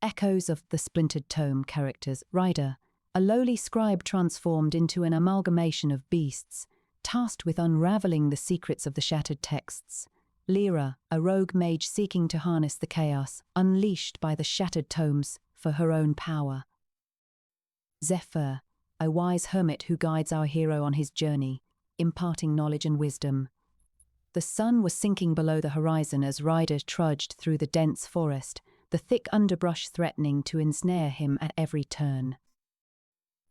Echoes-of-the-Splintered-Tome characters. Rider, a lowly scribe transformed into an amalgamation of beasts, tasked with unraveling the secrets of the shattered texts. Lyra, a rogue mage seeking to harness the chaos unleashed by the shattered tomes for her own power. Zephyr, a wise hermit who guides our hero on his journey, imparting knowledge and wisdom. The sun was sinking below the horizon as Ryder trudged through the dense forest, the thick underbrush threatening to ensnare him at every turn.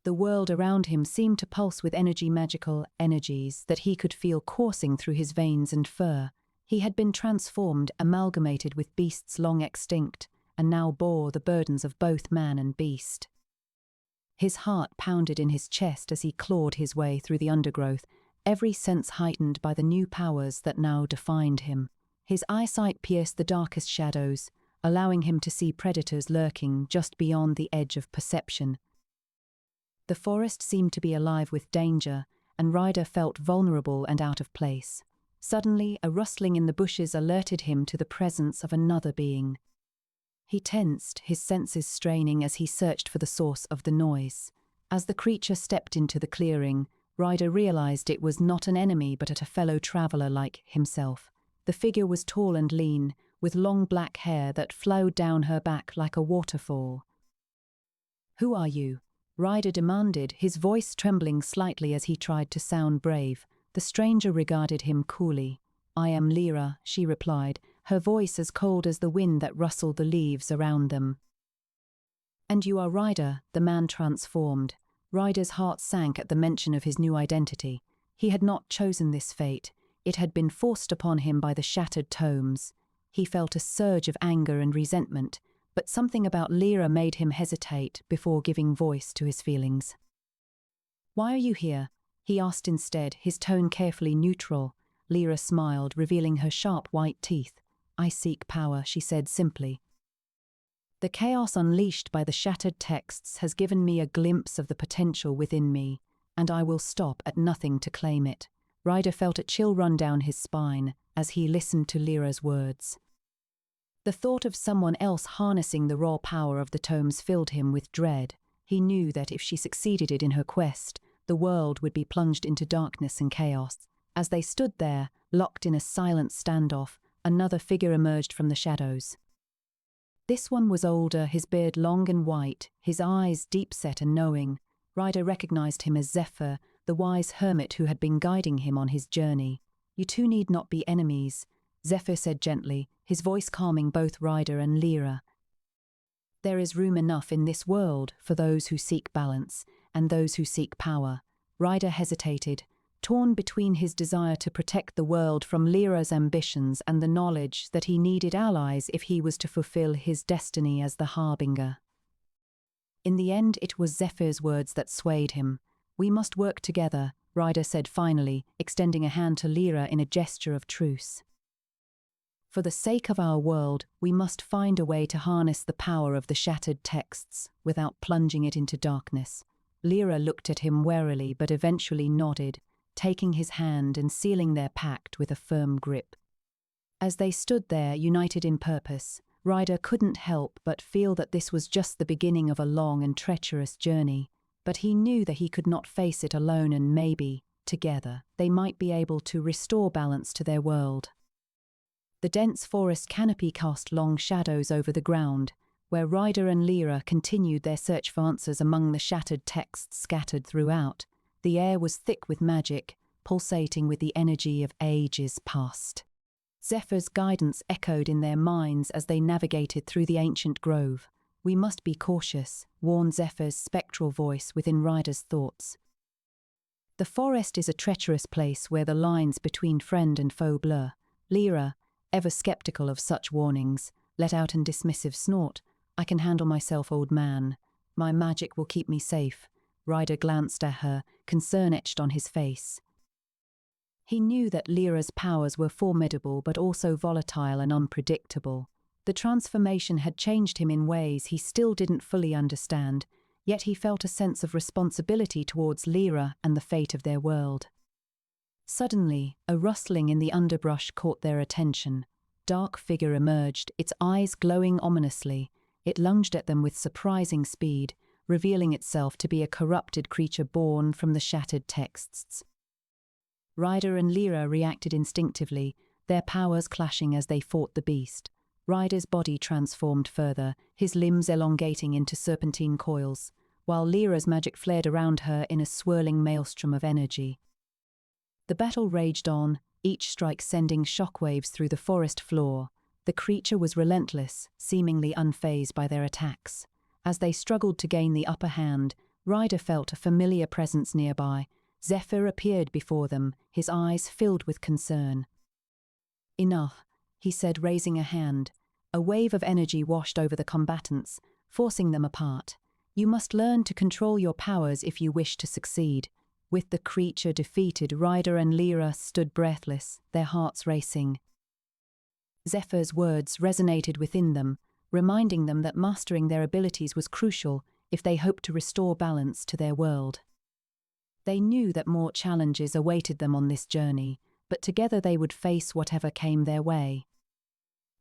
The world around him seemed to pulse with magical energies that he could feel coursing through his veins and fur. He had been transformed, amalgamated with beasts long extinct, and now bore the burdens of both man and beast. His heart pounded in his chest as he clawed his way through the undergrowth, every sense heightened by the new powers that now defined him. His eyesight pierced the darkest shadows, allowing him to see predators lurking just beyond the edge of perception. The forest seemed to be alive with danger, and Ryder felt vulnerable and out of place. Suddenly, a rustling in the bushes alerted him to the presence of another being. He tensed, his senses straining as he searched for the source of the noise. As the creature stepped into the clearing, Ryder realized it was not an enemy but a fellow traveler like himself. The figure was tall and lean, with long black hair that flowed down her back like a waterfall. "Who are you?" Ryder demanded, his voice trembling slightly as he tried to sound brave. The stranger regarded him coolly. "I am Lyra," she replied, her voice as cold as the wind that rustled the leaves around them. "And you are Ryder," the man transformed. Ryder's heart sank at the mention of his new identity. He had not chosen this fate. It had been forced upon him by the shattered tomes. He felt a surge of anger and resentment, but something about Lyra made him hesitate before giving voice to his feelings. "Why are you here?" he asked instead, his tone carefully neutral. Lyra smiled, revealing her sharp white teeth. "I seek power," she said simply. "The chaos unleashed by the shattered texts has given me a glimpse of the potential within me, and I will stop at nothing to claim it." Ryder felt a chill run down his spine as he listened to Lyra's words. The thought of someone else harnessing the raw power of the tomes filled him with dread. He knew that if she succeeded in her quest, the world would be plunged into darkness and chaos. As they stood there, locked in a silent standoff, another figure emerged from the shadows. This one was older, his beard long and white, his eyes deep-set and knowing. Ryder recognized him as Zephyr, the wise hermit who had been guiding him on his journey. "You two need not be enemies," Zephyr said gently, his voice calming both Ryder and Lyra. "There is room enough in this world for those who seek balance and those who seek power." Ryder hesitated, torn between his desire to protect the world from Lyra's ambitions and the knowledge that he needed allies if he was to fulfill his destiny as the Harbinger. In the end, it was Zephyr's words that swayed him. "We must work together," Ryder said finally, extending a hand to Lyra in a gesture of truce. "For the sake of our world, we must find a way to harness the power of the shattered texts without plunging it into darkness." Lyra looked at him warily but eventually nodded, taking his hand and sealing their pact with a firm grip. As they stood there, united in purpose, Ryder couldn't help but feel that this was just the beginning of a long and treacherous journey, but he knew that he could not face it alone, and maybe, together, they might be able to restore balance to their world. The dense forest canopy cast long shadows over the ground, where Ryder and Lyra continued their search for answers among the shattered texts scattered throughout. The air was thick with magic, pulsating with the energy of ages past. Zephyr's guidance echoed in their minds as they navigated through the ancient grove. "We must be cautious," warned Zephyr's spectral voice within Ryder's thoughts. "The forest is a treacherous place where the lines between friend and foe blur." Lyra, ever skeptical of such warnings, let out a dismissive snort. "I can handle myself, old man. My magic will keep me safe." Ryder glanced at her, concern etched on his face. He knew that Lyra's powers were formidable but also volatile and unpredictable. The transformation had changed him in ways he still didn't fully understand, yet he felt a sense of responsibility towards Lyra and the fate of their world. Suddenly, a rustling in the underbrush caught their attention. Dark figure emerged, its eyes glowing ominously. It lunged at them with surprising speed, revealing itself to be a corrupted creature born from the shattered texts. Ryder and Lyra reacted instinctively, their powers clashing as they fought the beast. Ryder's body transformed further, his limbs elongating into serpentine coils, while Lyra's magic flared around her in a swirling maelstrom of energy. The battle raged on, each strike sending shockwaves through the forest floor. The creature was relentless, seemingly unfazed by their attacks. As they struggled to gain the upper hand, Ryder felt a familiar presence nearby. Zephyr appeared before them, his eyes filled with concern. "Enough," he said, raising a hand. A wave of energy washed over the combatants, forcing them apart. "You must learn to control your powers if you wish to succeed." With the creature defeated, Ryder and Lyra stood breathless, their hearts racing. Zephyr's words resonated within them, reminding them that mastering their abilities was crucial if they hoped to restore balance to their world. They knew that more challenges awaited them on this journey, but together they would face whatever came their way.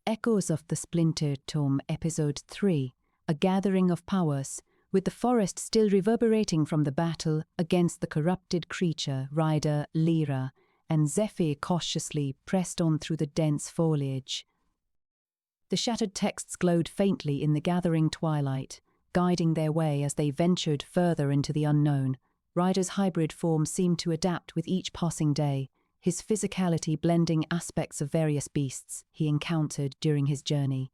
Echoes-of-the-Splintered-Tome, Episode 3, A Gathering of Powers. With the forest still reverberating from the battle against the corrupted creature, Ryder, Lyra, and Zephyr cautiously pressed on through the dense foliage. The shattered texts glowed faintly in the gathering twilight, guiding their way as they ventured further into the unknown. Ryder's hybrid form seemed to adapt with each passing day, his physicality blending aspects of various beasts he encountered during his journey.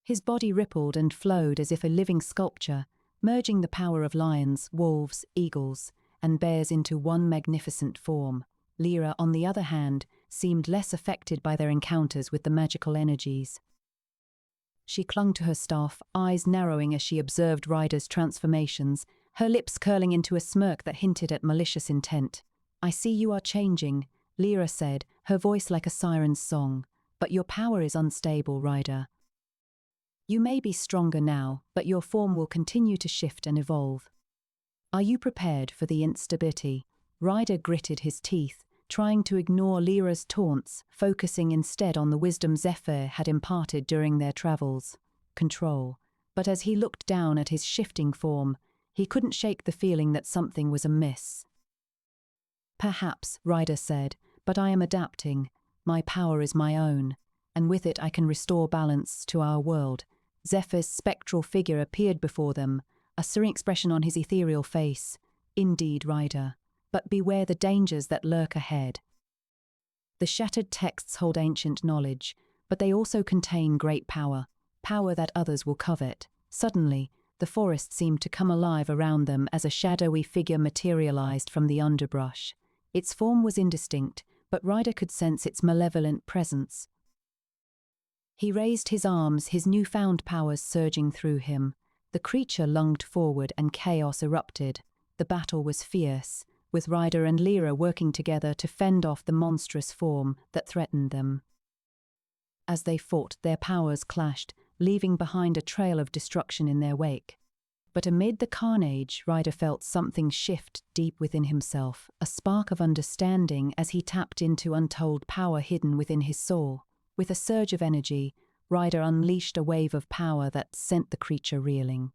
His body rippled and flowed as if a living sculpture, merging the power of lions, wolves, eagles, and bears into one magnificent form. Lyra, on the other hand, seemed less affected by their encounters with the magical energies. She clung to her staff, eyes narrowing as she observed Ryder's transformations, her lips curling into a smirk that hinted at malicious intent. "I see you are changing," Lyra said, her voice like a siren's song. "But your power is unstable, Ryder. You may be stronger now, but your form will continue to shift and evolve. Are you prepared for the instability?" Ryder gritted his teeth, trying to ignore Lyra's taunts, focusing instead on the wisdom Zephyr had imparted during their travels. Control. But as he looked down at his shifting form, he couldn't shake the feeling that something was amiss. "Perhaps," Ryder said, "but I am adapting. My power is my own, and with it I can restore balance to our world." Zephyr's spectral figure appeared before them, a serene expression on his ethereal face. "Indeed, Ryder, but beware the dangers that lurk ahead. The shattered texts hold ancient knowledge, but they also contain great power, power that others will covet." Suddenly, the forest seemed to come alive around them as a shadowy figure materialized from the underbrush. Its form was indistinct, but Ryder could sense its malevolent presence. He raised his arms, his newfound powers surging through him. The creature lunged forward and chaos erupted. The battle was fierce, with Ryder and Lyra working together to fend off the monstrous form that threatened them. As they fought, their powers clashed, leaving behind a trail of destruction in their wake. But amid the carnage, Ryder felt something shift deep within himself, a spark of understanding as he tapped into untold power hidden within his soul. With a surge of energy, Ryder unleashed a wave of power that sent the creature reeling.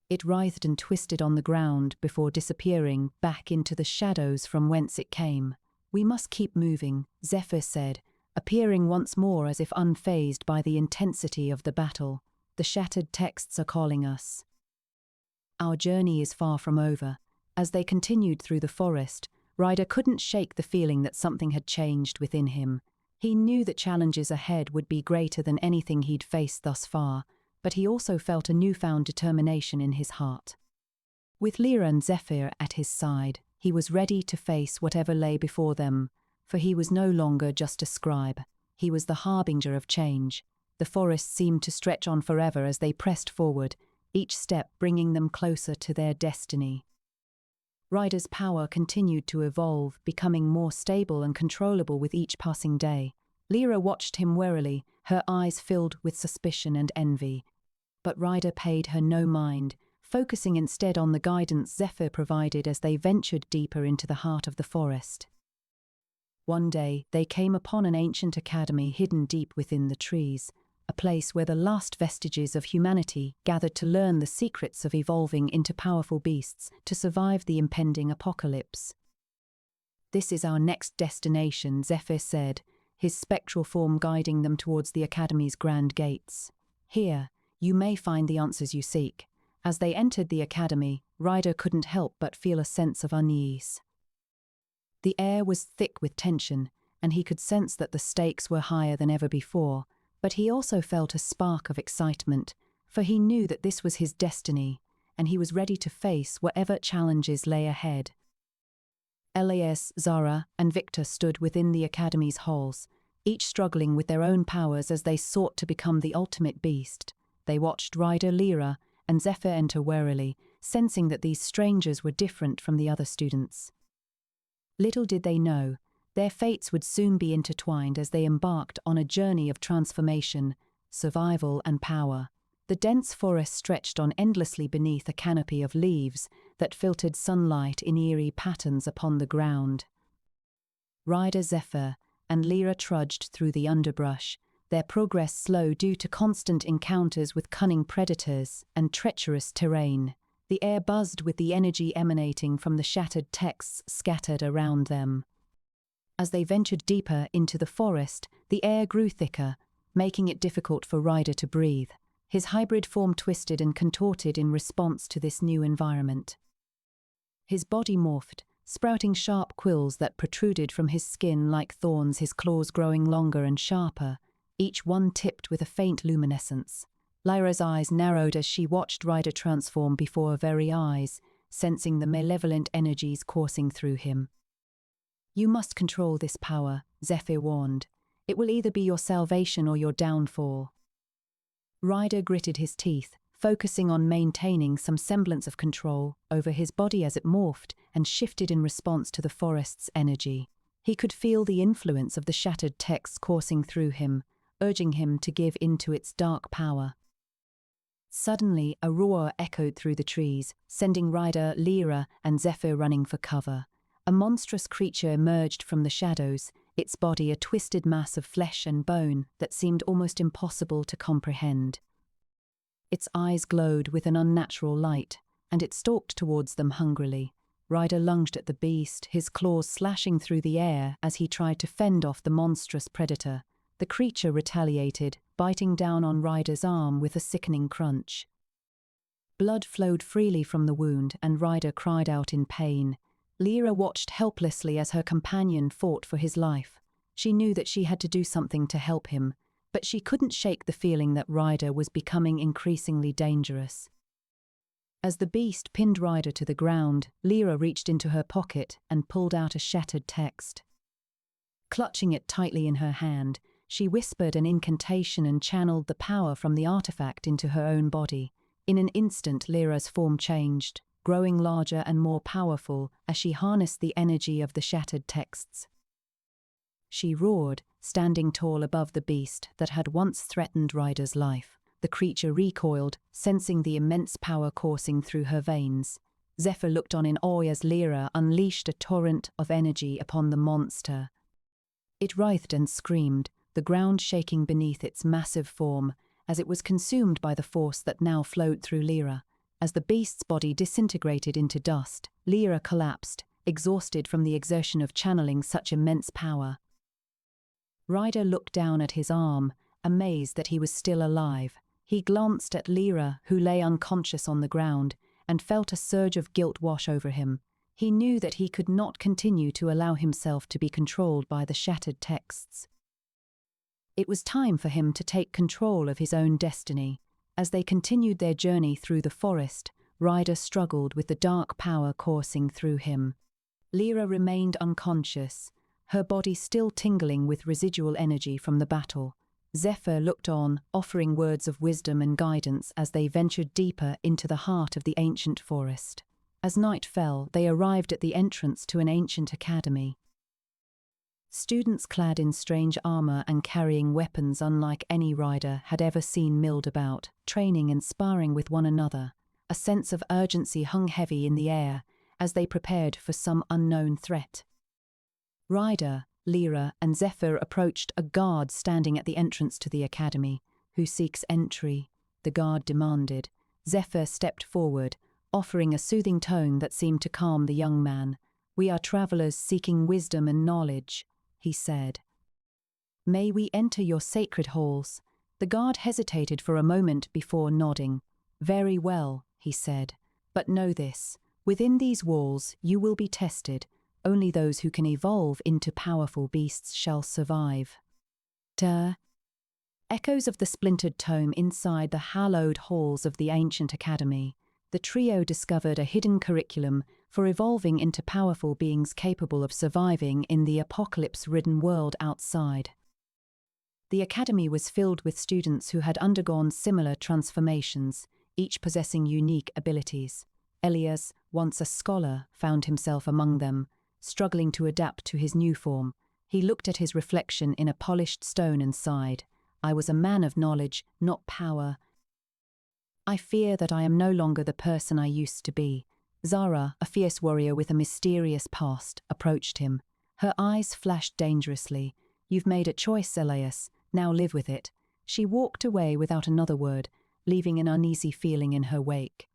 It writhed and twisted on the ground before disappearing back into the shadows from whence it came. "We must keep moving," Zephyr said, appearing once more as if unfazed by the intensity of the battle. "The shattered texts are calling us. Our journey is far from over." As they continued through the forest, Ryder couldn't shake the feeling that something had changed within him. He knew that challenges ahead would be greater than anything he'd faced thus far, but he also felt a newfound determination in his heart. With Lyra and Zephyr at his side, he was ready to face whatever lay before them, for he was no longer just a scribe. He was the harbinger of change. The forest seemed to stretch on forever as they pressed forward, each step bringing them closer to their destiny. Ryder's power continued to evolve, becoming more stable and controllable with each passing day. Lyra watched him warily, her eyes filled with suspicion and envy. But Ryder paid her no mind, focusing instead on the guidance Zephyr provided as they ventured deeper into the heart of the forest. One day, they came upon an ancient academy hidden deep within the trees. a place where the last vestiges of humanity gathered to learn the secrets of evolving into powerful beasts to survive the impending apocalypse. "This is our next destination," Zephyr said, his spectral form guiding them towards the Academy's grand gates. "Here, you may find the answers you seek." As they entered the Academy, Ryder couldn't help but feel a sense of unease. The air was thick with tension, and he could sense that the stakes were higher than ever before, but he also felt a spark of excitement, for he knew that this was his destiny, and he was ready to face whatever challenges lay ahead. Elias, Zara, and Victor stood within the Academy's halls, each struggling with their own powers as they sought to become the ultimate beast. They watched Ryder, Lyra, and Zephyr enter warily, sensing that these strangers were different from the other students. Little did they know, their fates would soon be intertwined as they embarked on a journey of transformation, survival, and power. The dense forest stretched on endlessly beneath a canopy of leaves that filtered sunlight in eerie patterns upon the ground. Ryder, Zephyr, and Lyra trudged through the underbrush, their progress slow due to constant encounters with cunning predators and treacherous terrain. The air buzzed with the energy emanating from the shattered texts scattered around them. As they ventured deeper into the forest, the air grew thicker, making it difficult for Ryder to breathe. His hybrid form twisted and contorted in response to this new environment. His body morphed, sprouting sharp quills that protruded from his skin like thorns, his claws growing longer and sharper, each one tipped with a faint luminescence. Lyra's eyes narrowed as she watched Ryder transform before her very eyes, sensing the malevolent energies coursing through him. "You must control this power," Zephyr warned. "It will either be your salvation or your downfall." Ryder gritted his teeth, focusing on maintaining some semblance of control over his body as it morphed and shifted in response to the forest's energy. He could feel the influence of the shattered texts coursing through him, urging him to give in to its dark power. Suddenly, a roar echoed through the trees, sending Ryder, Lyra, and Zephyr running for cover. A monstrous creature emerged from the shadows, its body a twisted mass of flesh and bone that seemed almost impossible to comprehend. Its eyes glowed with an unnatural light, and it stalked towards them hungrily. Ryder lunged at the beast, his claws slashing through the air as he tried to fend off the monstrous predator. The creature retaliated, biting down on Ryder's arm with a sickening crunch. Blood flowed freely from the wound, and Ryder cried out in pain. Lyra watched helplessly as her companion fought for his life. She knew that she had to do something to help him, but she couldn't shake the feeling that Ryder was becoming increasingly dangerous. As the beast pinned Ryder to the ground, Lyra reached into her pocket and pulled out a shattered text. Clutching it tightly in her hand, she whispered an incantation and channeled the power from the artifact into her own body. In an instant, Lyra's form changed, growing larger and more powerful as she harnessed the energy of the shattered texts. She roared, standing tall above the beast that had once threatened Ryder's life. The creature recoiled, sensing the immense power coursing through her veins. Zephyr looked on in awe as Lyra unleashed a torrent of energy upon the monster. It writhed and screamed, the ground shaking beneath its massive form as it was consumed by the force that now flowed through Lyra. As the beast's body disintegrated into dust, Lyra collapsed, exhausted from the exertion of channeling such immense power. Ryder looked down at his arm, amazed that he was still alive. He glanced at Lyra, who lay unconscious on the ground, and felt a surge of guilt wash over him. He knew that he could not continue to allow himself to be controlled by the shattered texts. It was time for him to take control of his own destiny. As they continued their journey through the forest, Ryder struggled with the dark power coursing through him. Lyra remained unconscious, her body still tingling with residual energy from the battle. Zephyr looked on, offering words of wisdom and guidance as they ventured deeper into the heart of the ancient forest. As night fell, they arrived at the entrance to an ancient academy. Students clad in strange armor and carrying weapons unlike any Ryder had ever seen milled about, training and sparring with one another. A sense of urgency hung heavy in the air as they prepared for some unknown threat. Ryder, Lyra, and Zephyr approached a guard standing at the entrance to the academy, Who seeks entry? The guard demanded. Zephyr stepped forward, offering a soothing tone that seemed to calm the young man. We are travelers seeking wisdom and knowledge, he said. May we enter your sacred halls? The guard hesitated for a moment before nodding. Very well, he said. But know this, within these walls you will be tested. Only those who can evolve into powerful beasts shall survive. Echoes of the Splintered Tome. Inside the hallowed halls of the ancient academy, the trio discovered a hidden curriculum for evolving into powerful beings capable of surviving in the apocalypse-ridden world outside. The academy was filled with students who had undergone similar transformations, each possessing unique abilities. Elias, once a scholar, found himself among them, struggling to adapt to his new form. He looked at his reflection in a polished stone and sighed. I was a man of knowledge, not power. I fear that I am no longer the person I used to be. Zara, a fierce warrior with a mysterious past, approached him. Her eyes flashed dangerously. You've made a choice, Elias. Now live with it. She walked away without another word, leaving an uneasy feeling in her wake.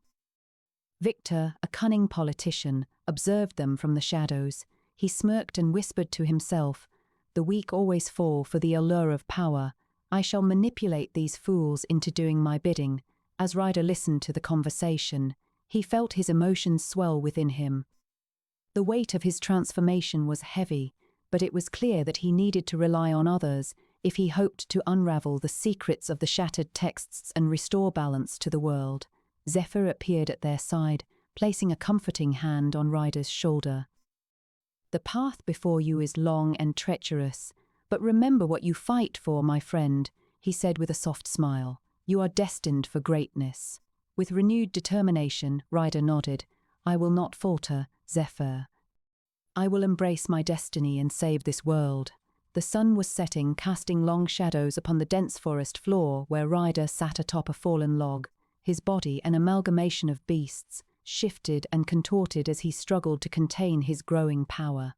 Victor, a cunning politician, observed them from the shadows. He smirked and whispered to himself, the weak always fall for the allure of power. I shall manipulate these fools into doing my bidding. As Ryder listened to the conversation, he felt his emotions swell within him. The weight of his transformation was heavy, but it was clear that he needed to rely on others if he hoped to unravel the secrets of the shattered texts and restore balance to the world. Zephyr appeared at their side, placing a comforting hand on Ryder's shoulder. The path before you is long and treacherous, but remember what you fight for, my friend, he said with a soft smile. You are destined for greatness. With renewed determination, Ryder nodded. I will not falter, Zephyr. I will embrace my destiny and save this world. The sun was setting, casting long shadows upon the dense forest floor where Ryder sat atop a fallen log. His body, an amalgamation of beasts, shifted and contorted as he struggled to contain his growing power.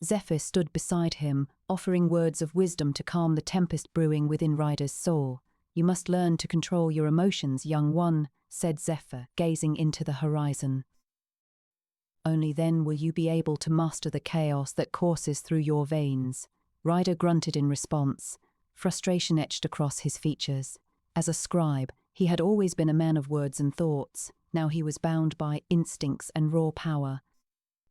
Zephyr stood beside him, offering words of wisdom to calm the tempest brewing within Ryder's soul. You must learn to control your emotions, young one, said Zephyr, gazing into the horizon. Only then will you be able to master the chaos that courses through your veins. Ryder grunted in response. Frustration etched across his features. As a scribe, he had always been a man of words and thoughts. Now he was bound by instincts and raw power.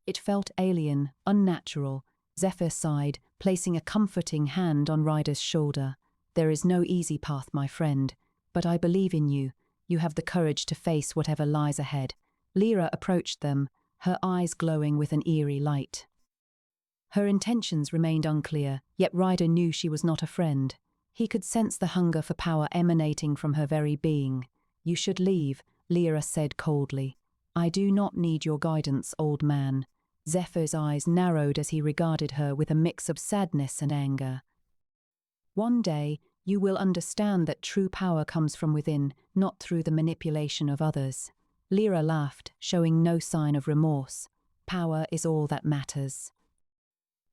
It felt alien, unnatural. Zephyr sighed, placing a comforting hand on Ryder's shoulder. There is no easy path, my friend, but I believe in you. You have the courage to face whatever lies ahead. Lyra approached them, her eyes glowing with an eerie light. Her intentions remained unclear, yet Ryder knew she was not a friend. He could sense the hunger for power emanating from her very being. You should leave, Lyra said coldly. I do not need your guidance, old man. Zephyr's eyes narrowed as he regarded her with a mix of sadness and anger. One day, you will understand that true power comes from within, not through the manipulation of others. Lyra laughed, showing no sign of remorse. Power is all that matters.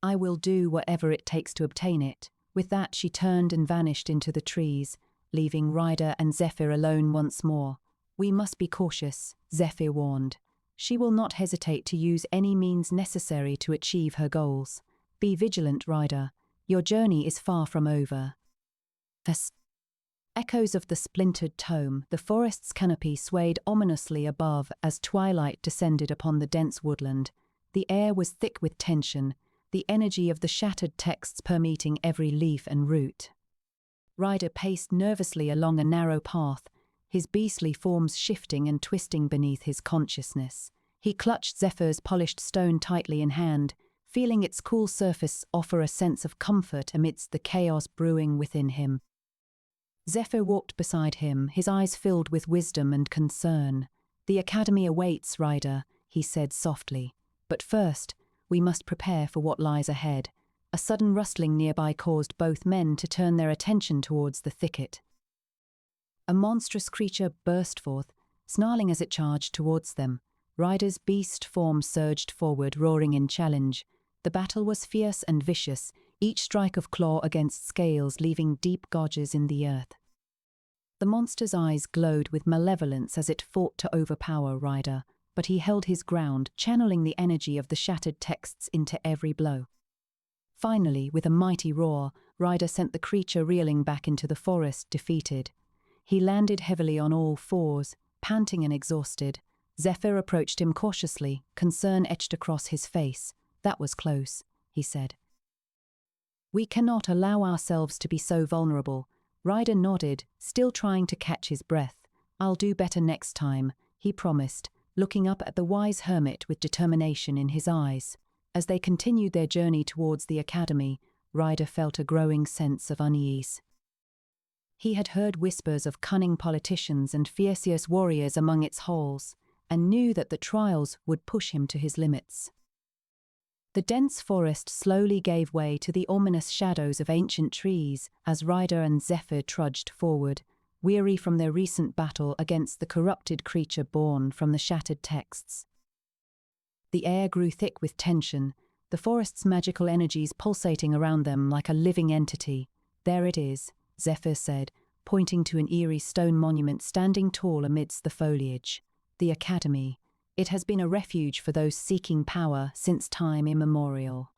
I will do whatever it takes to obtain it. With that, she turned and vanished into the trees, leaving Ryder and Zephyr alone once more. We must be cautious, Zephyr warned. She will not hesitate to use any means necessary to achieve her goals. Be vigilant, Ryder. Your journey is far from over. Echoes of the Splintered Tome. The forest's canopy swayed ominously above as twilight descended upon the dense woodland. The air was thick with tension, the energy of the shattered texts permeating every leaf and root. Ryder paced nervously along a narrow path, his beastly forms shifting and twisting beneath his consciousness. He clutched Zephyr's polished stone tightly in hand, feeling its cool surface offer a sense of comfort amidst the chaos brewing within him. Zephyr walked beside him, his eyes filled with wisdom and concern. The academy awaits, Ryder, he said softly. But first, we must prepare for what lies ahead. A sudden rustling nearby caused both men to turn their attention towards the thicket. A monstrous creature burst forth, snarling as it charged towards them. Ryder's beast form surged forward, roaring in challenge. The battle was fierce and vicious, each strike of claw against scales leaving deep gouges in the earth. The monster's eyes glowed with malevolence as it fought to overpower Ryder, but he held his ground, channeling the energy of the shattered texts into every blow. Finally, with a mighty roar, Ryder sent the creature reeling back into the forest, defeated. He landed heavily on all fours, panting and exhausted. Zephyr approached him cautiously, concern etched across his face. "That was close," he said. "We cannot allow ourselves to be so vulnerable." Ryder nodded, still trying to catch his breath. "I'll do better next time," he promised, looking up at the wise hermit with determination in his eyes. As they continued their journey towards the academy, Ryder felt a growing sense of unease. He had heard whispers of cunning politicians and fierce warriors among its halls, and knew that the trials would push him to his limits. The dense forest slowly gave way to the ominous shadows of ancient trees as Ryder and Zephyr trudged forward, weary from their recent battle against the corrupted creature born from the shattered texts. The air grew thick with tension, the forest's magical energies pulsating around them like a living entity. "There it is," Zephyr said, pointing to an eerie stone monument standing tall amidst the foliage. "The Academy. It has been a refuge for those seeking power since time immemorial."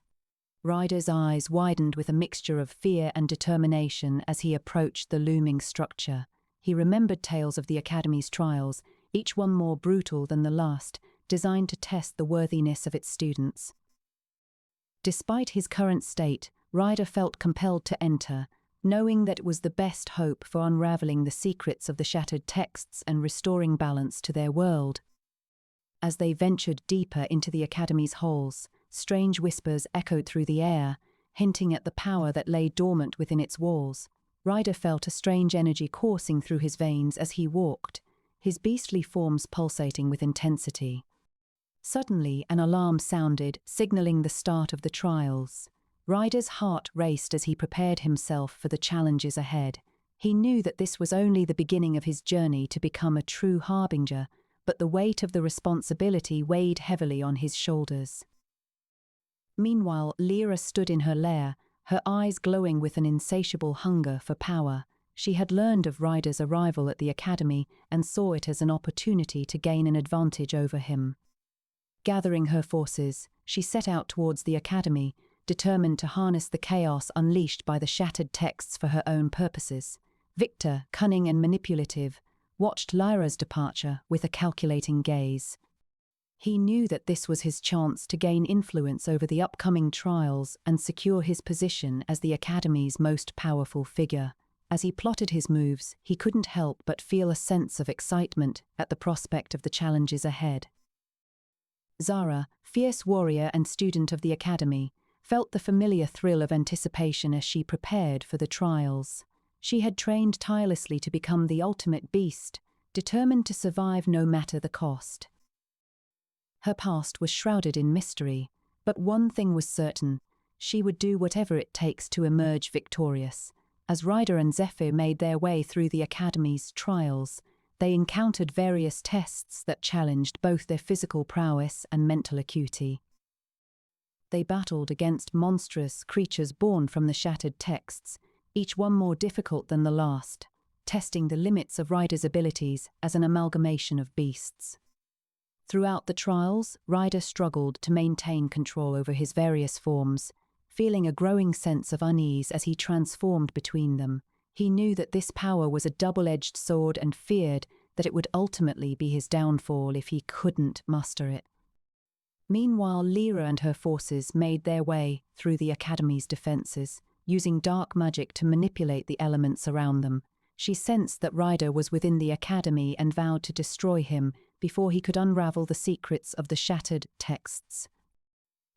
Ryder's eyes widened with a mixture of fear and determination as he approached the looming structure. He remembered tales of the Academy's trials, each one more brutal than the last, designed to test the worthiness of its students. Despite his current state, Ryder felt compelled to enter, knowing that it was the best hope for unraveling the secrets of the shattered texts and restoring balance to their world. As they ventured deeper into the Academy's halls, strange whispers echoed through the air, hinting at the power that lay dormant within its walls. Ryder felt a strange energy coursing through his veins as he walked, his beastly forms pulsating with intensity. Suddenly, an alarm sounded, signaling the start of the trials. Ryder's heart raced as he prepared himself for the challenges ahead. He knew that this was only the beginning of his journey to become a true harbinger, but the weight of the responsibility weighed heavily on his shoulders. Meanwhile, Lyra stood in her lair, her eyes glowing with an insatiable hunger for power. She had learned of Ryder's arrival at the Academy and saw it as an opportunity to gain an advantage over him. Gathering her forces, she set out towards the Academy, determined to harness the chaos unleashed by the shattered texts for her own purposes. Victor, cunning and manipulative, watched Lyra's departure with a calculating gaze. He knew that this was his chance to gain influence over the upcoming trials and secure his position as the Academy's most powerful figure. As he plotted his moves, he couldn't help but feel a sense of excitement at the prospect of the challenges ahead. Zara, fierce warrior and student of the Academy, felt the familiar thrill of anticipation as she prepared for the trials. She had trained tirelessly to become the ultimate beast, determined to survive no matter the cost. Her past was shrouded in mystery, but one thing was certain: she would do whatever it takes to emerge victorious. As Ryder and Zephyr made their way through the Academy's trials, they encountered various tests that challenged both their physical prowess and mental acuity. They battled against monstrous creatures born from the shattered texts, each one more difficult than the last, testing the limits of Ryder's abilities as an amalgamation of beasts. Throughout the trials, Ryder struggled to maintain control over his various forms, feeling a growing sense of unease as he transformed between them. He knew that this power was a double-edged sword and feared that it would ultimately be his downfall if he couldn't muster it. Meanwhile, Lyra and her forces made their way through the Academy's defenses, using dark magic to manipulate the elements around them. She sensed that Ryder was within the Academy and vowed to destroy him before he could unravel the secrets of the shattered texts.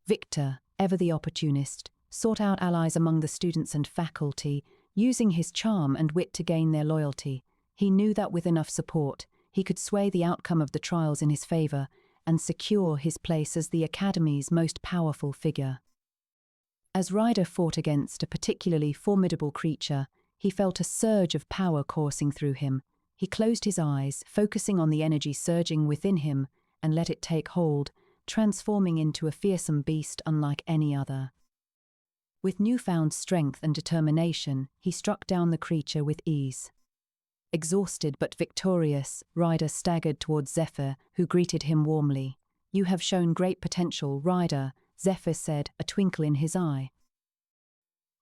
Victor, ever the opportunist, sought out allies among the students and faculty, using his charm and wit to gain their loyalty. He knew that with enough support, he could sway the outcome of the trials in his favor and secure his place as the Academy's most powerful figure. As Ryder fought against a particularly formidable creature, he felt a surge of power coursing through him. He closed his eyes, focusing on the energy surging within him, and let it take hold, transforming into a fearsome beast unlike any other. With newfound strength and determination, he struck down the creature with ease. Exhausted but victorious, Ryder staggered towards Zephyr, who greeted him warmly. "You have shown great potential, Ryder," Zephyr said, a twinkle in his eye.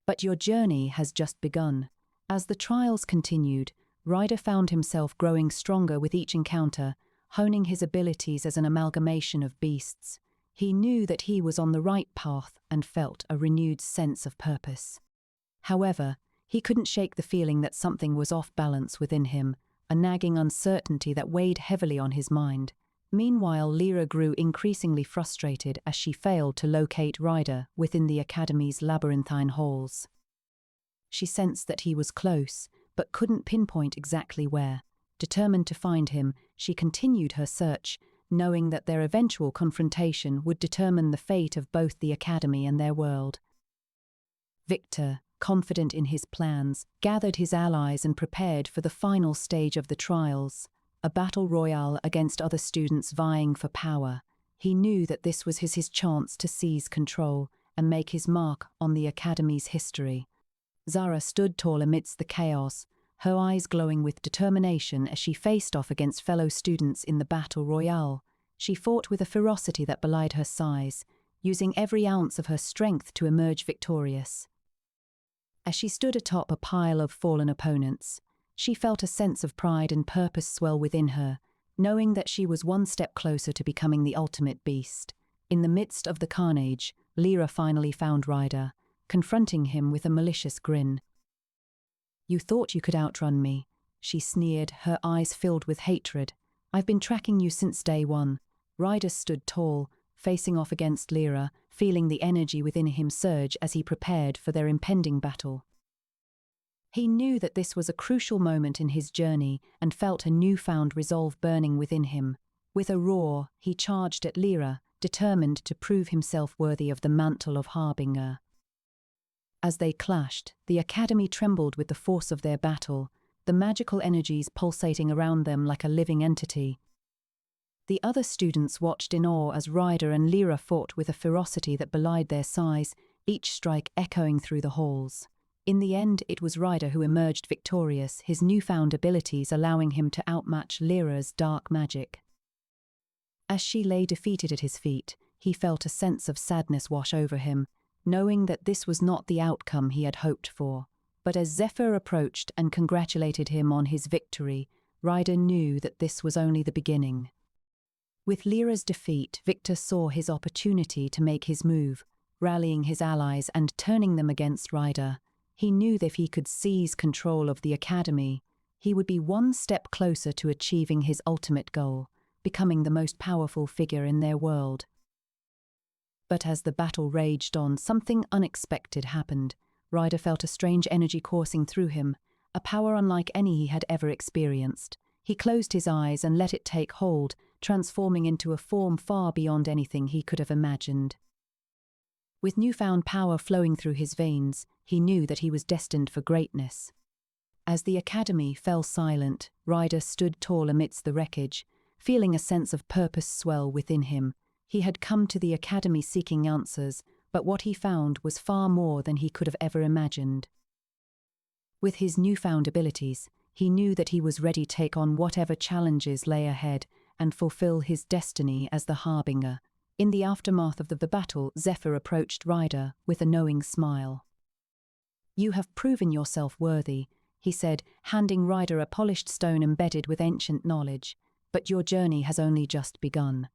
"But your journey has just begun." As the trials continued, Ryder found himself growing stronger with each encounter, honing his abilities as an amalgamation of beasts. He knew that he was on the right path and felt a renewed sense of purpose. However, he couldn't shake the feeling that something was off balance within him, a nagging uncertainty that weighed heavily on his mind. Meanwhile, Lyra grew increasingly frustrated as she failed to locate Ryder within the Academy's labyrinthine halls. She sensed that he was close, but couldn't pinpoint exactly where. Determined to find him, she continued her search, knowing that their eventual confrontation would determine the fate of both the Academy and their world. Victor, confident in his plans, gathered his allies and prepared for the final stage of the trials, a battle royale against other students vying for power. He knew that this was his chance to seize control and make his mark on the Academy's history. Zara stood tall amidst the chaos, her eyes glowing with determination as she faced off against fellow students in the battle royale. She fought with a ferocity that belied her size, using every ounce of her strength to emerge victorious. As she stood atop a pile of fallen opponents, she felt a sense of pride and purpose swell within her, knowing that she was one step closer to becoming the ultimate beast. In the midst of the carnage, Lyra finally found Ryder, confronting him with a malicious grin. "You thought you could outrun me," she sneered, her eyes filled with hatred. "I've been tracking you since day one." Ryder stood tall, facing off against Lyra, feeling the energy within him surge as he prepared for their impending battle. He knew that this was a crucial moment in his journey and felt a newfound resolve burning within him. With a roar, he charged at Lyra, determined to prove himself worthy of the mantle of Harbinger. As they clashed, the Academy trembled with the force of their battle, the magical energies pulsating around them like a living entity. The other students watched in awe as Ryder and Lyra fought with a ferocity that belied their size, each strike echoing through the halls. In the end, it was Ryder who emerged victorious, his newfound abilities allowing him to outmatch Lyra's dark magic. As she lay defeated at his feet, he felt a sense of sadness wash over him, knowing that this was not the outcome he had hoped for. But as Zephyr approached and congratulated him on his victory, Ryder knew that this was only the beginning. With Lyra's defeat, Victor saw his opportunity to make his move, rallying his allies and turning them against Ryder. He knew that if he could seize control of the Academy, he would be one step closer to achieving his ultimate goal, becoming the most powerful figure in their world. But as the battle raged on, something unexpected happened. Ryder felt a strange energy coursing through him, a power unlike any he had ever experienced. He closed his eyes and let it take hold, transforming into a form far beyond anything he could have imagined. With newfound power flowing through his veins, he knew that he was destined for greatness. As the Academy fell silent, Ryder stood tall amidst the wreckage, feeling a sense of purpose swell within him. He had come to the Academy seeking answers, but what he found was far more than he could have ever imagined. With his newfound abilities, he knew that he was ready to take on whatever challenges lay ahead and fulfill his destiny as the Harbinger. In the aftermath of the battle, Zephyr approached Ryder with a knowing smile. "You have proven yourself worthy," he said, handing Ryder a polished stone embedded with ancient knowledge. "But your journey has only just begun."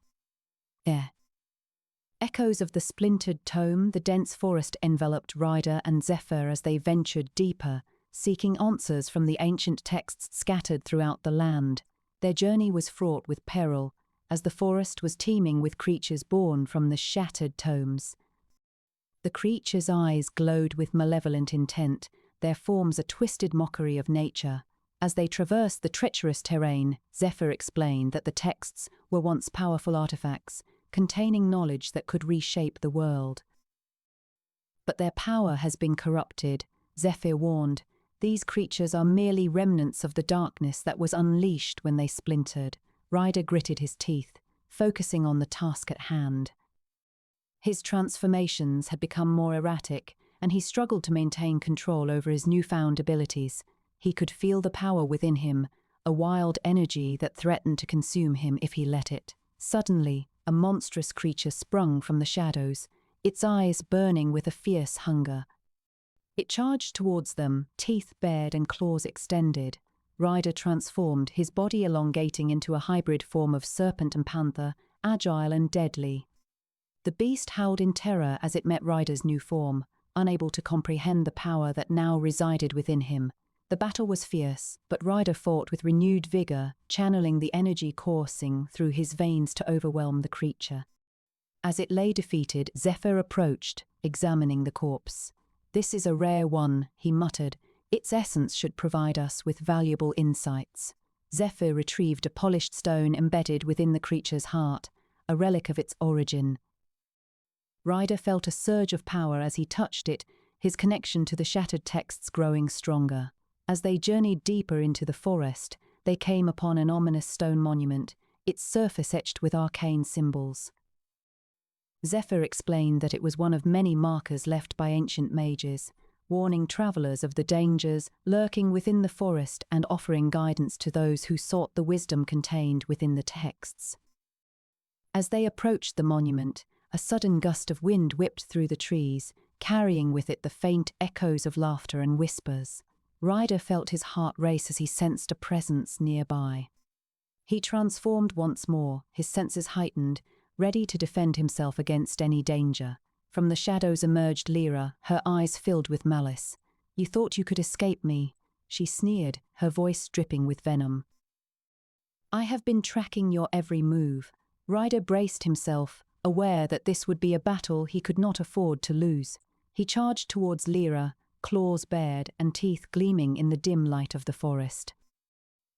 Echoes-of-the-Splintered-Tome. The dense forest enveloped Ryder and Zephyr as they ventured deeper, seeking answers from the ancient texts scattered throughout the land. Their journey was fraught with peril, as the forest was teeming with creatures born from the shattered tomes. The creatures' eyes glowed with malevolent intent, their forms a twisted mockery of nature. As they traversed the treacherous terrain, Zephyr explained that the texts were once powerful artifacts, containing knowledge that could reshape the world. "But their power has been corrupted," Zephyr warned. "These creatures are merely remnants of the darkness that was unleashed when they splintered." Ryder gritted his teeth, focusing on the task at hand. His transformations had become more erratic, and he struggled to maintain control over his newfound abilities. He could feel the power within him, a wild energy that threatened to consume him if he let it. Suddenly, a monstrous creature sprung from the shadows, its eyes burning with a fierce hunger. It charged towards them, teeth bared and claws extended. Ryder transformed, his body elongating into a hybrid form of serpent and panther, agile and deadly. The beast howled in terror as it met Ryder's new form, unable to comprehend the power that now resided within him. The battle was fierce, but Ryder fought with renewed vigor, channeling the energy coursing through his veins to overwhelm the creature. As it lay defeated, Zephyr approached, examining the corpse. "This is a rare one," he muttered. "Its essence should provide us with valuable insights." Zephyr retrieved a polished stone embedded within the creature's heart, a relic of its origin. Ryder felt a surge of power as he touched it, his connection to the shattered texts growing stronger. As they journeyed deeper into the forest, they came upon an ominous stone monument, its surface etched with arcane symbols. Zephyr explained that it was one of many markers left by ancient mages, warning travelers of the dangers lurking within the forest and offering guidance to those who sought the wisdom contained within the texts. As they approached the monument, a sudden gust of wind whipped through the trees, carrying with it the faint echoes of laughter and whispers. Ryder felt his heart race as he sensed a presence nearby. He transformed once more, his senses heightened, ready to defend himself against any danger. From the shadows emerged Lyra, her eyes filled with malice. "You thought you could escape me," she sneered, her voice dripping with venom. "I have been tracking your every move." Ryder braced himself, aware that this would be a battle he could not afford to lose. He charged towards Lyra, claws bared and teeth gleaming in the dim light of the forest.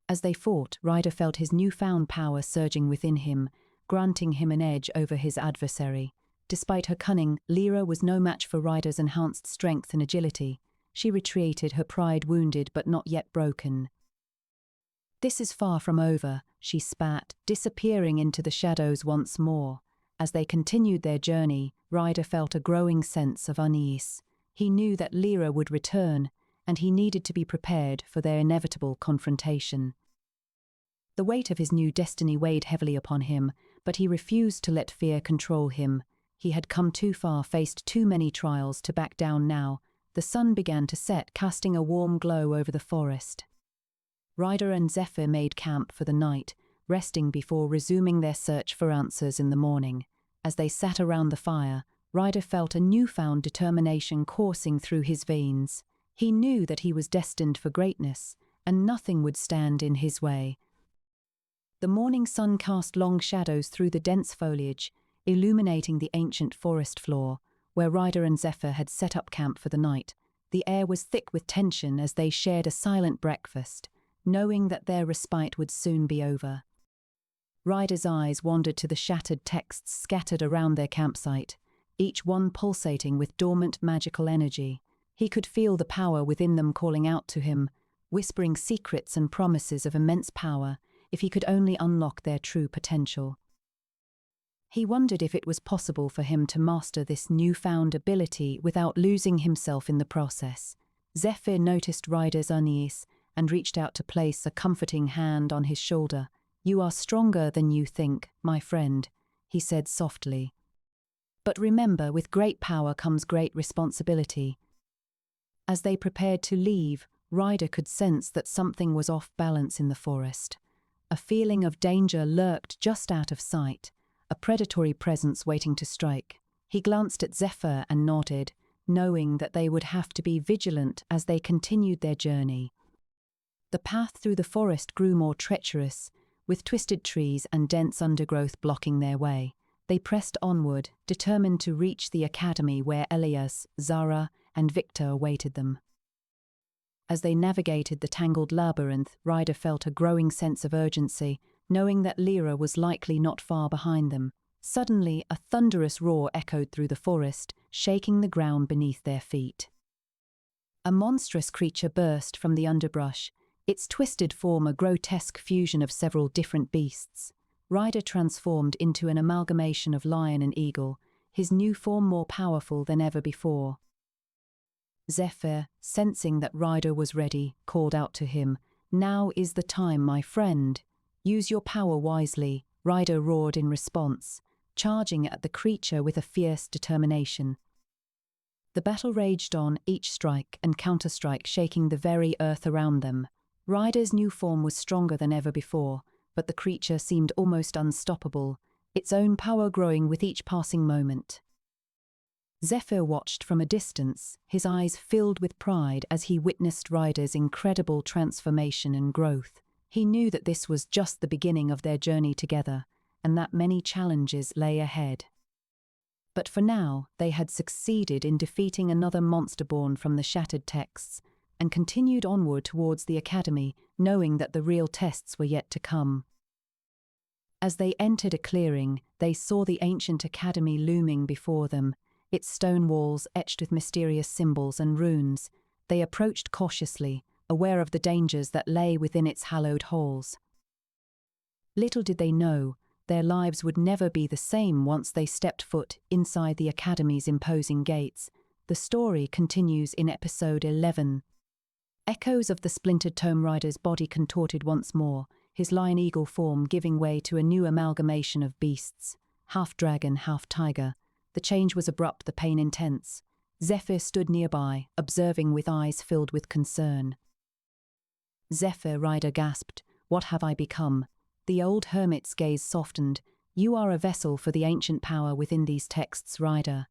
As they fought, Ryder felt his newfound power surging within him, granting him an edge over his adversary. Despite her cunning, Lyra was no match for Ryder's enhanced strength and agility. She retreated, her pride wounded but not yet broken. "This is far from over," she spat, disappearing into the shadows once more. As they continued their journey, Ryder felt a growing sense of unease. He knew that Lyra would return, and he needed to be prepared for their inevitable confrontation. The weight of his new destiny weighed heavily upon him, but he refused to let fear control him. He had come too far, faced too many trials to back down now. The sun began to set, casting a warm glow over the forest. Ryder and Zephyr made camp for the night, resting before resuming their search for answers in the morning. As they sat around the fire, Ryder felt a newfound determination coursing through his veins. He knew that he was destined for greatness, and nothing would stand in his way. The morning sun cast long shadows through the dense foliage, illuminating the ancient forest floor, where Ryder and Zephyr had set up camp for the night. The air was thick with tension as they shared a silent breakfast, knowing that their respite would soon be over. Ryder's eyes wandered to the shattered texts scattered around their campsite, each one pulsating with dormant magical energy. He could feel the power within them calling out to him, whispering secrets and promises of immense power if he could only unlock their true potential. He wondered if it was possible for him to master this newfound ability without losing himself in the process. Zephyr noticed Ryder's unease and reached out to place a comforting hand on his shoulder. "You are stronger than you think, my friend," he said softly. "But remember, with great power comes great responsibility." As they prepared to leave, Ryder could sense that something was off balance in the forest. A feeling of danger lurked just out of sight, a predatory presence waiting to strike. He glanced at Zephyr and nodded, knowing that they would have to be vigilant as they continued their journey. The path through the forest grew more treacherous, with twisted trees and dense undergrowth blocking their way. They pressed onward, determined to reach the academy where Elias, Zara, and Victor awaited them. As they navigated the tangled labyrinth, Ryder felt a growing sense of urgency, knowing that Lyra was likely not far behind them. Suddenly, a thunderous roar echoed through the forest, shaking the ground beneath their feet. A monstrous creature burst from the underbrush, its twisted form a grotesque fusion of several different beasts. Ryder transformed into an amalgamation of lion and eagle, his new form more powerful than ever before. Zephyr, sensing that Ryder was ready, called out to him, "Now is the time, my friend. Use your power wisely," Ryder roared in response, charging at the creature with a fierce determination. The battle raged on, each strike and counterstrike shaking the very earth around them. Ryder's new form was stronger than ever before, but the creature seemed almost unstoppable, its own power growing with each passing moment. Zephyr watched from a distance, his eyes filled with pride as he witnessed Ryder's incredible transformation and growth. He knew that this was just the beginning of their journey together, and that many challenges lay ahead. But for now, they had succeeded in defeating another monster born from the shattered texts, and continued onward towards the academy, knowing that the real tests were yet to come. As they entered a clearing, they saw the ancient academy looming before them, its stone walls etched with mysterious symbols and runes. They approached cautiously, aware of the dangers that lay within its hallowed halls. Little did they know, their lives would never be the same once they stepped foot inside the academy's imposing gates. The story continues in episode 11. Echoes-of-the-Splintered-Tome. Ryder's body contorted once more, his lion-eagle form giving way to a new amalgamation of beasts, half dragon, half tiger. The change was abrupt, the pain intense. Zephyr stood nearby, observing with eyes filled with concern. "Zephyr," Ryder gasped, "what have I become?" The old hermit's gaze softened. "You are a vessel for the ancient power within these texts, Ryder.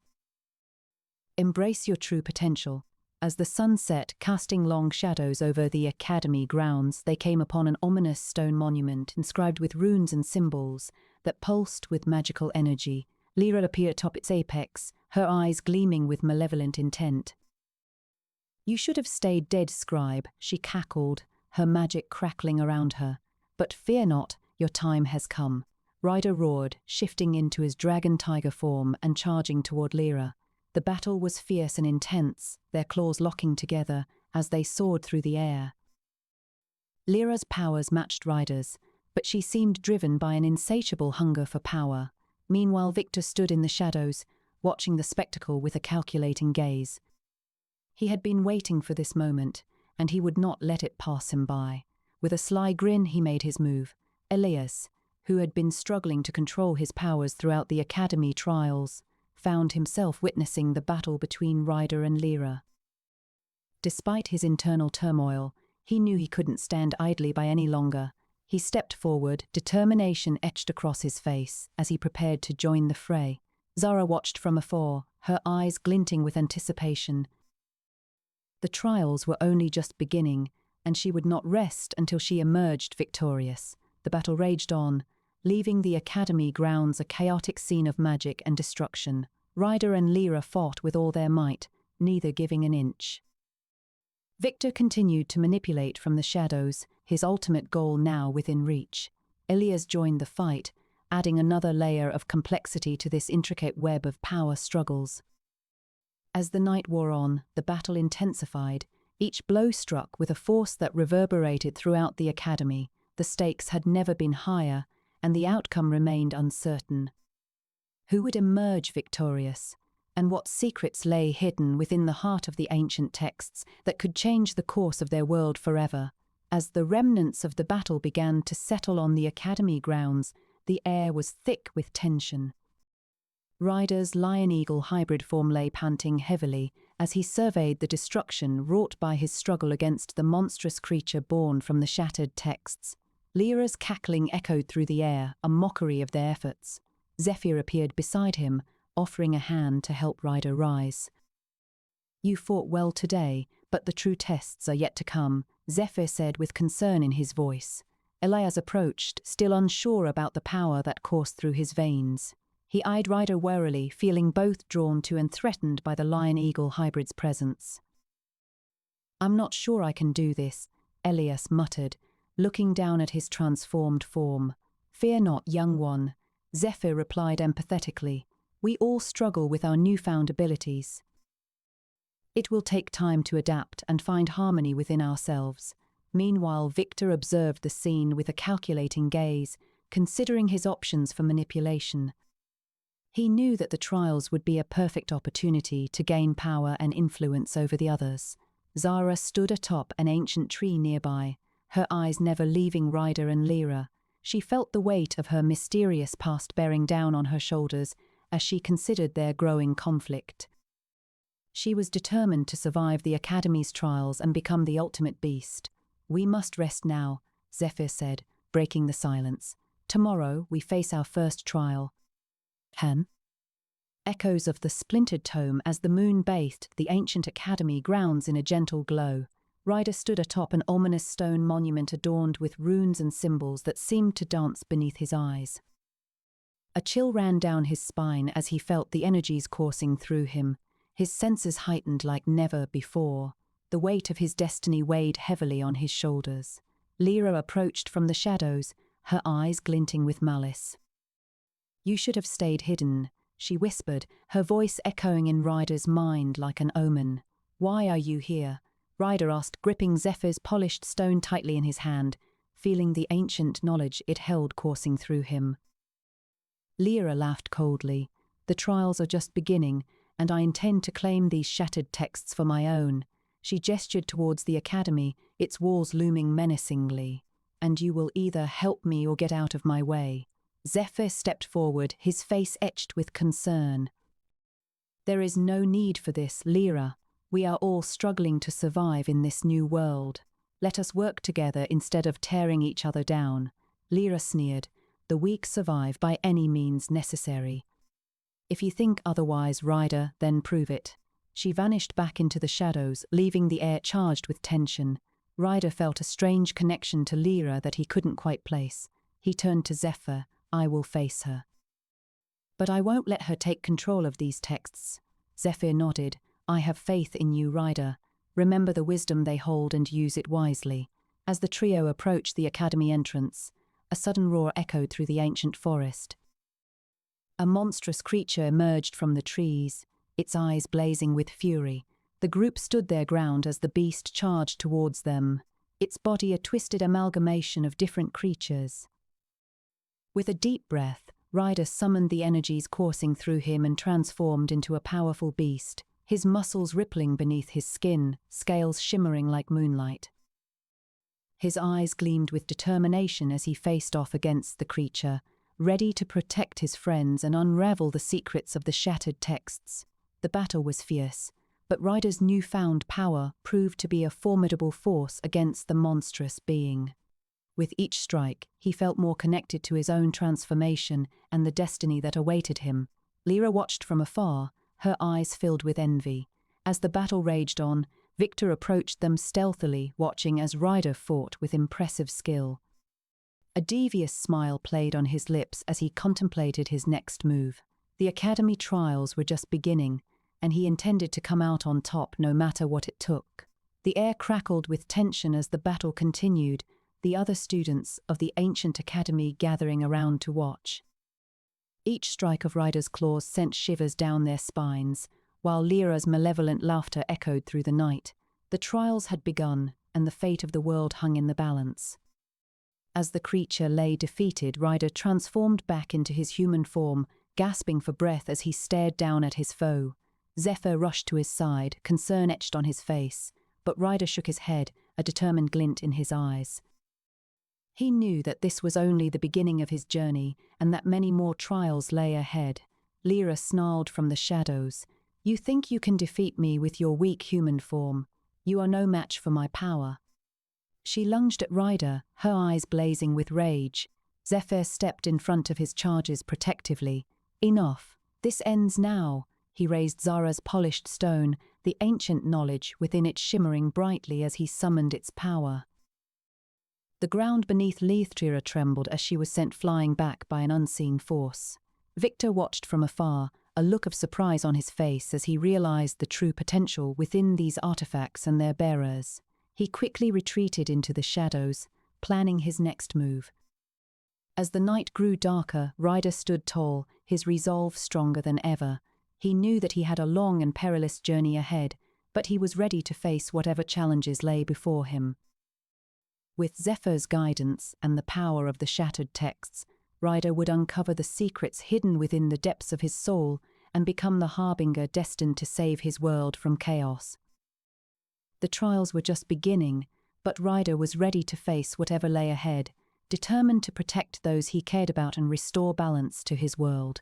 Embrace your true potential." As the sun set, casting long shadows over the academy grounds, they came upon an ominous stone monument inscribed with runes and symbols that pulsed with magical energy. Lyra appeared atop its apex, her eyes gleaming with malevolent intent. "You should have stayed dead, scribe," she cackled, her magic crackling around her. "But fear not, your time has come." Ryder roared, shifting into his dragon-tiger form and charging toward Lyra. The battle was fierce and intense, their claws locking together as they soared through the air. Lyra's powers matched Ryder's, but she seemed driven by an insatiable hunger for power. Meanwhile, Victor stood in the shadows, watching the spectacle with a calculating gaze. He had been waiting for this moment, and he would not let it pass him by. With a sly grin, he made his move. Elias, who had been struggling to control his powers throughout the academy trials, found himself witnessing the battle between Ryder and Lyra. Despite his internal turmoil, he knew he couldn't stand idly by any longer. He stepped forward, determination etched across his face as he prepared to join the fray. Zara watched from afar, her eyes glinting with anticipation. The trials were only just beginning, and she would not rest until she emerged victorious. The battle raged on, leaving the academy grounds a chaotic scene of magic and destruction. Ryder and Lyra fought with all their might, neither giving an inch. Victor continued to manipulate from the shadows, his ultimate goal now within reach. Elias joined the fight, adding another layer of complexity to this intricate web of power struggles. As the night wore on, the battle intensified, each blow struck with a force that reverberated throughout the academy. The stakes had never been higher, and the outcome remained uncertain. Who would emerge victorious? And what secrets lay hidden within the heart of the ancient texts that could change the course of their world forever? As the remnants of the battle began to settle on the academy grounds, the air was thick with tension. Ryder's lion-eagle hybrid form lay panting heavily as he surveyed the destruction wrought by his struggle against the monstrous creature born from the shattered texts. Lyra's cackling echoed through the air, a mockery of their efforts. Zephyr appeared beside him, offering a hand to help Ryder rise. "You fought well today, but the true tests are yet to come," Zephyr said with concern in his voice. Elias approached, still unsure about the power that coursed through his veins. He eyed Ryder warily, feeling both drawn to and threatened by the lion-eagle hybrid's presence. "I'm not sure I can do this," Elias muttered, looking down at his transformed form. "Fear not, young one," Zephyr replied empathetically. "We all struggle with our newfound abilities. It will take time to adapt and find harmony within ourselves." Meanwhile, Victor observed the scene with a calculating gaze, considering his options for manipulation. He knew that the trials would be a perfect opportunity to gain power and influence over the others. Zara stood atop an ancient tree nearby, her eyes never leaving Ryder and Lyra. She felt the weight of her mysterious past bearing down on her shoulders as she considered their growing conflict. She was determined to survive the Academy's trials and become the ultimate beast. "We must rest now," Zephyr said, breaking the silence. "Tomorrow we face our first trial." Echoes-of-the-Splintered-Tome. As the moon bathed the ancient Academy grounds in a gentle glow, Ryder stood atop an ominous stone monument adorned with runes and symbols that seemed to dance beneath his eyes. A chill ran down his spine as he felt the energies coursing through him, his senses heightened like never before. The weight of his destiny weighed heavily on his shoulders. Lyra approached from the shadows, her eyes glinting with malice. "You should have stayed hidden," she whispered, her voice echoing in Ryder's mind like an omen. "Why are you here?" Ryder asked, gripping Zephyr's polished stone tightly in his hand, feeling the ancient knowledge it held coursing through him. Lyra laughed coldly. "The trials are just beginning, and I intend to claim these shattered texts for my own." She gestured towards the Academy, its walls looming menacingly. "And you will either help me or get out of my way." Zephyr stepped forward, his face etched with concern. "There is no need for this, Lyra. We are all struggling to survive in this new world. Let us work together instead of tearing each other down." Lyra sneered. "The weak survive by any means necessary." "If you think otherwise, Ryder, then prove it." She vanished back into the shadows, leaving the air charged with tension. Ryder felt a strange connection to Lyra that he couldn't quite place. He turned to Zephyr. "I will face her." "But I won't let her take control of these texts." Zephyr nodded. "I have faith in you, Ryder. Remember the wisdom they hold and use it wisely." As the trio approached the Academy entrance, a sudden roar echoed through the ancient forest. A monstrous creature emerged from the trees, its eyes blazing with fury. The group stood their ground as the beast charged towards them, its body a twisted amalgamation of different creatures. With a deep breath, Ryder summoned the energies coursing through him and transformed into a powerful beast, his muscles rippling beneath his skin, scales shimmering like moonlight. His eyes gleamed with determination as he faced off against the creature, ready to protect his friends and unravel the secrets of the shattered texts. The battle was fierce, but Ryder's newfound power proved to be a formidable force against the monstrous being. With each strike, he felt more connected to his own transformation and the destiny that awaited him. Lyra watched from afar, her eyes filled with envy. As the battle raged on, Victor approached them stealthily, watching as Ryder fought with impressive skill. A devious smile played on his lips as he contemplated his next move. The Academy trials were just beginning, and he intended to come out on top no matter what it took. The air crackled with tension as the battle continued, the other students of the ancient Academy gathering around to watch. Each strike of Ryder's claws sent shivers down their spines, while Lyra's malevolent laughter echoed through the night. The trials had begun, and the fate of the world hung in the balance. As the creature lay defeated, Ryder transformed back into his human form, gasping for breath as he stared down at his foe. Zephyr rushed to his side, concern etched on his face, but Ryder shook his head, a determined glint in his eyes. He knew that this was only the beginning of his journey, and that many more trials lay ahead. Lyra snarled from the shadows. "You think you can defeat me with your weak human form? You are no match for my power." She lunged at Ryder, her eyes blazing with rage. Zephyr stepped in front of his charges protectively. "Enough. This ends now." He raised Zara's polished stone, the ancient knowledge within it shimmering brightly as he summoned its power. The ground beneath Lyra trembled as she was sent flying back by an unseen force. Victor watched from afar, a look of surprise on his face as he realized the true potential within these artifacts and their bearers. He quickly retreated into the shadows, planning his next move. As the night grew darker, Ryder stood tall, his resolve stronger than ever. He knew that he had a long and perilous journey ahead, but he was ready to face whatever challenges lay before him. With Zephyr's guidance and the power of the shattered texts, Ryder would uncover the secrets hidden within the depths of his soul and become the harbinger destined to save his world from chaos. The trials were just beginning, but Ryder was ready to face whatever lay ahead, determined to protect those he cared about and restore balance to his world.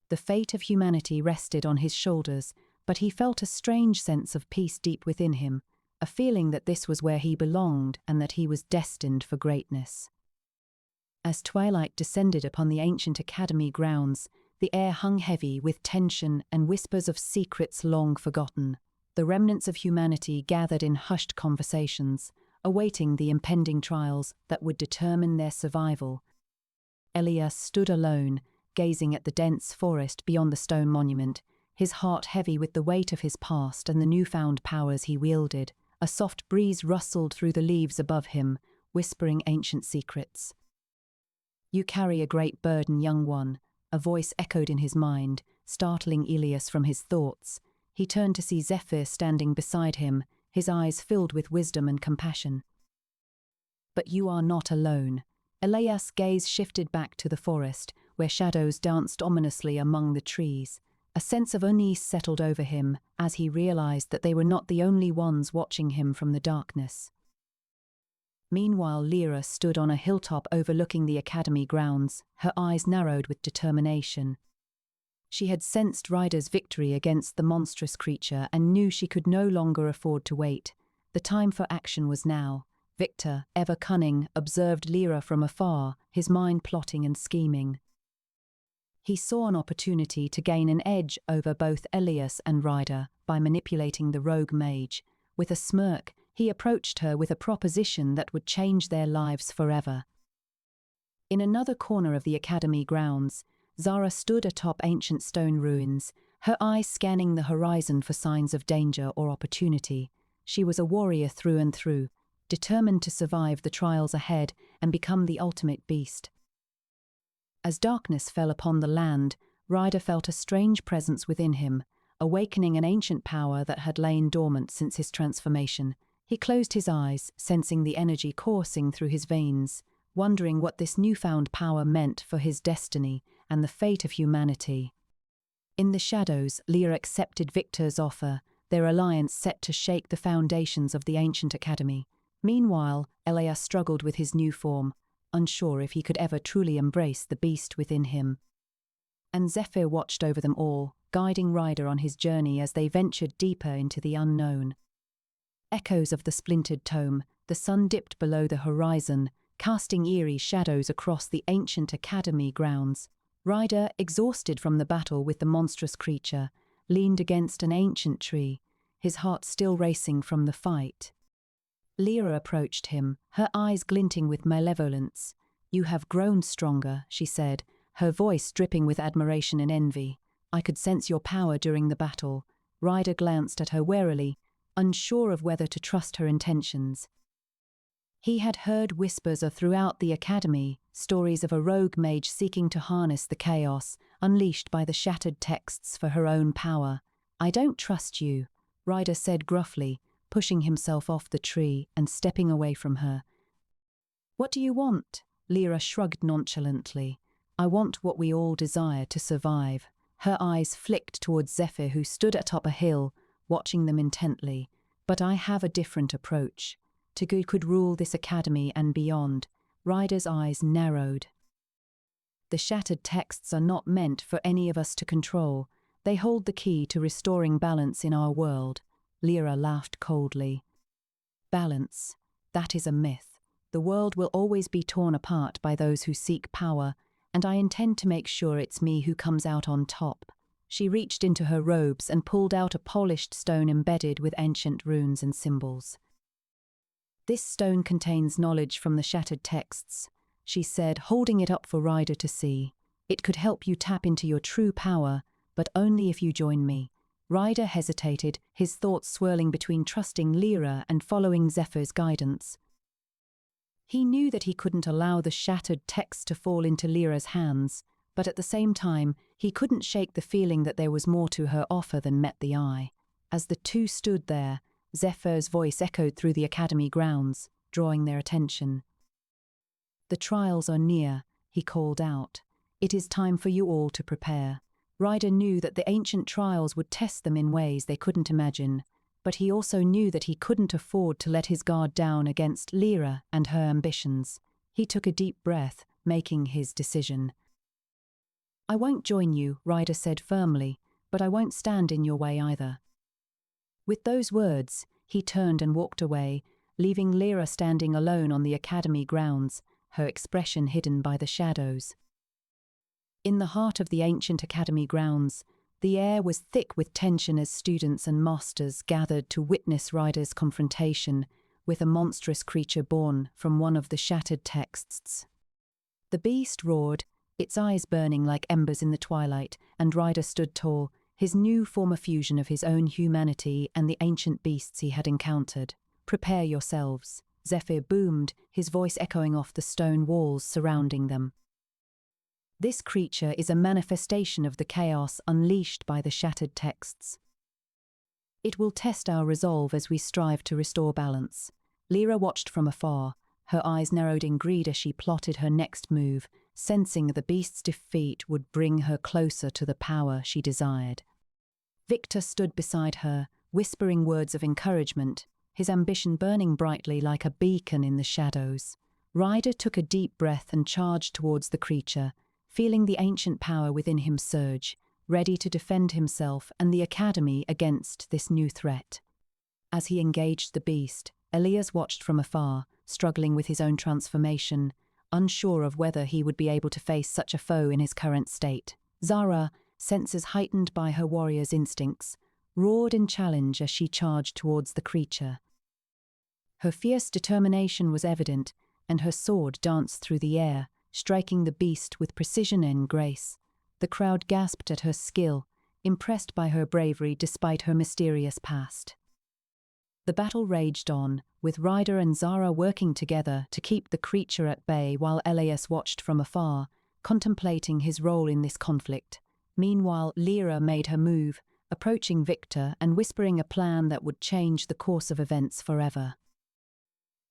The fate of humanity rested on his shoulders, but he felt a strange sense of peace deep within him, a feeling that this was where he belonged and that he was destined for greatness. As twilight descended upon the ancient academy grounds, the air hung heavy with tension and whispers of secrets long forgotten. The remnants of humanity gathered in hushed conversations, awaiting the impending trials that would determine their survival. Elias stood alone, gazing at the dense forest beyond the stone monument, his heart heavy with the weight of his past and the newfound powers he wielded. A soft breeze rustled through the leaves above him, whispering ancient secrets. "You carry a great burden, young one," a voice echoed in his mind, startling Elias from his thoughts. He turned to see Zephyr standing beside him, his eyes filled with wisdom and compassion. "But you are not alone." Elias' gaze shifted back to the forest, where shadows danced ominously among the trees. A sense of unease settled over him as he realized that they were not the only ones watching him from the darkness. Meanwhile, Lyra stood on a hilltop overlooking the academy grounds, her eyes narrowed with determination. She had sensed Ryder's victory against the monstrous creature and knew she could no longer afford to wait. The time for action was now. Victor, ever cunning, observed Lyra from afar, his mind plotting and scheming. He saw an opportunity to gain an edge over both Elias and Ryder by manipulating the rogue mage. With a smirk, he approached her with a proposition that would change their lives forever. In another corner of the academy grounds, Zara stood atop ancient stone ruins, her eyes scanning the horizon for signs of danger or opportunity. She was a warrior through and through, determined to survive the trials ahead and become the ultimate beast. As darkness fell upon the land, Ryder felt a strange presence within him, awakening an ancient power that had lain dormant since his transformation. He closed his eyes, sensing the energy coursing through his veins, wondering what this newfound power meant for his destiny and the fate of humanity. In the shadows, Lyra accepted Victor's offer, their alliance set to shake the foundations of the ancient academy. Meanwhile, Elias struggled with his new form, unsure if he could ever truly embrace the beast within him. And Zephyr watched over them all, guiding Ryder on his journey as they ventured deeper into the unknown. Echoes-of-the-Splintered-Tome, the sun dipped below the horizon, casting eerie shadows across the ancient academy grounds. Ryder, exhausted from the battle with the monstrous creature, leaned against an ancient tree, his heart still racing from the fight. Lyra approached him, her eyes glinting with malevolence. "You have grown stronger," she said, her voice dripping with admiration and envy. "I could sense your power during the battle." Ryder glanced at her warily, unsure of whether to trust her intentions. He had heard whispers throughout the academy, stories of a rogue mage seeking to harness the chaos unleashed by the shattered texts for her own power. "I don't trust you," Ryder said gruffly, pushing himself off the tree and stepping away from her. "What do you want?" Lyra shrugged nonchalantly. "I want what we all desire, to survive." Her eyes flicked towards Zephyr, who stood atop a hill, watching them intently. "But I have a different approach. To good could rule this academy and beyond." Ryder's eyes narrowed. "The shattered texts are not meant for any of us to control. They hold the key to restoring balance in our world." Lyra laughed coldly. "Balance? That is a myth. The world will always be torn apart by those who seek power, and I intend to make sure it's me who comes out on top." She reached into her robes and pulled out a polished stone embedded with ancient runes and symbols. "This stone contains knowledge from the shattered texts," she said, holding it up for Ryder to see. "It could help you tap into your true power, but only if you join me." Ryder hesitated, his thoughts swirling between trusting Lyra and following Zephyr's guidance. He knew that he couldn't allow the shattered text to fall into Lyra's hands, but at the same time, he couldn't shake the feeling that there was more to her offer than met the eye. As the two stood there, Zephyr's voice echoed through the academy grounds, drawing their attention. "The trials are near. he called out. "It is time for you all to prepare." Ryder knew that the ancient trials would test them in ways they couldn't imagine, but he also knew that he couldn't afford to let his guard down against Lyra and her ambitions. He took a deep breath, making his decision. "I won't join you," Ryder said firmly, "but I won't stand in your way either." With those words, he turned and walked away, leaving Lyra standing alone on the academy grounds, her expression hidden by the shadows. In the heart of the ancient academy grounds, the air was thick with tension as students and masters gathered to witness Ryder's confrontation with a monstrous creature born from one of the shattered texts. The beast roared, its eyes burning like embers in the twilight, and Ryder stood tall, his new form a fusion of his own humanity and the ancient beasts he had encountered. "Prepare yourselves," Zephyr boomed, his voice echoing off the stone walls surrounding them. "This creature is a manifestation of the chaos unleashed by the shattered texts. It will test our resolve as we strive to restore balance." Lyra watched from afar, her eyes narrowed in greed as she plotted her next move, sensing the beast's defeat would bring her closer to the power she desired. Victor stood beside her, whispering words of encouragement, his ambition burning brightly like a beacon in the shadows. Ryder took a deep breath and charged towards the creature, feeling the ancient power within him surge, ready to defend himself and the academy against this new threat. As he engaged the beast, Elias watched from afar, struggling with his own transformation, unsure of whether he would be able to face such a foe in his current state. Zara, senses heightened by her warrior's instincts, roared in challenge as she charged towards the creature. Her fierce determination was evident, and her sword danced through the air, striking the beast with precision and grace. The crowd gasped at her skill, impressed by her bravery despite her mysterious past. The battle raged on, with Ryder and Zara working together to keep the creature at bay while Elias watched from afar, contemplating his role in this conflict. Meanwhile, Lyra made her move, approaching Victor and whispering a plan that would change the course of events forever.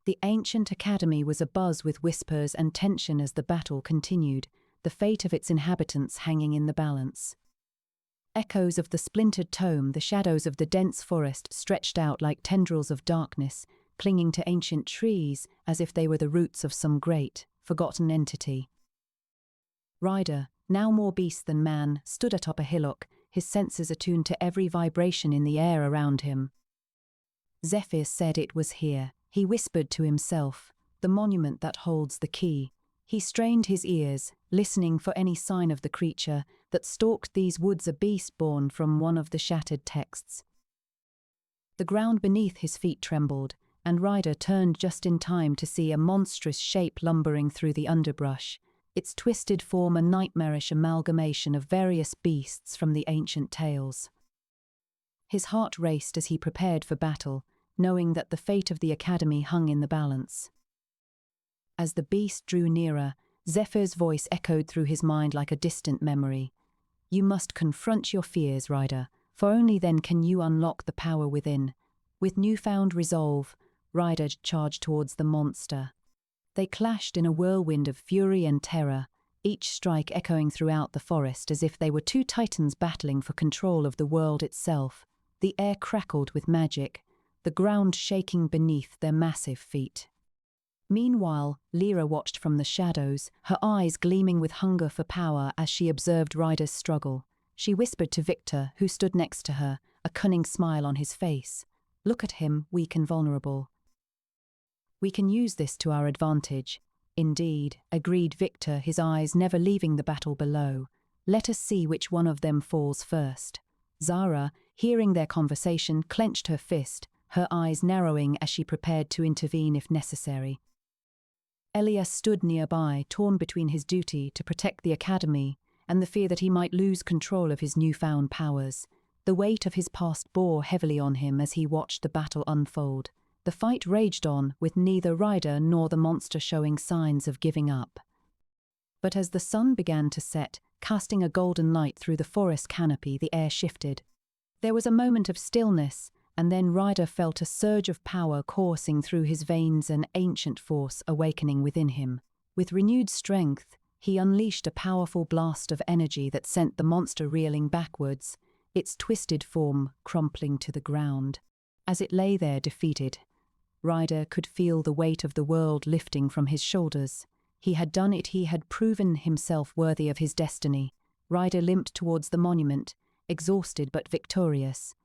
The ancient academy was abuzz with whispers and tension as the battle continued, the fate of its inhabitants hanging in the balance. Echoes of the splintered tome, the shadows of the dense forest stretched out like tendrils of darkness, clinging to ancient trees as if they were the roots of some great, forgotten entity. Ryder, now more beast than man, stood atop a hillock, his senses attuned to every vibration in the air around him. Zephyr said it was here, he whispered to himself, the monument that holds the key. He strained his ears, listening for any sign of the creature that stalked these woods, a beast born from one of the shattered texts. The ground beneath his feet trembled, and Ryder turned just in time to see a monstrous shape lumbering through the underbrush, its twisted form a nightmarish amalgamation of various beasts from the ancient tales. His heart raced as he prepared for battle, knowing that the fate of the academy hung in the balance. As the beast drew nearer, Zephyr's voice echoed through his mind like a distant memory. "You must confront your fears, Ryder, for only then can you unlock the power within." With newfound resolve, Ryder charged towards the monster. They clashed in a whirlwind of fury and terror, each strike echoing throughout the forest as if they were two titans battling for control of the world itself. The air crackled with magic, the ground shaking beneath their massive feet. Meanwhile, Lyra watched from the shadows, her eyes gleaming with hunger for power as she observed Ryder's struggle. She whispered to Victor, who stood next to her, a cunning smile on his face. "Look at him, weak and vulnerable. We can use this to our advantage." "Indeed," agreed Victor, his eyes never leaving the battle below. "Let us see which one of them falls first." Zara, hearing their conversation, clenched her fist, her eyes narrowing as she prepared to intervene if necessary. Elias stood nearby, torn between his duty to protect the academy and the fear that he might lose control of his newfound powers. The weight of his past bore heavily on him as he watched the battle unfold. The fight raged on, with neither Ryder nor the monster showing signs of giving up. But as the sun began to set, casting a golden light through the forest canopy, the air shifted. There was a moment of stillness, and then Ryder felt a surge of power coursing through his veins, an ancient force awakening within him. With renewed strength, He unleashed a powerful blast of energy that sent the monster reeling backwards, its twisted form crumpling to the ground. As it lay there defeated, Ryder could feel the weight of the world lifting from his shoulders. He had done it, he had proven himself worthy of his destiny. Ryder limped towards the monument, exhausted but victorious.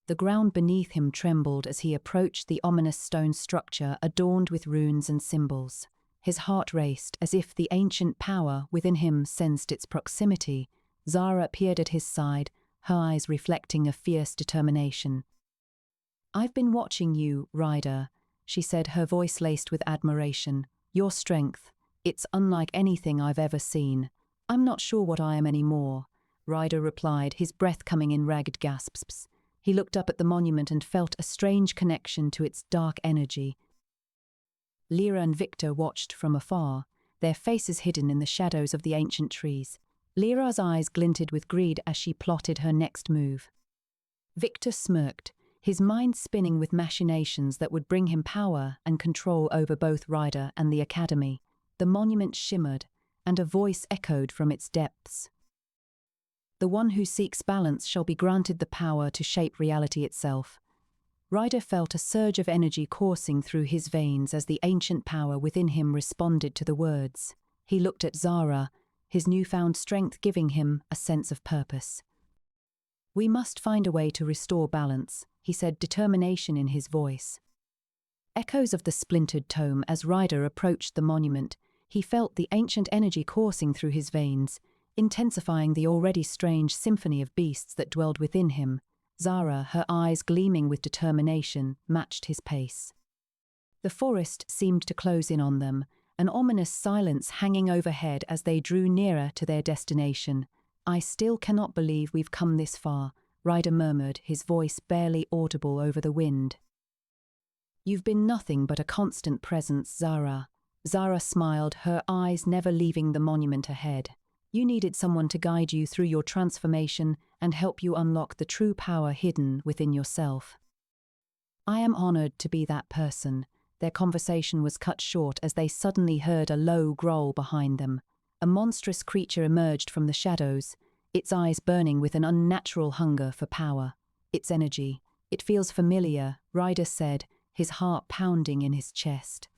The ground beneath him trembled as he approached the ominous stone structure adorned with runes and symbols. His heart raced as if the ancient power within him sensed its proximity. Zara appeared at his side, her eyes reflecting a fierce determination. "I've been watching you, Ryder," she said, her voice laced with admiration. "Your strength, it's unlike anything I've ever seen." "I'm not sure what I am anymore," Ryder replied, his breath coming in ragged gasps. He looked up at the monument and felt a strange connection to its dark energy. Lyra and Victor watched from afar, their faces hidden in the shadows of the ancient trees. Lyra's eyes glinted with greed as she plotted her next move. Victor smirked, his mind spinning with machinations that would bring him power and control over both Ryder and the Academy. The monument shimmered, and a voice echoed from its depths. "The one who seeks balance shall be granted the power to shape reality itself." Ryder felt a surge of energy coursing through his veins as the ancient power within him responded to the words. He looked at Zara, his newfound strength giving him a sense of purpose. "We must find a way to restore balance," he said, determination in his voice. Echoes of the Splintered Tome. As Ryder approached the monument, he felt the ancient energy coursing through his veins, intensifying the already strange symphony of beasts that dwelled within him. Zara, her eyes gleaming with determination, matched his pace. The forest seemed to close in on them, an ominous silence hanging overhead as they drew nearer to their destination. "I still cannot believe we've come this far," Ryder murmured, his voice barely audible over the wind. "You've been nothing but a constant presence, Zara." Zara smiled, her eyes never leaving the monument ahead. "You needed someone to guide you through your transformation and help you unlock the true power hidden within yourself." "I am honored to be that person." Their conversation was cut short as they suddenly heard a low growl behind them. A monstrous creature emerged from the shadows, its eyes burning with an unnatural hunger for power. "Its energy. It feels familiar," Ryder said, his heart pounding in his chest.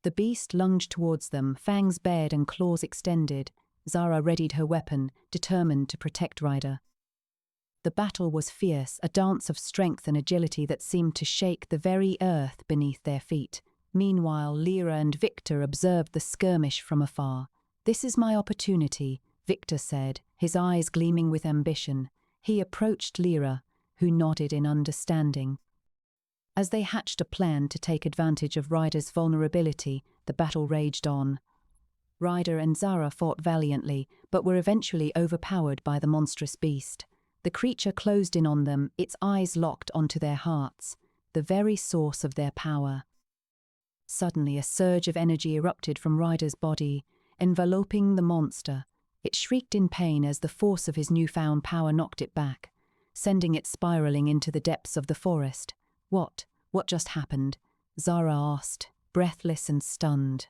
The beast lunged towards them, fangs bared and claws extended. Zara readied her weapon, determined to protect Ryder. The battle was fierce, a dance of strength and agility that seemed to shake the very earth beneath their feet. Meanwhile, Lyra and Victor observed the skirmish from afar. "This is my opportunity," Victor said, his eyes gleaming with ambition. He approached Lyra, who nodded in understanding. As they hatched a plan to take advantage of Ryder's vulnerability, the battle raged on. Ryder and Zara fought valiantly, but were eventually overpowered by the monstrous beast. The creature closed in on them, its eyes locked onto their hearts, the very source of their power. Suddenly, a surge of energy erupted from Ryder's body, enveloping the monster. It shrieked in pain as the force of his newfound power knocked it back, sending it spiraling into the depths of the forest. What just happened?" Zara asked, breathless and stunned.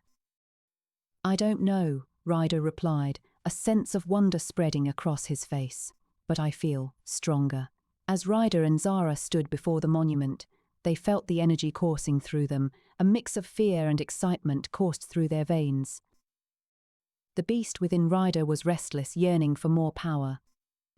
"I don't know," Ryder replied, a sense of wonder spreading across his face. "But I feel stronger." As Ryder and Zara stood before the monument, they felt the energy coursing through them. A mix of fear and excitement coursed through their veins. The beast within Ryder was restless, yearning for more power.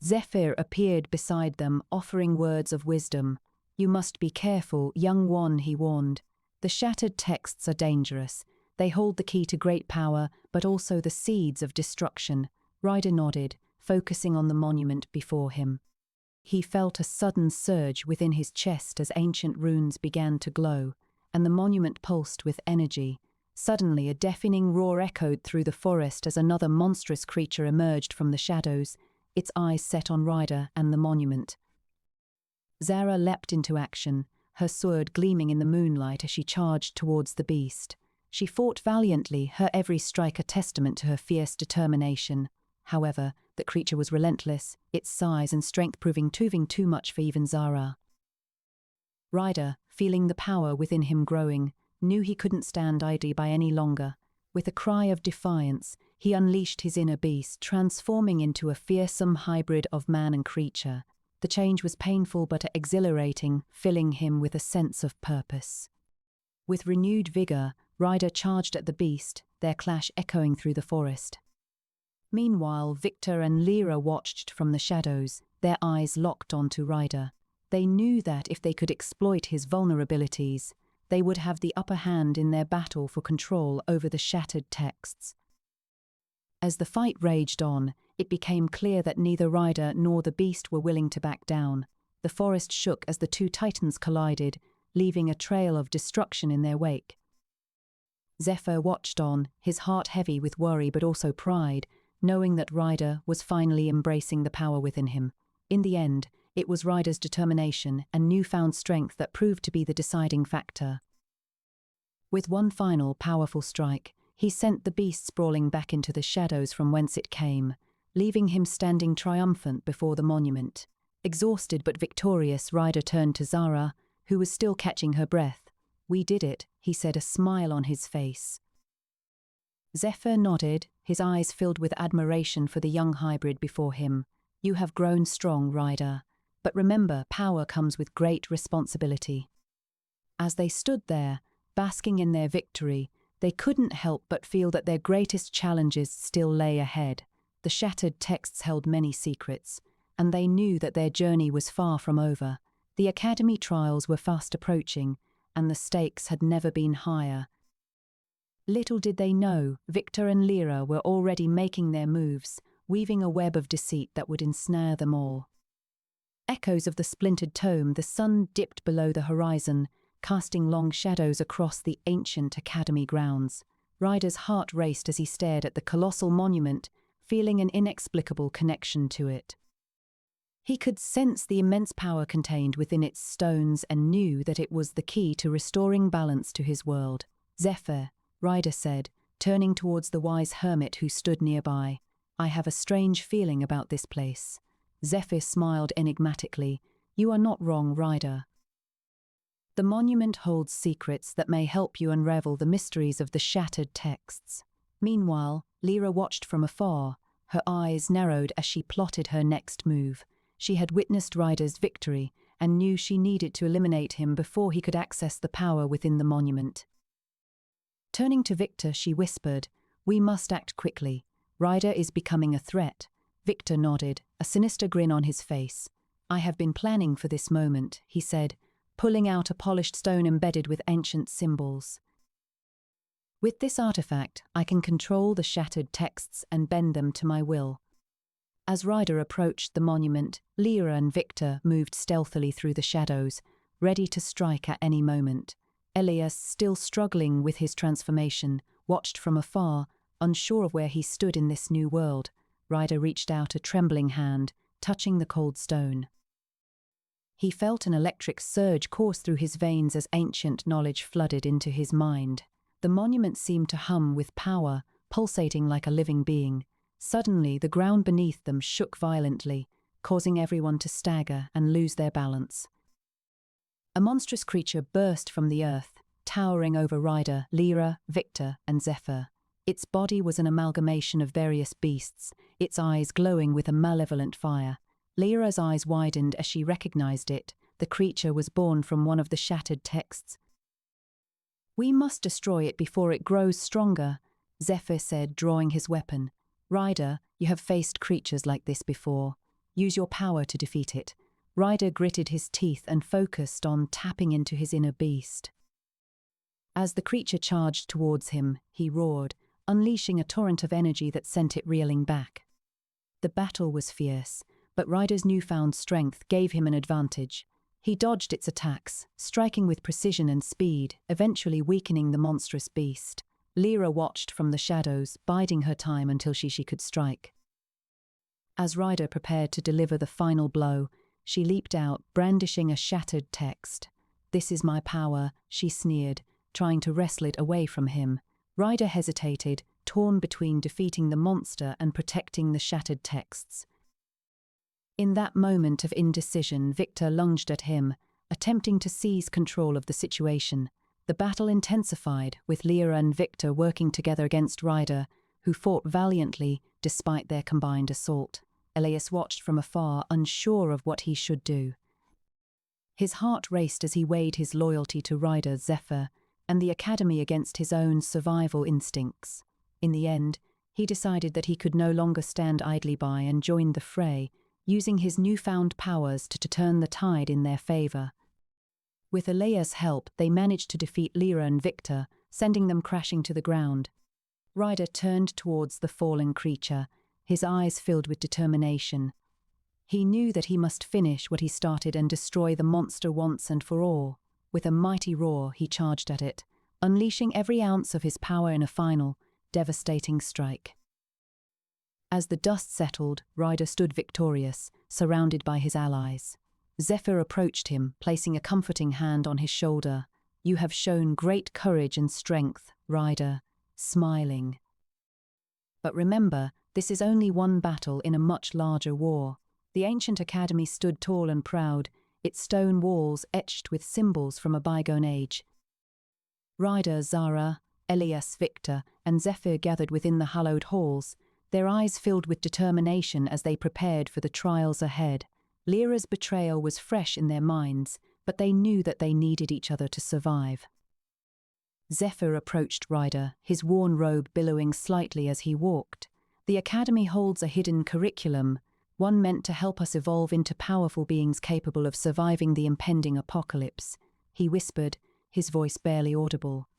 Zephyr appeared beside them, offering words of wisdom. "You must be careful, young one," he warned. "The shattered texts are dangerous. They hold the key to great power, but also the seeds of destruction." Ryder nodded, focusing on the monument before him. He felt a sudden surge within his chest as ancient runes began to glow, and the monument pulsed with energy. Suddenly, a deafening roar echoed through the forest as another monstrous creature emerged from the shadows, its eyes set on Ryder and the monument. Zara leapt into action, her sword gleaming in the moonlight as she charged towards the beast. She fought valiantly, her every strike a testament to her fierce determination. However, the creature was relentless, its size and strength proving too much for even Zara. Ryder, feeling the power within him growing, knew he couldn't stand idly by any longer. With a cry of defiance, he unleashed his inner beast, transforming into a fearsome hybrid of man and creature. The change was painful but exhilarating, filling him with a sense of purpose. With renewed vigor, Ryder charged at the beast, their clash echoing through the forest. Meanwhile, Victor and Lyra watched from the shadows, their eyes locked onto Ryder. They knew that if they could exploit his vulnerabilities, they would have the upper hand in their battle for control over the shattered texts. As the fight raged on, it became clear that neither Ryder nor the beast were willing to back down. The forest shook as the two titans collided, leaving a trail of destruction in their wake. Zephyr watched on, his heart heavy with worry but also pride, knowing that Ryder was finally embracing the power within him. In the end, it was Ryder's determination and newfound strength that proved to be the deciding factor. With one final powerful strike, he sent the beast sprawling back into the shadows from whence it came, leaving him standing triumphant before the monument. Exhausted but victorious, Ryder turned to Zara, who was still catching her breath. "We did it," he said, a smile on his face. Zephyr nodded, his eyes filled with admiration for the young hybrid before him. "You have grown strong, Ryder. But remember, power comes with great responsibility." As they stood there, basking in their victory, they couldn't help but feel that their greatest challenges still lay ahead. The shattered texts held many secrets, and they knew that their journey was far from over. The Academy trials were fast approaching, and the stakes had never been higher. Little did they know, Victor and Lyra were already making their moves, weaving a web of deceit that would ensnare them all. Echoes of the Splintered Tome, the sun dipped below the horizon, casting long shadows across the ancient Academy grounds. Ryder's heart raced as he stared at the colossal monument, feeling an inexplicable connection to it. He could sense the immense power contained within its stones and knew that it was the key to restoring balance to his world. "Zephyr," Ryder said, turning towards the wise hermit who stood nearby, "I have a strange feeling about this place." Zephyr smiled enigmatically. "You are not wrong, Ryder. The monument holds secrets that may help you unravel the mysteries of the shattered texts." Meanwhile, Lyra watched from afar, her eyes narrowed as she plotted her next move. She had witnessed Ryder's victory and knew she needed to eliminate him before he could access the power within the monument. Turning to Victor, she whispered, "We must act quickly. Ryder is becoming a threat." Victor nodded, a sinister grin on his face. "I have been planning for this moment," he said, pulling out a polished stone embedded with ancient symbols. "With this artifact, I can control the shattered texts and bend them to my will." As Ryder approached the monument, Lyra and Victor moved stealthily through the shadows, ready to strike at any moment. Elias, still struggling with his transformation, watched from afar, unsure of where he stood in this new world. Ryder reached out a trembling hand, touching the cold stone. He felt an electric surge course through his veins as ancient knowledge flooded into his mind. The monument seemed to hum with power, pulsating like a living being. Suddenly, the ground beneath them shook violently, causing everyone to stagger and lose their balance. A monstrous creature burst from the earth, towering over Ryder, Lyra, Victor, and Zephyr. Its body was an amalgamation of various beasts, its eyes glowing with a malevolent fire. Lyra's eyes widened as she recognized it. The creature was born from one of the shattered texts. "We must destroy it before it grows stronger," Zephyr said, drawing his weapon. "Ryder, you have faced creatures like this before. Use your power to defeat it." Ryder gritted his teeth and focused on tapping into his inner beast. As the creature charged towards him, he roared, unleashing a torrent of energy that sent it reeling back. The battle was fierce, but Ryder's newfound strength gave him an advantage. He dodged its attacks, striking with precision and speed, eventually weakening the monstrous beast. Lyra watched from the shadows, biding her time until she could strike. As Ryder prepared to deliver the final blow, she leaped out, brandishing a shattered text. "This is my power," she sneered, trying to wrestle it away from him. Ryder hesitated, torn between defeating the monster and protecting the shattered texts. In that moment of indecision, Victor lunged at him, attempting to seize control of the situation. The battle intensified, with Lyra and Victor working together against Ryder, who fought valiantly despite their combined assault. Elias watched from afar, unsure of what he should do. His heart raced as he weighed his loyalty to Ryder, Zephyr, and the Academy against his own survival instincts. In the end, he decided that he could no longer stand idly by and joined the fray, using his newfound powers to turn the tide in their favor. With Elias' help, they managed to defeat Lyra and Victor, sending them crashing to the ground. Ryder turned towards the fallen creature, his eyes filled with determination. He knew that he must finish what he started and destroy the monster once and for all. With a mighty roar, he charged at it, unleashing every ounce of his power in a final, devastating strike. As the dust settled, Ryder stood victorious, surrounded by his allies. Zephyr approached him, placing a comforting hand on his shoulder. "You have shown great courage and strength, Ryder," smiling. "But remember, this is only one battle in a much larger war." The ancient academy stood tall and proud, its stone walls etched with symbols from a bygone age. Ryder, Zara, Elias, Victor, and Zephyr gathered within the hallowed halls, their eyes filled with determination as they prepared for the trials ahead. Lyra's betrayal was fresh in their minds, but they knew that they needed each other to survive. Zephyr approached Ryder, his worn robe billowing slightly as he walked. "The Academy holds a hidden curriculum, one meant to help us evolve into powerful beings capable of surviving the impending apocalypse," he whispered, his voice barely audible.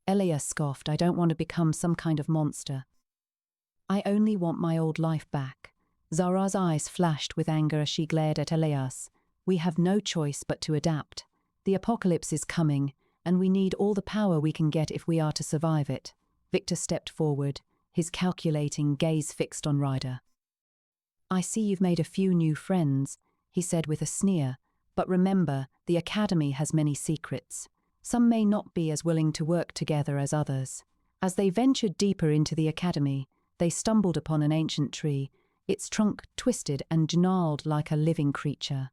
Elias scoffed. "I don't want to become some kind of monster. I only want my old life back." Zara's eyes flashed with anger as she glared at Elias. "We have no choice but to adapt. The apocalypse is coming, and we need all the power we can get if we are to survive it." Victor stepped forward, his calculating gaze fixed on Ryder. "I see you've made a few new friends," he said with a sneer, "but remember, the Academy has many secrets. Some may not be as willing to work together as others." As they ventured deeper into the Academy, they stumbled upon an ancient tree, its trunk twisted and gnarled like a living creature.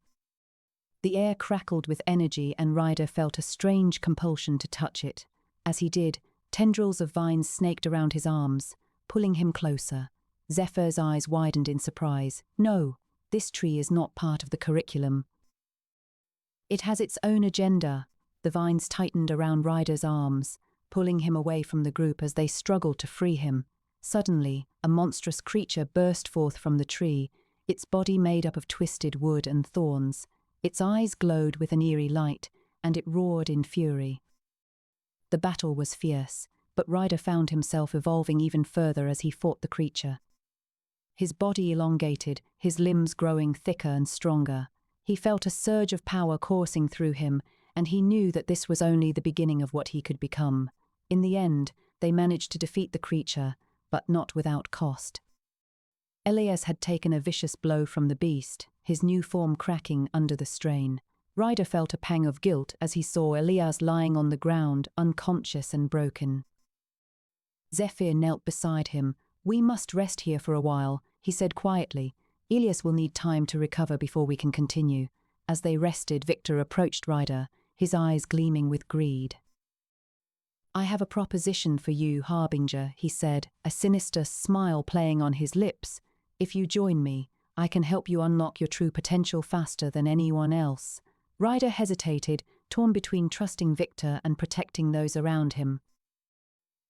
The air crackled with energy, and Ryder felt a strange compulsion to touch it. As he did, tendrils of vines snaked around his arms, pulling him closer. Zephyr's eyes widened in surprise. "No, this tree is not part of the curriculum. It has its own agenda." The vines tightened around Ryder's arms, pulling him away from the group as they struggled to free him. Suddenly, a monstrous creature burst forth from the tree, its body made up of twisted wood and thorns. Its eyes glowed with an eerie light, and it roared in fury. The battle was fierce, but Ryder found himself evolving even further as he fought the creature. His body elongated, his limbs growing thicker and stronger. He felt a surge of power coursing through him, and he knew that this was only the beginning of what he could become. In the end, they managed to defeat the creature, but not without cost. Elias had taken a vicious blow from the beast, his new form cracking under the strain. Ryder felt a pang of guilt as he saw Elias lying on the ground, unconscious and broken. Zephyr knelt beside him. "We must rest here for a while," he said quietly. "Elias will need time to recover before we can continue." As they rested, Victor approached Ryder, his eyes gleaming with greed. "I have a proposition for you, Harbinger," he said, a sinister smile playing on his lips. "If you join me, I can help you unlock your true potential faster than anyone else." Ryder hesitated, torn between trusting Victor and protecting those around him.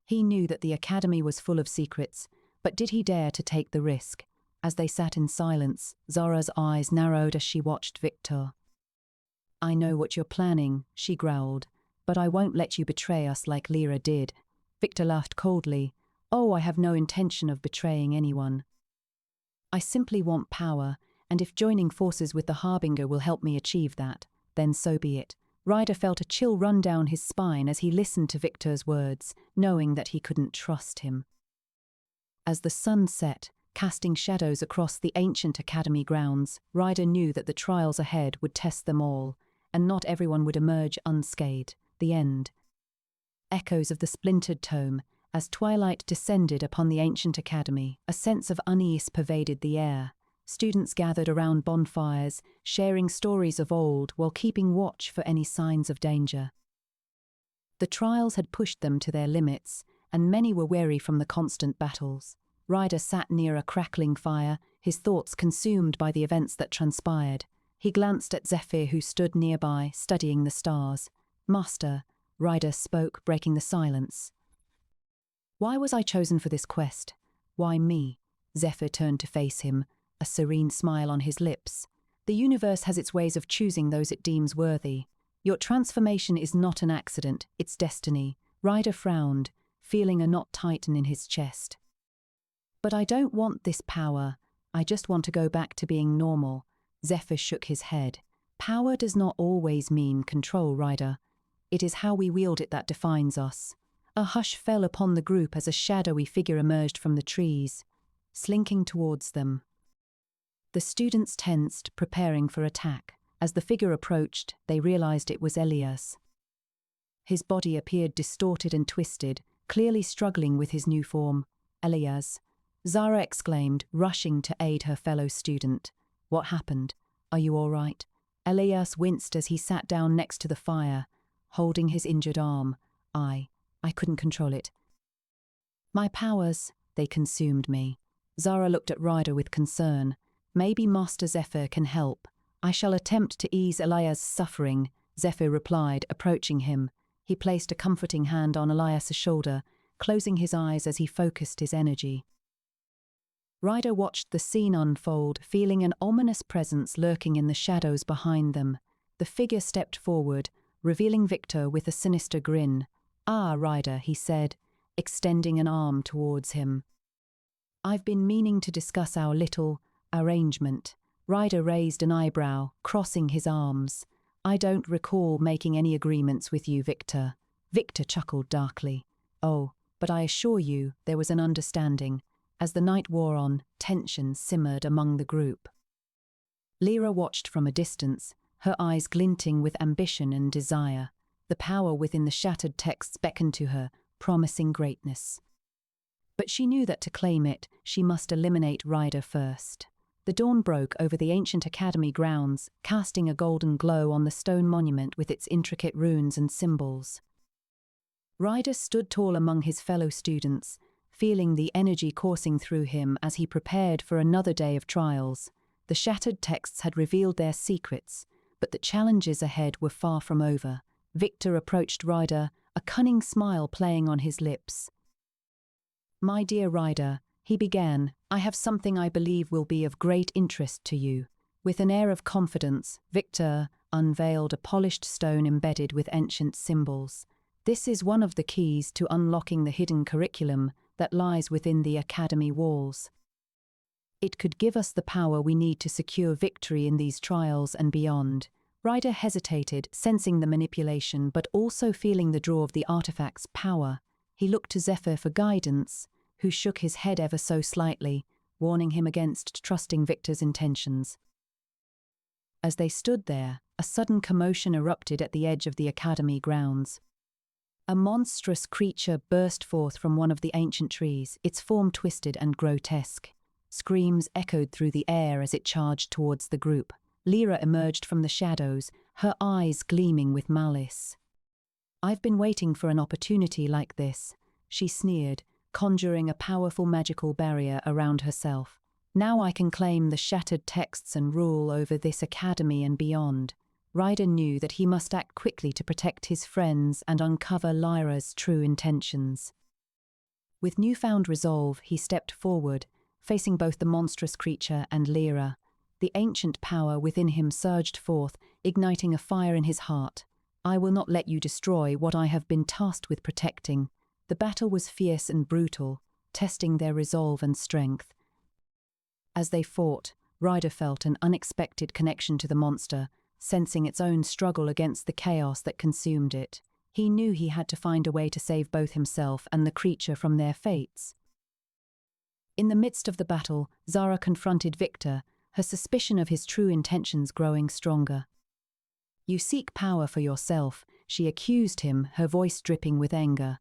He knew that the Academy was full of secrets, but did he dare to take the risk? As they sat in silence, Zara's eyes narrowed as she watched Victor. "I know what you're planning," she growled, "but I won't let you betray us like Lyra did." Victor laughed coldly. "Oh, I have no intention of betraying anyone. I simply want power, and if joining forces with the Harbinger will help me achieve that, then so be it." Ryder felt a chill run down his spine as he listened to Victor's words, knowing that he couldn't trust him. As the sun set, casting shadows across the ancient academy grounds, Ryder knew that the trials ahead would test them all, and not everyone would emerge unscathed. The end. Echoes of the Splintered Tome. As twilight descended upon the ancient academy, a sense of unease pervaded the air. Students gathered around bonfires, sharing stories of old while keeping watch for any signs of danger. The trials had pushed them to their limits, and many were weary from the constant battles. Ryder sat near a crackling fire, his thoughts consumed by the events that transpired. He glanced at Zephyr, who stood nearby, studying the stars. "Master," Ryder spoke, breaking the silence. "Why was I chosen for this quest? Why me?" Zephyr turned to face him, a serene smile on his lips. "The universe has its ways of choosing those it deems worthy. Your transformation is not an accident, it's destiny." Ryder frowned, feeling a knot tighten in his chest. "But I don't want this power. I just want to go back to being normal." Zephyr shook his head. "Power does not always mean control, Ryder. It is how we wield it that defines us." A hush fell upon the group as a shadowy figure emerged from the trees, slinking towards them. The students tensed, preparing for attack. As the figure approached, they realized it was Elias. His body appeared distorted and twisted, clearly struggling with his new form. "Elias," Zara exclaimed, rushing to aid her fellow student. "What happened? Are you all right?" Elias winced as he sat down next to the fire, holding his injured arm. I couldn't control it. My powers, they consumed me." Zara looked at Ryder with concern. "Maybe Master Zephyr can help." "I shall attempt to ease Elias' suffering," Zephyr replied, approaching him. He placed a comforting hand on Elias' shoulder, closing his eyes as he focused his energy. Ryder watched the scene unfold, feeling an ominous presence lurking in the shadows behind them. The figure stepped forward, revealing Victor with a sinister grin. "Ah, Ryder," he said, extending an arm towards him. "I've been meaning to discuss our little arrangement." Ryder raised an eyebrow, crossing his arms. "I don't recall making any agreements with you, Victor." Victor chuckled darkly. "Oh, but I assure you there was an understanding." As the night wore on, tension simmered among the group. Lyra watched from a distance, her eyes glinting with ambition and desire. The power within the shattered texts beckoned to her, promising greatness. But she knew that to claim it, she must eliminate Ryder first. The dawn broke over the ancient academy grounds, casting a golden glow on the stone monument with its intricate runes and symbols. Ryder stood tall among his fellow students, feeling the energy coursing through him as he prepared for another day of trials. The shattered texts had revealed their secrets, but the challenges ahead were far from over. Victor approached Ryder, a cunning smile playing on his lips. "My dear Ryder," he began, "I have something I believe will be of great interest to you." With an air of confidence, Victor unveiled a polished stone embedded with ancient symbols. "This is one of the keys to unlocking the hidden curriculum that lies within the academy walls. It could give us the power we need to secure victory in these trials and beyond." Ryder hesitated, sensing the manipulation but also feeling the draw of the artifact's power. He looked to Zephyr for guidance, who shook his head ever so slightly, warning him against trusting Victor's intentions. As they stood there, a sudden commotion erupted at the edge of the academy grounds. A monstrous creature burst forth from one of the ancient trees, its form twisted and grotesque. Screams echoed through the air as it charged towards the group. Lyra emerged from the shadows, her eyes gleaming with malice. "I've been waiting for an opportunity like this," she sneered, conjuring a powerful magical barrier around herself. "Now I can claim the shattered texts and rule over this academy and beyond." Ryder knew that he must act quickly to protect his friends and uncover Lyra's true intentions. With newfound resolve, he stepped forward, facing both the monstrous creature and Lyra. The ancient power within him surged forth, igniting a fire in his heart. "I will not let you destroy what I have been tasked with protecting." The battle was fierce and brutal, testing their resolve and strength. As they fought, Ryder felt an unexpected connection to the monster, sensing its own struggle against the chaos that consumed it. He knew he had to find a way to save both himself and the creature from their fates. In the midst of the battle, Zara confronted Victor, her suspicion of his true intentions growing stronger. "You seek power for yourself," she accused him, her voice dripping with anger.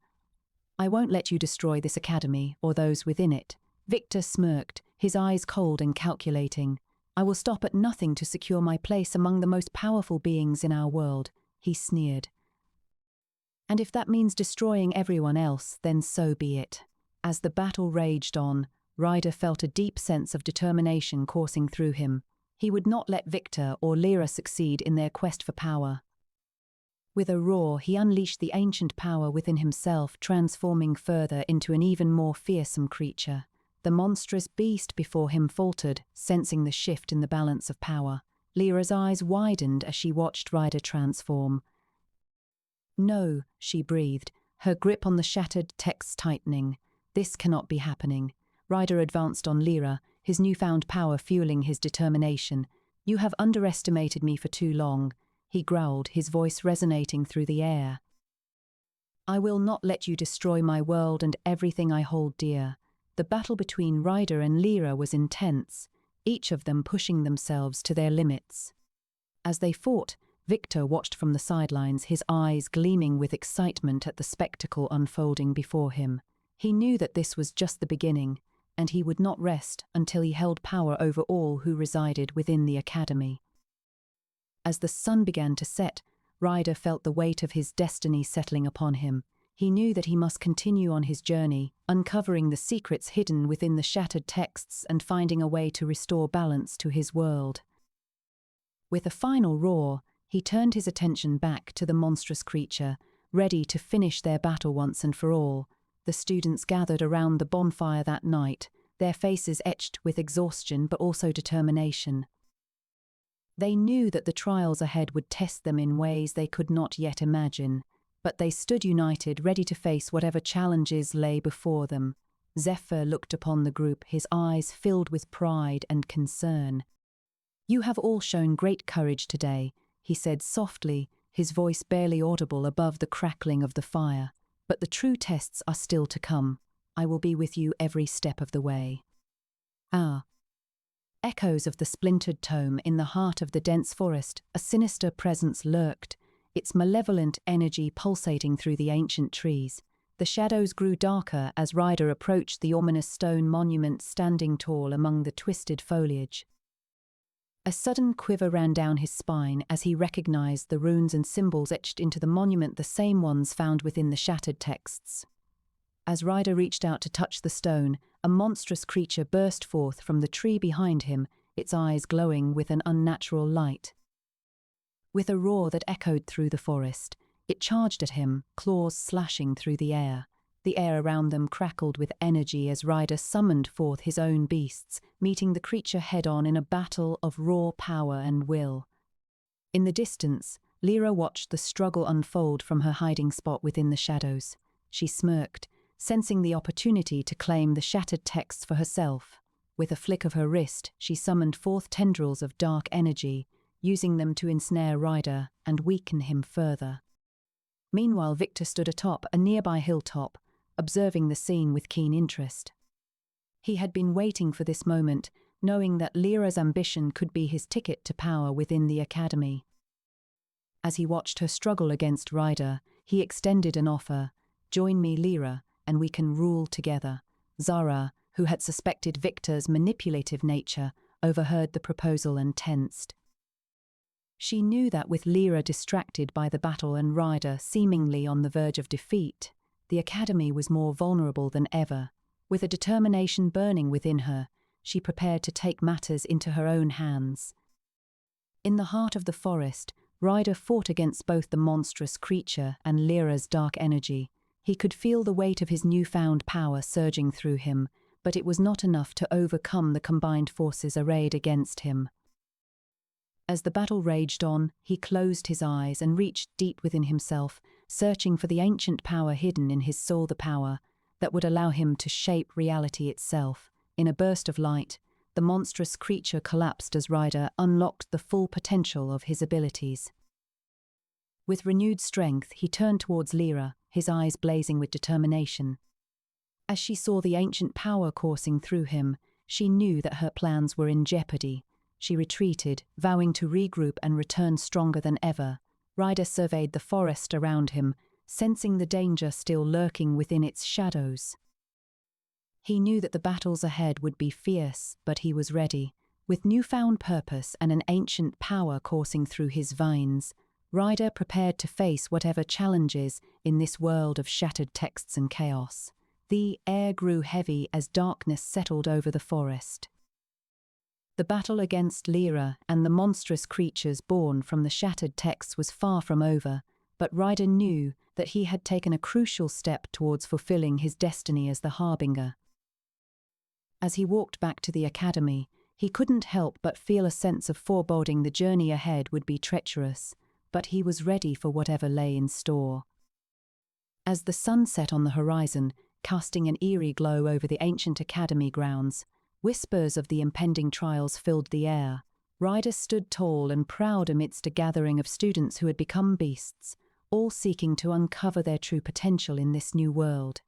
"I won't let you destroy this academy or those within it." Victor smirked, his eyes cold and calculating. "I will stop at nothing to secure my place among the most powerful beings in our world," he sneered. And if that means destroying everyone else, then so be it. As the battle raged on, Ryder felt a deep sense of determination coursing through him. He would not let Victor or Lyra succeed in their quest for power. With a roar, he unleashed the ancient power within himself, transforming further into an even more fearsome creature. The monstrous beast before him faltered, sensing the shift in the balance of power. Lyra's eyes widened as she watched Ryder transform. "No," she breathed, her grip on the shattered text tightening. "This cannot be happening." Ryder advanced on Lyra, his newfound power fueling his determination. "You have underestimated me for too long," he growled, his voice resonating through the air. "I will not let you destroy my world and everything I hold dear." The battle between Ryder and Lyra was intense, each of them pushing themselves to their limits. As they fought, Victor watched from the sidelines, his eyes gleaming with excitement at the spectacle unfolding before him. He knew that this was just the beginning, and he would not rest until he held power over all who resided within the academy. As the sun began to set, Ryder felt the weight of his destiny settling upon him. He knew that he must continue on his journey, uncovering the secrets hidden within the shattered texts and finding a way to restore balance to his world. With a final roar, he turned his attention back to the monstrous creature, ready to finish their battle once and for all. The students gathered around the bonfire that night, their faces etched with exhaustion but also determination. They knew that the trials ahead would test them in ways they could not yet imagine, but they stood united, ready to face whatever challenges lay before them. Zephyr looked upon the group, his eyes filled with pride and concern. "You have all shown great courage today," he said softly, his voice barely audible above the crackling of the fire. "But the true tests are still to come. I will be with you every step of the way." Echoes of the Splintered Tome. In the heart of the dense forest, a sinister presence lurked, its malevolent energy pulsating through the ancient trees. The shadows grew darker as Ryder approached the ominous stone monument standing tall among the twisted foliage. A sudden quiver ran down his spine as he recognized the runes and symbols etched into the monument, the same ones found within the shattered texts. As Ryder reached out to touch the stone, a monstrous creature burst forth from the tree behind him, its eyes glowing with an unnatural light. With a roar that echoed through the forest, it charged at him, claws slashing through the air. The air around them crackled with energy as Ryder summoned forth his own beasts, meeting the creature head-on in a battle of raw power and will. In the distance, Lyra watched the struggle unfold from her hiding spot within the shadows. She smirked, sensing the opportunity to claim the shattered texts for herself. With a flick of her wrist, she summoned forth tendrils of dark energy, using them to ensnare Ryder and weaken him further. Meanwhile, Victor stood atop a nearby hilltop, observing the scene with keen interest. He had been waiting for this moment, knowing that Lyra's ambition could be his ticket to power within the academy. As he watched her struggle against Ryder, he extended an offer. "Join me, Lyra, and we can rule together." Zara, who had suspected Victor's manipulative nature, overheard the proposal and tensed. She knew that with Lyra distracted by the battle and Ryder seemingly on the verge of defeat, the academy was more vulnerable than ever. With a determination burning within her, she prepared to take matters into her own hands. In the heart of the forest, Ryder fought against both the monstrous creature and Lyra's dark energy. He could feel the weight of his newfound power surging through him, but it was not enough to overcome the combined forces arrayed against him. As the battle raged on, he closed his eyes and reached deep within himself, searching for the ancient power hidden in his soul, the power that would allow him to shape reality itself. In a burst of light, the monstrous creature collapsed as Ryder unlocked the full potential of his abilities. With renewed strength, he turned towards Lyra, his eyes blazing with determination. As she saw the ancient power coursing through him, she knew that her plans were in jeopardy. She retreated, vowing to regroup and return stronger than ever. Ryder surveyed the forest around him, sensing the danger still lurking within its shadows. He knew that the battles ahead would be fierce, but he was ready. With newfound purpose and an ancient power coursing through his veins, Ryder prepared to face whatever challenges in this world of shattered texts and chaos. The air grew heavy as darkness settled over the forest. The battle against Lyra and the monstrous creatures born from the shattered texts was far from over, but Ryder knew that he had taken a crucial step towards fulfilling his destiny as the Harbinger. As he walked back to the academy, he couldn't help but feel a sense of foreboding. The journey ahead would be treacherous, but he was ready for whatever lay in store. As the sun set on the horizon, casting an eerie glow over the ancient academy grounds, whispers of the impending trials filled the air. Ryder stood tall and proud amidst a gathering of students who had become beasts, all seeking to uncover their true potential in this new world.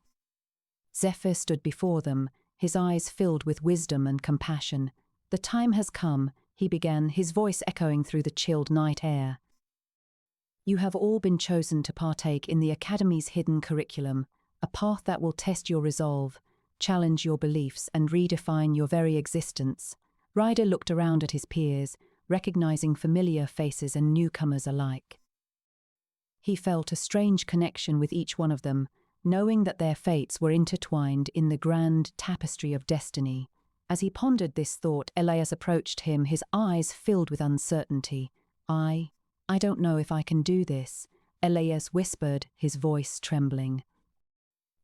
Zephyr stood before them, his eyes filled with wisdom and compassion. "The time has come," he began, his voice echoing through the chilled night air. "You have all been chosen to partake in the Academy's hidden curriculum, a path that will test your resolve, challenge your beliefs, and redefine your very existence." Ryder looked around at his peers, recognizing familiar faces and newcomers alike. He felt a strange connection with each one of them, knowing that their fates were intertwined in the grand tapestry of destiny. As he pondered this thought, Elias approached him, his eyes filled with uncertainty. I don't know if I can do this," Elias whispered, his voice trembling.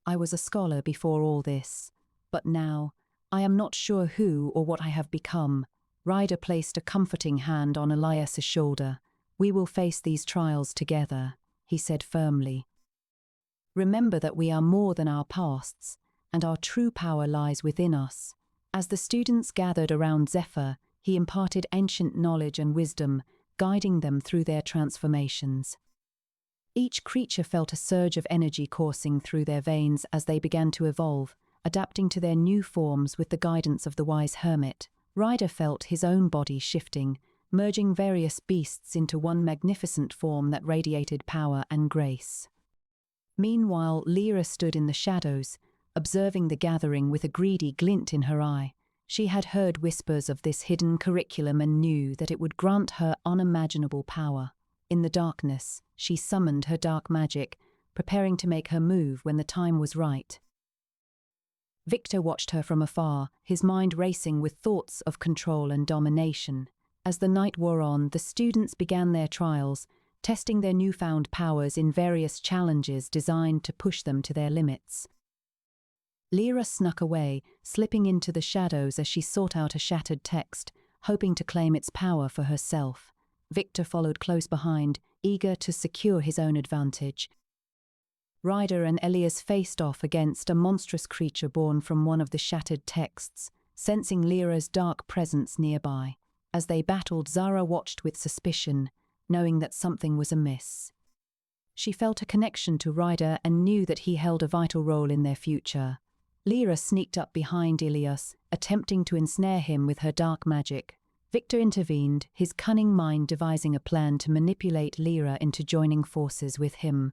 "I was a scholar before all this, but now I am not sure who or what I have become." Ryder placed a comforting hand on Elias's shoulder. "We will face these trials together," he said firmly. "Remember that we are more than our pasts, and our true power lies within us." As the students gathered around Zephyr, he imparted ancient knowledge and wisdom, guiding them through their transformations. Each creature felt a surge of energy coursing through their veins as they began to evolve, adapting to their new forms with the guidance of the wise hermit. Ryder felt his own body shifting, merging various beasts into one magnificent form that radiated power and grace. Meanwhile, Lyra stood in the shadows, observing the gathering with a greedy glint in her eye. She had heard whispers of this hidden curriculum and knew that it would grant her unimaginable power. In the darkness, she summoned her dark magic, preparing to make her move when the time was right. Victor watched her from afar, his mind racing with thoughts of control and domination. As the night wore on, the students began their trials, testing their newfound powers in various challenges designed to push them to their limits. Lyra snuck away, slipping into the shadows as she sought out a shattered text, hoping to claim its power for herself. Victor followed close behind, eager to secure his own advantage. Ryder and Elias faced off against a monstrous creature born from one of the shattered texts, sensing Lyra's dark presence nearby. As they battled, Zara watched with suspicion, knowing that something was amiss. She felt a connection to Ryder and knew that he held a vital role in their future. Lyra sneaked up behind Elias, attempting to ensnare him with her dark magic. Victor intervened, his cunning mind devising a plan to manipulate Lyra into joining forces with him.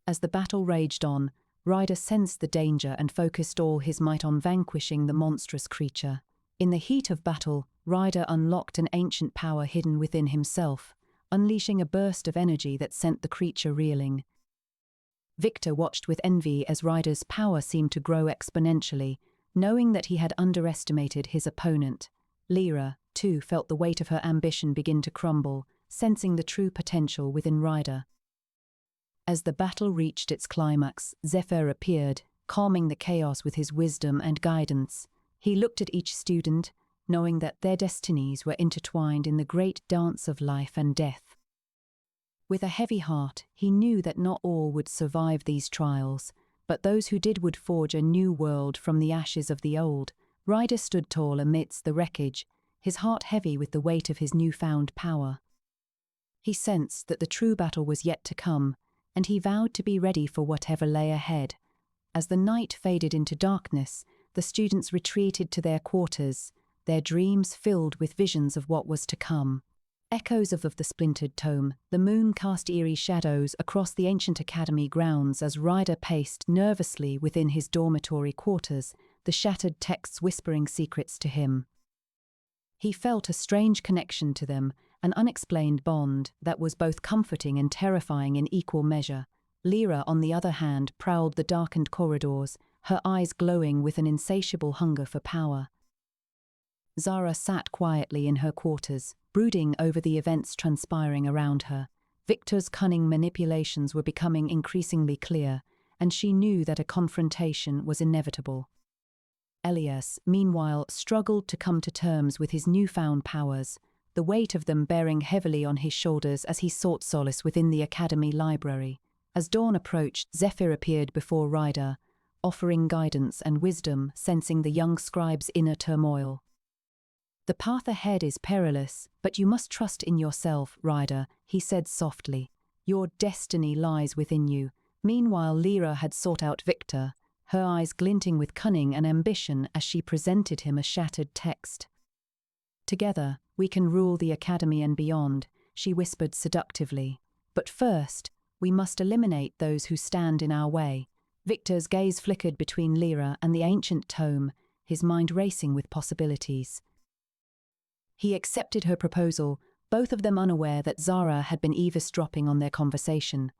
As the battle raged on, Ryder sensed the danger and focused all his might on vanquishing the monstrous creature. In the heat of battle, Ryder unlocked an ancient power hidden within himself, unleashing a burst of energy that sent the creature reeling. Victor watched with envy as Ryder's power seemed to grow exponentially, knowing that he had underestimated his opponent. Lyra, too, felt the weight of her ambition begin to crumble, sensing the true potential within Ryder. As the battle reached its climax, Zephyr appeared, calming the chaos with his wisdom and guidance. He looked at each student, knowing that their destinies were intertwined in the great dance of life and death. With a heavy heart, he knew that not all would survive these trials, but those who did would forge a new world from the ashes of the old. Ryder stood tall amidst the wreckage, his heart heavy with the weight of his newfound power. He sensed that the true battle was yet to come, and he vowed to be ready for whatever lay ahead. As the night faded into darkness, the students retreated to their quarters, their dreams filled with visions of what was to come. Echoes-of-the-Splintered-Tome, the moon cast eerie shadows across the ancient academy grounds as Ryder paced nervously within his dormitory quarters, the shattered texts whispering secrets to him. He felt a strange connection to them, an unexplained bond that was both comforting and terrifying in equal measure. Lyra, on the other hand, prowled the darkened corridors, her eyes glowing with an insatiable hunger for power. Zara sat quietly in her quarters, brooding over the events transpiring around her. Victor's cunning manipulations were becoming increasingly clear, and she knew that a confrontation was inevitable. Elias, meanwhile, struggled to come to terms with his newfound powers, the weight of them bearing heavily on his shoulders as he sought solace within the academy library. As dawn approached, Zephyr appeared before Ryder, offering guidance and wisdom, sensing the young scribe's inner turmoil. "The path ahead is perilous, but you must trust in yourself, Ryder," he said softly. "Your destiny lies within you." Meanwhile, Lyra had sought out Victor, her eyes glinting with cunning and ambition as she presented him a shattered text. "Together, we can rule the academy and beyond," she whispered seductively. "But first, we must eliminate those who stand in our way." Victor's gaze flickered between Lyra and the ancient tome, his mind racing with possibilities. He accepted her proposal, both of them unaware that Zara had been eavesdropping on their conversation.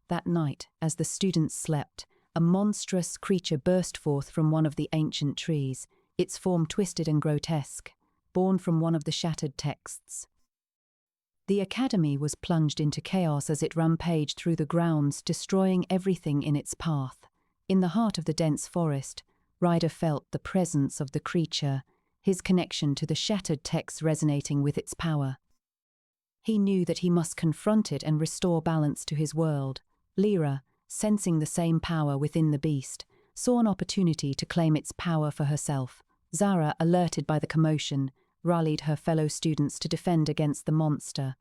That night, as the students slept, a monstrous creature burst forth from one of the ancient trees, its form twisted and grotesque, born from one of the shattered texts. The academy was plunged into chaos as it rampaged through the grounds, destroying everything in its path. In the heart of the dense forest, Ryder felt the presence of the creature, his connection to the shattered text resonating with its power. He knew that he must confront it and restore balance to his world. Lyra, sensing the same power within the beast, saw an opportunity to claim its power for herself. Zara, alerted by the commotion, rallied her fellow students to defend against the monster.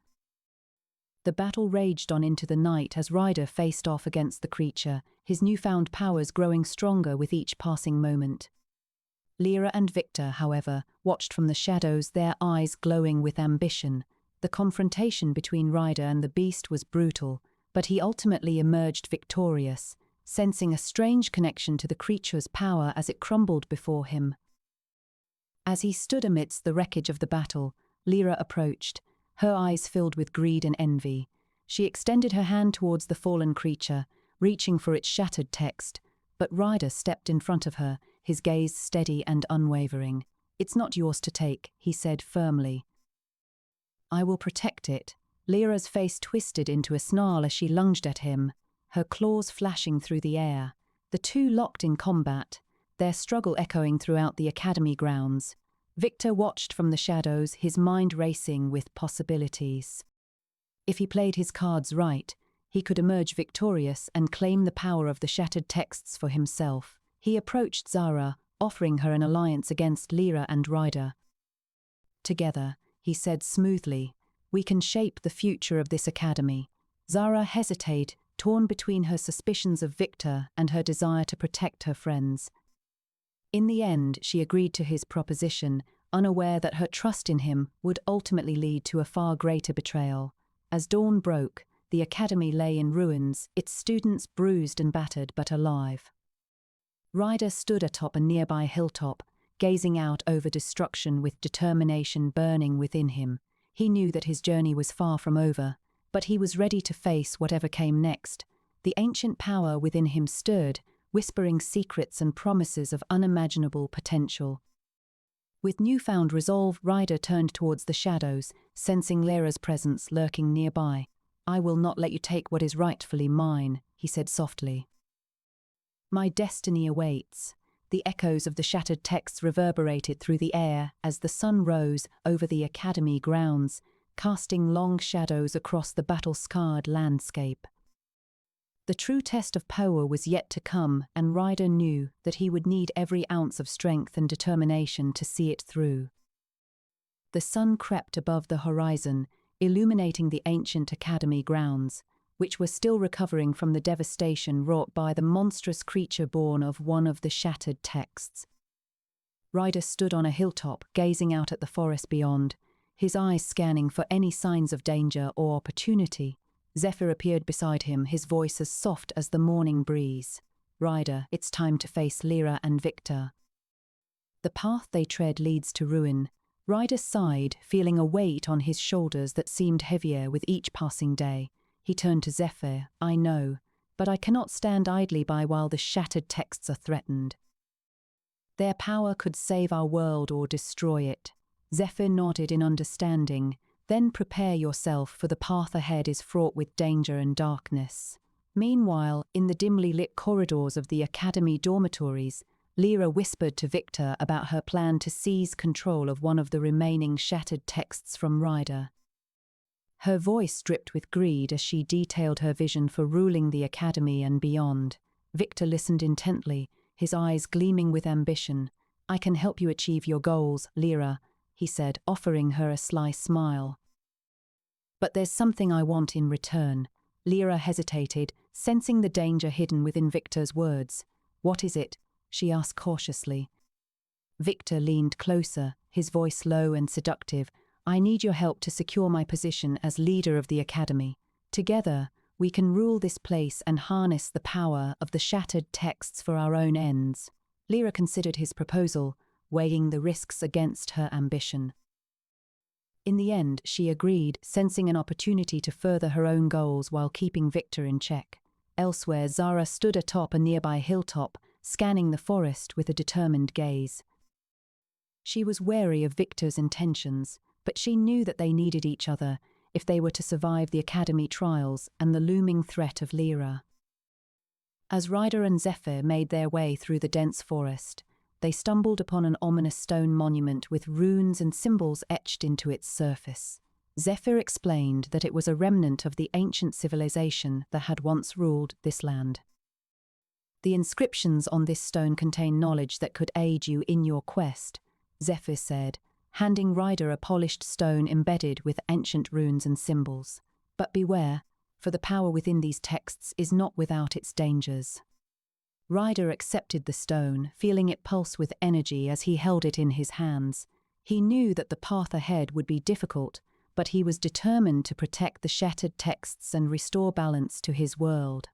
The battle raged on into the night as Ryder faced off against the creature, his newfound powers growing stronger with each passing moment. Lyra and Victor, however, watched from the shadows, their eyes glowing with ambition. The confrontation between Ryder and the beast was brutal, but he ultimately emerged victorious, sensing a strange connection to the creature's power as it crumbled before him. As he stood amidst the wreckage of the battle, Lyra approached, her eyes filled with greed and envy. She extended her hand towards the fallen creature, reaching for its shattered text, but Ryder stepped in front of her, his gaze steady and unwavering. "It's not yours to take," he said firmly. "I will protect it." Lyra's face twisted into a snarl as she lunged at him, her claws flashing through the air. The two locked in combat, their struggle echoing throughout the academy grounds. Victor watched from the shadows, his mind racing with possibilities. If he played his cards right, he could emerge victorious and claim the power of the shattered texts for himself. He approached Zara, offering her an alliance against Lyra and Ryder. "Together," he said smoothly, "we can shape the future of this academy." Zara hesitated, torn between her suspicions of Victor and her desire to protect her friends. In the end, she agreed to his proposition, unaware that her trust in him would ultimately lead to a far greater betrayal. As dawn broke, the academy lay in ruins, its students bruised and battered but alive. Ryder stood atop a nearby hilltop, gazing out over destruction with determination burning within him. He knew that his journey was far from over, but he was ready to face whatever came next. The ancient power within him stirred, whispering secrets and promises of unimaginable potential. With newfound resolve, Ryder turned towards the shadows, sensing Lyra's presence lurking nearby. "I will not let you take what is rightfully mine," he said softly. "My destiny awaits." The echoes of the shattered texts reverberated through the air as the sun rose over the academy grounds, casting long shadows across the battle-scarred landscape. The true test of power was yet to come, and Ryder knew that he would need every ounce of strength and determination to see it through. The sun crept above the horizon, illuminating the ancient academy grounds, which were still recovering from the devastation wrought by the monstrous creature born of one of the shattered texts. Ryder stood on a hilltop, gazing out at the forest beyond, his eyes scanning for any signs of danger or opportunity. Zephyr appeared beside him, his voice as soft as the morning breeze. "Ryder, it's time to face Lyra and Victor. The path they tread leads to ruin, Ryder sighed, feeling a weight on his shoulders that seemed heavier with each passing day. He turned to Zephyr. I know, but I cannot stand idly by while the shattered texts are threatened. Their power could save our world or destroy it. Zephyr nodded in understanding. Then prepare yourself, for the path ahead is fraught with danger and darkness. Meanwhile, in the dimly lit corridors of the Academy dormitories, Lyra whispered to Victor about her plan to seize control of one of the remaining shattered texts from Ryder. Her voice dripped with greed as she detailed her vision for ruling the Academy and beyond. Victor listened intently, his eyes gleaming with ambition. I can help you achieve your goals, Lyra, he said, offering her a sly smile. But there's something I want in return. Lyra hesitated, sensing the danger hidden within Victor's words. What is it? She asked cautiously. Victor leaned closer, his voice low and seductive. I need your help to secure my position as leader of the Academy. Together, we can rule this place and harness the power of the shattered texts for our own ends. Lyra considered his proposal, weighing the risks against her ambition. In the end, she agreed, sensing an opportunity to further her own goals while keeping Victor in check. Elsewhere, Zara stood atop a nearby hilltop, scanning the forest with a determined gaze. She was wary of Victor's intentions, but she knew that they needed each other if they were to survive the Academy trials and the looming threat of Lyra. As Ryder and Zephyr made their way through the dense forest, they stumbled upon an ominous stone monument with runes and symbols etched into its surface. Zephyr explained that it was a remnant of the ancient civilization that had once ruled this land. The inscriptions on this stone contain knowledge that could aid you in your quest, Zephyr said, handing Ryder a polished stone embedded with ancient runes and symbols. But beware, for the power within these texts is not without its dangers. Ryder accepted the stone, feeling it pulse with energy as he held it in his hands. He knew that the path ahead would be difficult, but he was determined to protect the shattered texts and restore balance to his world.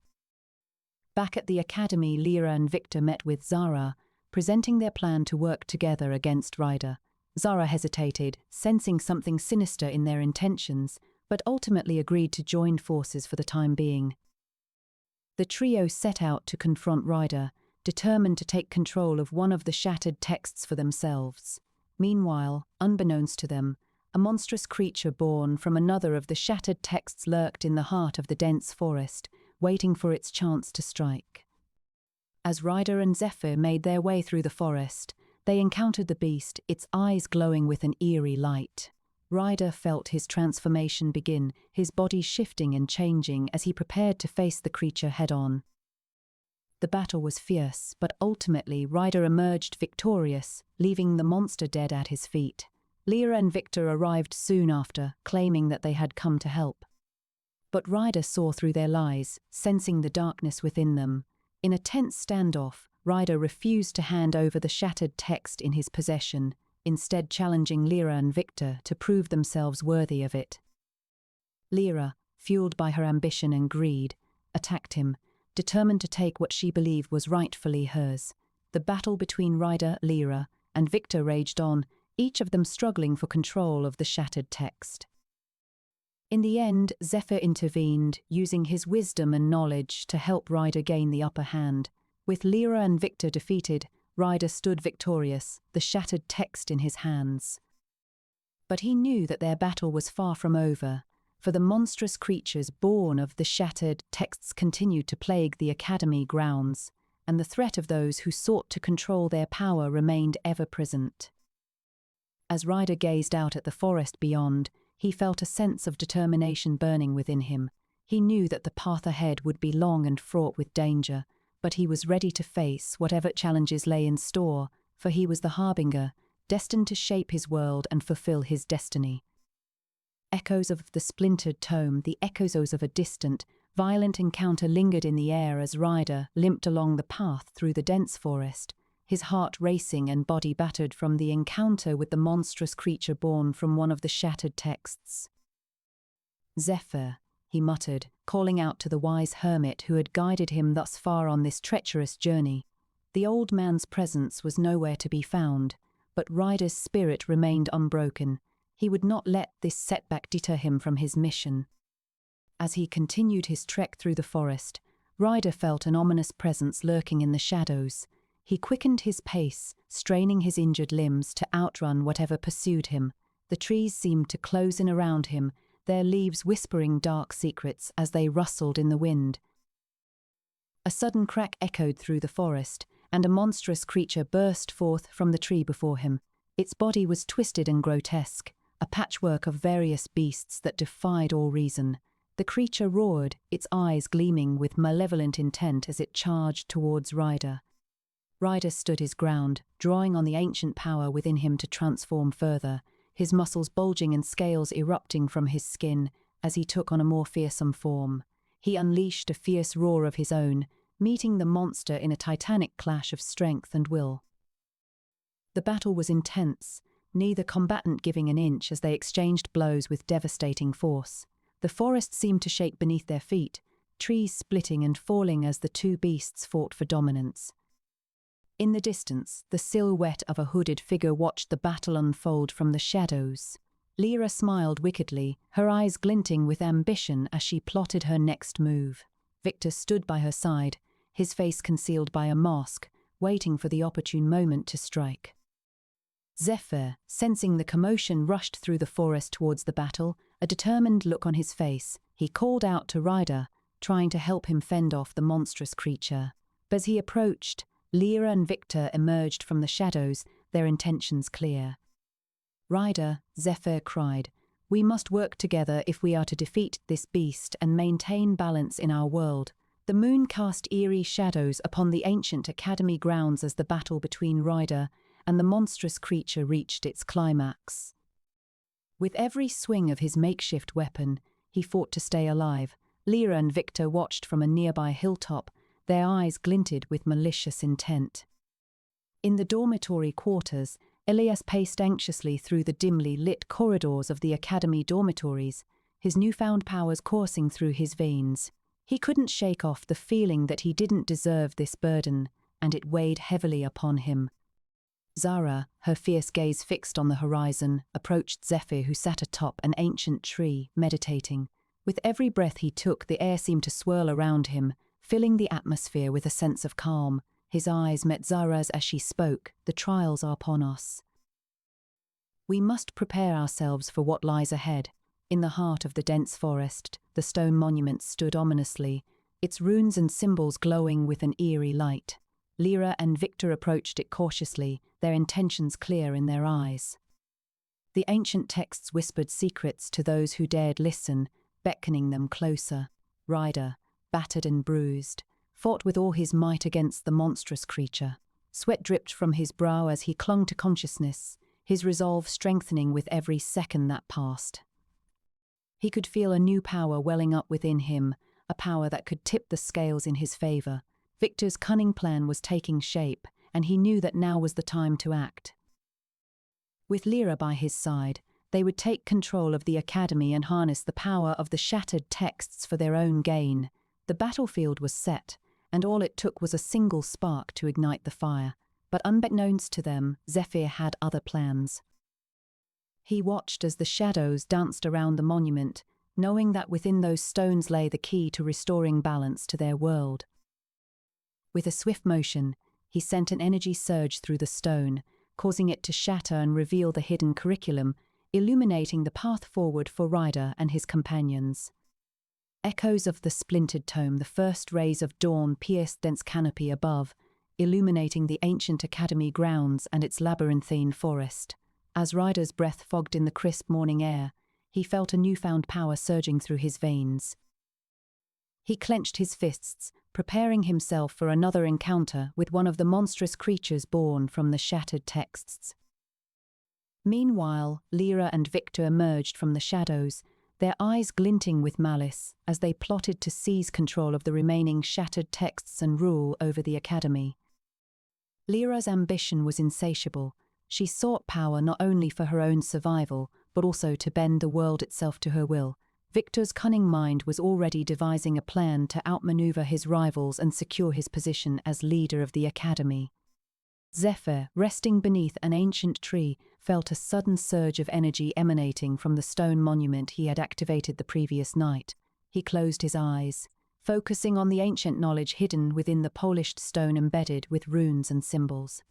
Back at the Academy, Lyra and Victor met with Zara, presenting their plan to work together against Ryder. Zara hesitated, sensing something sinister in their intentions, but ultimately agreed to join forces for the time being. The trio set out to confront Ryder, determined to take control of one of the shattered texts for themselves. Meanwhile, unbeknownst to them, a monstrous creature born from another of the shattered texts lurked in the heart of the dense forest, waiting for its chance to strike. As Ryder and Zephyr made their way through the forest, they encountered the beast, its eyes glowing with an eerie light. Ryder felt his transformation begin, his body shifting and changing as he prepared to face the creature head-on. The battle was fierce, but ultimately Ryder emerged victorious, leaving the monster dead at his feet. Lyra and Victor arrived soon after, claiming that they had come to help. But Ryder saw through their lies, sensing the darkness within them. In a tense standoff, Ryder refused to hand over the shattered text in his possession, instead challenging Lyra and Victor to prove themselves worthy of it. Lyra, fueled by her ambition and greed, attacked him, determined to take what she believed was rightfully hers. The battle between Ryder, Lyra, and Victor raged on, each of them struggling for control of the shattered text. In the end, Zephyr intervened, using his wisdom and knowledge to help Ryder gain the upper hand. With Lyra and Victor defeated, Ryder stood victorious, the shattered text in his hands. But he knew that their battle was far from over, for the monstrous creatures born of the shattered texts continued to plague the Academy grounds, and the threat of those who sought to control their power remained ever present. As Ryder gazed out at the forest beyond, he felt a sense of determination burning within him. He knew that the path ahead would be long and fraught with danger, but he was ready to face whatever challenges lay in store, for he was the harbinger, destined to shape his world and fulfill his destiny. Echoes of the Splintered Tome, the echoes of a distant, violent encounter lingered in the air as Ryder limped along the path through the dense forest, his heart racing and body battered from the encounter with the monstrous creature born from one of the shattered texts. Zephyr, he muttered, calling out to the wise hermit who had guided him thus far on this treacherous journey. The old man's presence was nowhere to be found, but Ryder's spirit remained unbroken. He would not let this setback deter him from his mission. As he continued his trek through the forest, Ryder felt an ominous presence lurking in the shadows. He quickened his pace, straining his injured limbs to outrun whatever pursued him. The trees seemed to close in around him, their leaves whispering dark secrets as they rustled in the wind. A sudden crack echoed through the forest, and a monstrous creature burst forth from the tree before him. Its body was twisted and grotesque, a patchwork of various beasts that defied all reason. The creature roared, its eyes gleaming with malevolent intent as it charged towards Ryder. Ryder stood his ground, drawing on the ancient power within him to transform further, his muscles bulging and scales erupting from his skin as he took on a more fearsome form. He unleashed a fierce roar of his own, meeting the monster in a titanic clash of strength and will. The battle was intense, neither combatant giving an inch as they exchanged blows with devastating force. The forest seemed to shake beneath their feet, trees splitting and falling as the two beasts fought for dominance. In the distance, the silhouette of a hooded figure watched the battle unfold from the shadows. Lyra smiled wickedly, her eyes glinting with ambition as she plotted her next move. Victor stood by her side, his face concealed by a mask, waiting for the opportune moment to strike. Zephyr, sensing the commotion, rushed through the forest towards the battle, a determined look on his face. He called out to Ryder, trying to help him fend off the monstrous creature. But as he approached, Lyra and Victor emerged from the shadows, their intentions clear. "Ryder," Zephyr cried, "we must work together if we are to defeat this beast and maintain balance in our world." The moon cast eerie shadows upon the ancient academy grounds as the battle between Ryder and the monstrous creature reached its climax. With every swing of his makeshift weapon, he fought to stay alive. Lyra and Victor watched from a nearby hilltop, their eyes glinted with malicious intent. In the dormitory quarters, Elias paced anxiously through the dimly lit corridors of the academy dormitories, his newfound powers coursing through his veins. He couldn't shake off the feeling that he didn't deserve this burden, and it weighed heavily upon him. Zara, her fierce gaze fixed on the horizon, approached Zephyr, who sat atop an ancient tree, meditating. With every breath he took, the air seemed to swirl around him, filling the atmosphere with a sense of calm. His eyes met Zara's as she spoke. "The trials are upon us. We must prepare ourselves for what lies ahead." In the heart of the dense forest, the stone monument stood ominously, its runes and symbols glowing with an eerie light. Lyra and Victor approached it cautiously, their intentions clear in their eyes. The ancient texts whispered secrets to those who dared listen, beckoning them closer. Ryder, battered and bruised, fought with all his might against the monstrous creature. Sweat dripped from his brow as he clung to consciousness, his resolve strengthening with every second that passed. He could feel a new power welling up within him, a power that could tip the scales in his favor. Victor's cunning plan was taking shape, and he knew that now was the time to act. With Lyra by his side, they would take control of the academy and harness the power of the shattered texts for their own gain. The battlefield was set, and all it took was a single spark to ignite the fire. But unbeknownst to them, Zephyr had other plans. He watched as the shadows danced around the monument, knowing that within those stones lay the key to restoring balance to their world. With a swift motion, he sent an energy surge through the stone, causing it to shatter and reveal the hidden curriculum, illuminating the path forward for Ryder and his companions. Echoes-of-the-Splintered-Tome, the first rays of dawn pierced dense canopy above, illuminating the ancient academy grounds and its labyrinthine forest. As Ryder's breath fogged in the crisp morning air, he felt a newfound power surging through his veins. He clenched his fists, preparing himself for another encounter with one of the monstrous creatures born from the shattered texts. Meanwhile, Lyra and Victor emerged from the shadows, their eyes glinting with malice as they plotted to seize control of the remaining shattered texts and rule over the academy. Lyra's ambition was insatiable. She sought power not only for her own survival, but also to bend the world itself to her will. Victor's cunning mind was already devising a plan to outmaneuver his rivals and secure his position as leader of the academy. Zephyr, resting beneath an ancient tree, felt a sudden surge of energy emanating from the stone monument he had activated the previous night. He closed his eyes, focusing on the ancient knowledge hidden within the polished stone embedded with runes and symbols.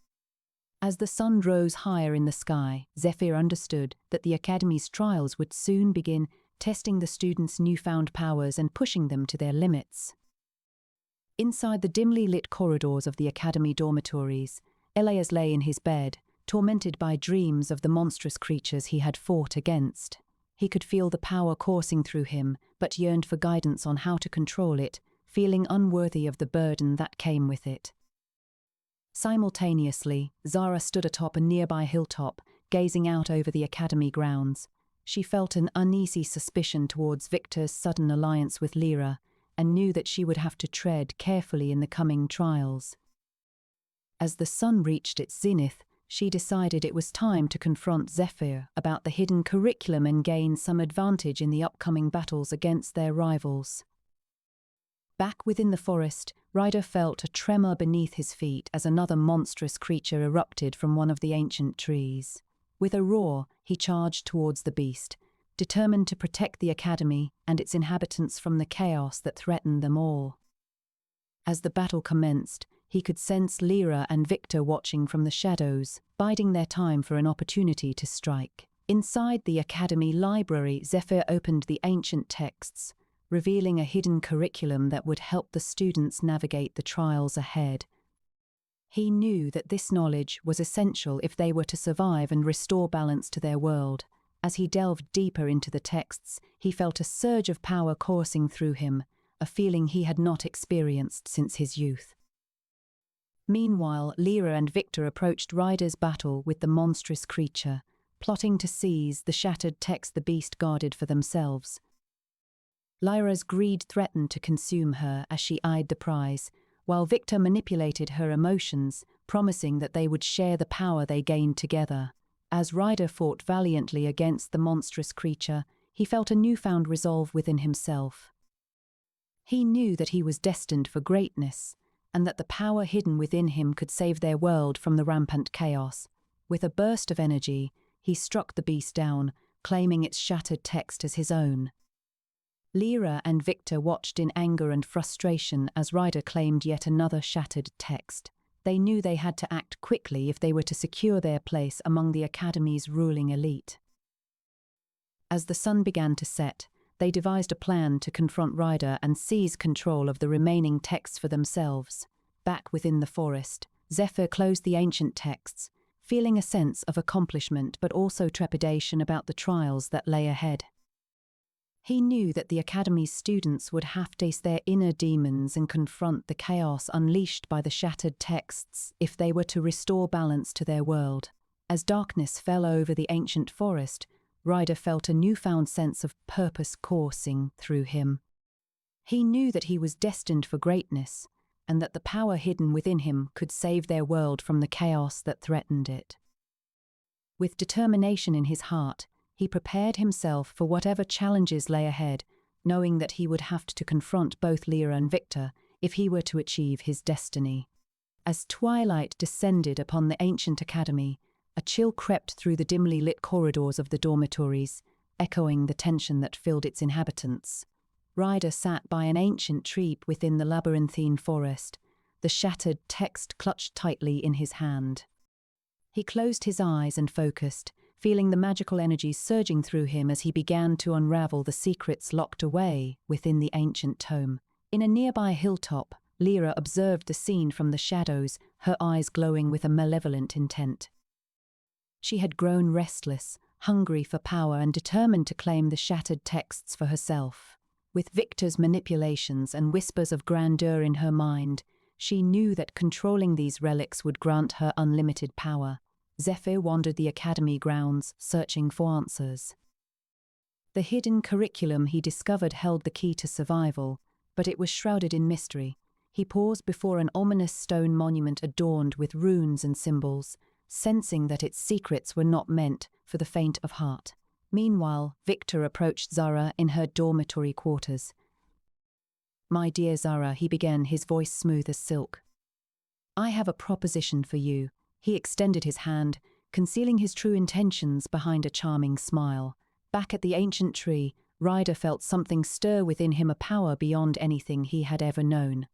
As the sun rose higher in the sky, Zephyr understood that the Academy's trials would soon begin, testing the students' newfound powers and pushing them to their limits. Inside the dimly lit corridors of the Academy dormitories, Elias lay in his bed, tormented by dreams of the monstrous creatures he had fought against. He could feel the power coursing through him, but yearned for guidance on how to control it, feeling unworthy of the burden that came with it. Simultaneously, Zara stood atop a nearby hilltop, gazing out over the Academy grounds. She felt an uneasy suspicion towards Victor's sudden alliance with Lyra, and knew that she would have to tread carefully in the coming trials. As the sun reached its zenith, she decided it was time to confront Zephyr about the hidden curriculum and gain some advantage in the upcoming battles against their rivals. Back within the forest, Ryder felt a tremor beneath his feet as another monstrous creature erupted from one of the ancient trees. With a roar, he charged towards the beast, determined to protect the Academy and its inhabitants from the chaos that threatened them all. As the battle commenced, he could sense Lyra and Victor watching from the shadows, biding their time for an opportunity to strike. Inside the Academy library, Zephyr opened the ancient texts, revealing a hidden curriculum that would help the students navigate the trials ahead. He knew that this knowledge was essential if they were to survive and restore balance to their world. As he delved deeper into the texts, he felt a surge of power coursing through him, a feeling he had not experienced since his youth. Meanwhile, Lyra and Victor approached Ryder's battle with the monstrous creature, plotting to seize the shattered text the beast guarded for themselves. Lyra's greed threatened to consume her as she eyed the prize, while Victor manipulated her emotions, promising that they would share the power they gained together. As Ryder fought valiantly against the monstrous creature, he felt a newfound resolve within himself. He knew that he was destined for greatness, and that the power hidden within him could save their world from the rampant chaos. With a burst of energy, he struck the beast down, claiming its shattered text as his own. Lyra and Victor watched in anger and frustration as Ryder claimed yet another shattered text. They knew they had to act quickly if they were to secure their place among the Academy's ruling elite. As the sun began to set, they devised a plan to confront Ryder and seize control of the remaining texts for themselves. Back within the forest, Zephyr closed the ancient texts, feeling a sense of accomplishment but also trepidation about the trials that lay ahead. He knew that the Academy's students would have to face their inner demons and confront the chaos unleashed by the shattered texts if they were to restore balance to their world. As darkness fell over the ancient forest, Ryder felt a newfound sense of purpose coursing through him. He knew that he was destined for greatness, and that the power hidden within him could save their world from the chaos that threatened it. With determination in his heart, he prepared himself for whatever challenges lay ahead, knowing that he would have to confront both Lyra and Victor if he were to achieve his destiny. As twilight descended upon the ancient Academy, a chill crept through the dimly lit corridors of the dormitories, echoing the tension that filled its inhabitants. Ryder sat by an ancient tree within the labyrinthine forest, the shattered text clutched tightly in his hand. He closed his eyes and focused, feeling the magical energies surging through him as he began to unravel the secrets locked away within the ancient tome. In a nearby hilltop, Lyra observed the scene from the shadows, her eyes glowing with a malevolent intent. She had grown restless, hungry for power and determined to claim the shattered texts for herself. With Victor's manipulations and whispers of grandeur in her mind, she knew that controlling these relics would grant her unlimited power. Zephyr wandered the Academy grounds, searching for answers. The hidden curriculum he discovered held the key to survival, but it was shrouded in mystery. He paused before an ominous stone monument adorned with runes and symbols, sensing that its secrets were not meant for the faint of heart. Meanwhile, Victor approached Zara in her dormitory quarters. "My dear Zara," he began, his voice smooth as silk. "I have a proposition for you. He extended his hand, concealing his true intentions behind a charming smile. Back at the ancient tree, Ryder felt something stir within him, a power beyond anything he had ever known.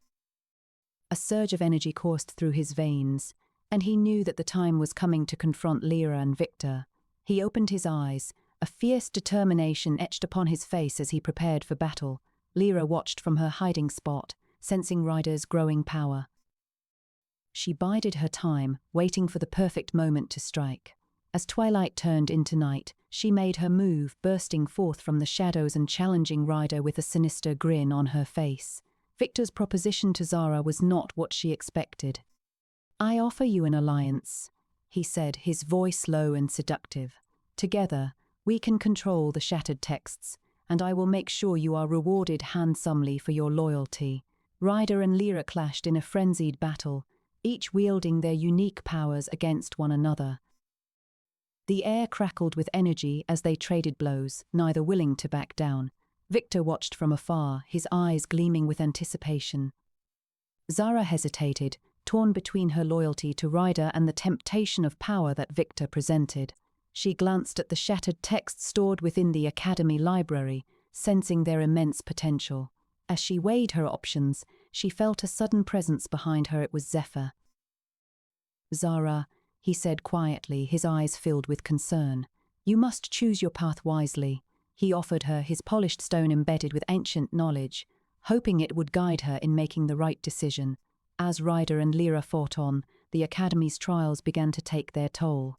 A surge of energy coursed through his veins, and he knew that the time was coming to confront Lyra and Victor. He opened his eyes, a fierce determination etched upon his face as he prepared for battle. Lyra watched from her hiding spot, sensing Ryder's growing power. She bided her time, waiting for the perfect moment to strike. As twilight turned into night, she made her move, bursting forth from the shadows and challenging Ryder with a sinister grin on her face. Victor's proposition to Zara was not what she expected. "I offer you an alliance," he said, his voice low and seductive. "Together, we can control the shattered texts, and I will make sure you are rewarded handsomely for your loyalty." Ryder and Lyra clashed in a frenzied battle, each wielding their unique powers against one another. The air crackled with energy as they traded blows, neither willing to back down. Victor watched from afar, his eyes gleaming with anticipation. Zara hesitated, torn between her loyalty to Ryder and the temptation of power that Victor presented. She glanced at the shattered texts stored within the Academy library, sensing their immense potential. As she weighed her options, she felt a sudden presence behind her. It was Zephyr. "Zara," he said quietly, his eyes filled with concern, "you must choose your path wisely." He offered her his polished stone embedded with ancient knowledge, hoping it would guide her in making the right decision. As Ryder and Lyra fought on, the Academy's trials began to take their toll.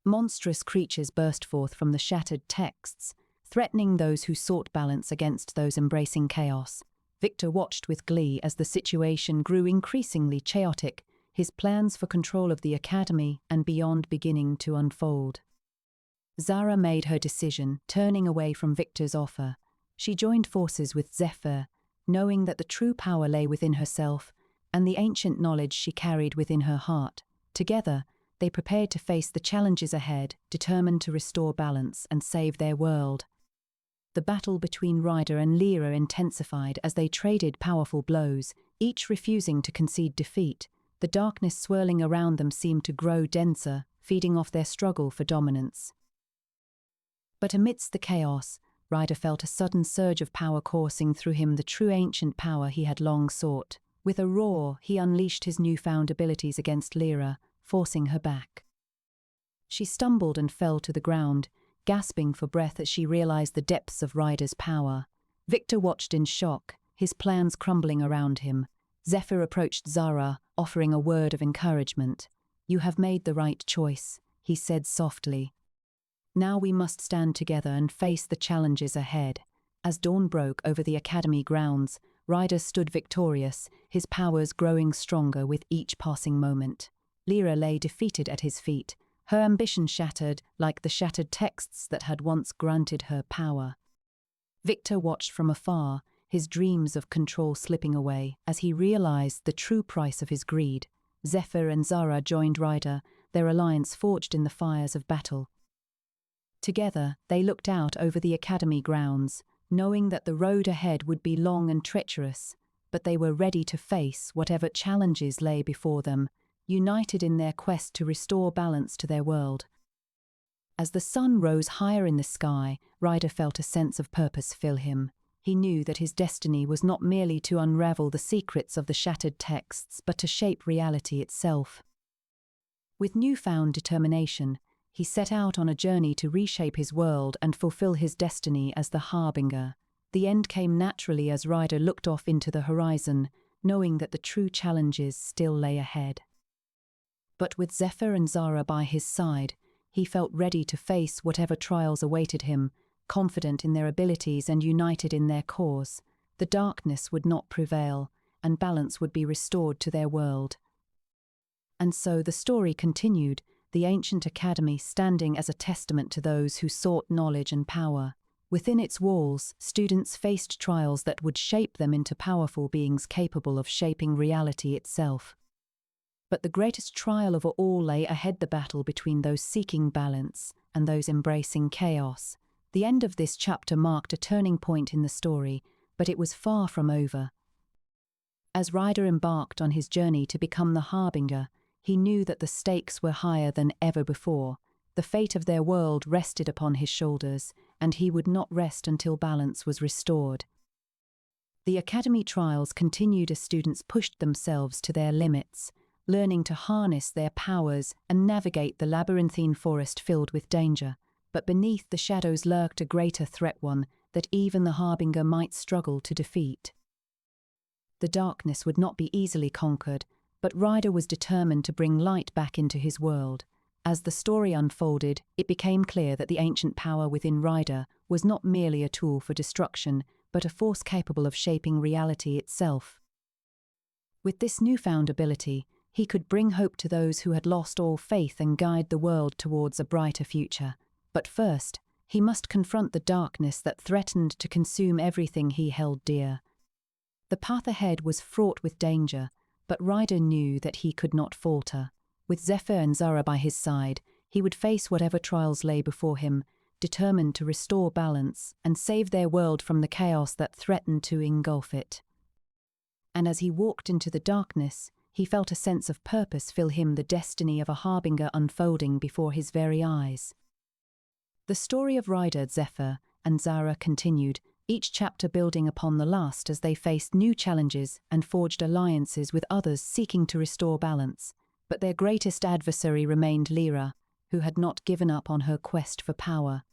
Monstrous creatures burst forth from the shattered texts, threatening those who sought balance against those embracing chaos. Victor watched with glee as the situation grew increasingly chaotic, his plans for control of the Academy and beyond beginning to unfold. Zara made her decision, turning away from Victor's offer. She joined forces with Zephyr, knowing that the true power lay within herself and the ancient knowledge she carried within her heart. Together, they prepared to face the challenges ahead, determined to restore balance and save their world. The battle between Ryder and Lyra intensified as they traded powerful blows, each refusing to concede defeat. The darkness swirling around them seemed to grow denser, feeding off their struggle for dominance. But amidst the chaos, Ryder felt a sudden surge of power coursing through him, the true ancient power he had long sought. With a roar, he unleashed his newfound abilities against Lyra, forcing her back. She stumbled and fell to the ground, gasping for breath as she realized the depths of Ryder's power. Victor watched in shock, his plans crumbling around him. Zephyr approached Zara, offering a word of encouragement. "You have made the right choice," he said softly. "Now we must stand together and face the challenges ahead." As dawn broke over the Academy grounds, Ryder stood victorious, his powers growing stronger with each passing moment. Lyra lay defeated at his feet, her ambition shattered like the shattered texts that had once granted her power. Victor watched from afar, his dreams of control slipping away as he realized the true price of his greed. Zephyr and Zara joined Ryder, their alliance forged in the fires of battle. Together, they looked out over the Academy grounds, knowing that the road ahead would be long and treacherous, but they were ready to face whatever challenges lay before them, united in their quest to restore balance to their world. As the sun rose higher in the sky, Ryder felt a sense of purpose fill him. He knew that his destiny was not merely to unravel the secrets of the shattered texts, but to shape reality itself. With newfound determination, he set out on a journey to reshape his world and fulfill his destiny as the Harbinger. The end came naturally as Ryder looked off into the horizon, knowing that the true challenges still lay ahead. But with Zephyr and Zara by his side, he felt ready to face whatever trials awaited him, confident in their abilities and united in their cause. The darkness would not prevail, and balance would be restored to their world. And so the story continued, the ancient academy standing as a testament to those who sought knowledge and power. Within its walls, students faced trials that would shape them into powerful beings capable of shaping reality itself. But the greatest trial of all lay ahead, the battle between those seeking balance and those embracing chaos. The end of this chapter marked a turning point in the story, but it was far from over. As Ryder embarked on his journey to become the Harbinger, he knew that the stakes were higher than ever before. The fate of their world rested upon his shoulders, and he would not rest until balance was restored. The academy trials continued as students pushed themselves to their limits, learning to harness their powers and navigate the labyrinthine forest filled with danger. But beneath the shadows lurked a greater threat, one that even the Harbinger might struggle to defeat. The darkness would not be easily conquered, but Ryder was determined to bring light back into his world. As the story unfolded, it became clear that the ancient power within Ryder was not merely a tool for destruction, but a force capable of shaping reality itself. With this newfound ability, he could bring hope to those who had lost all faith and guide the world towards a brighter future. But first, he must confront the darkness that threatened to consume everything he held dear. The path ahead was fraught with danger, but Ryder knew that he could not falter. With Zephyr and Zara by his side, he would face whatever trials lay before him, determined to restore balance and save their world from the chaos that threatened to engulf it. And as he walked into the darkness, he felt a sense of purpose fill him, the destiny of a Harbinger unfolding before his very eyes. The story of Ryder, Zephyr, and Zara continued, each chapter building upon the last as they faced new challenges and forged alliances with others seeking to restore balance. But their greatest adversary remained Lyra, who had not given up on her quest for power.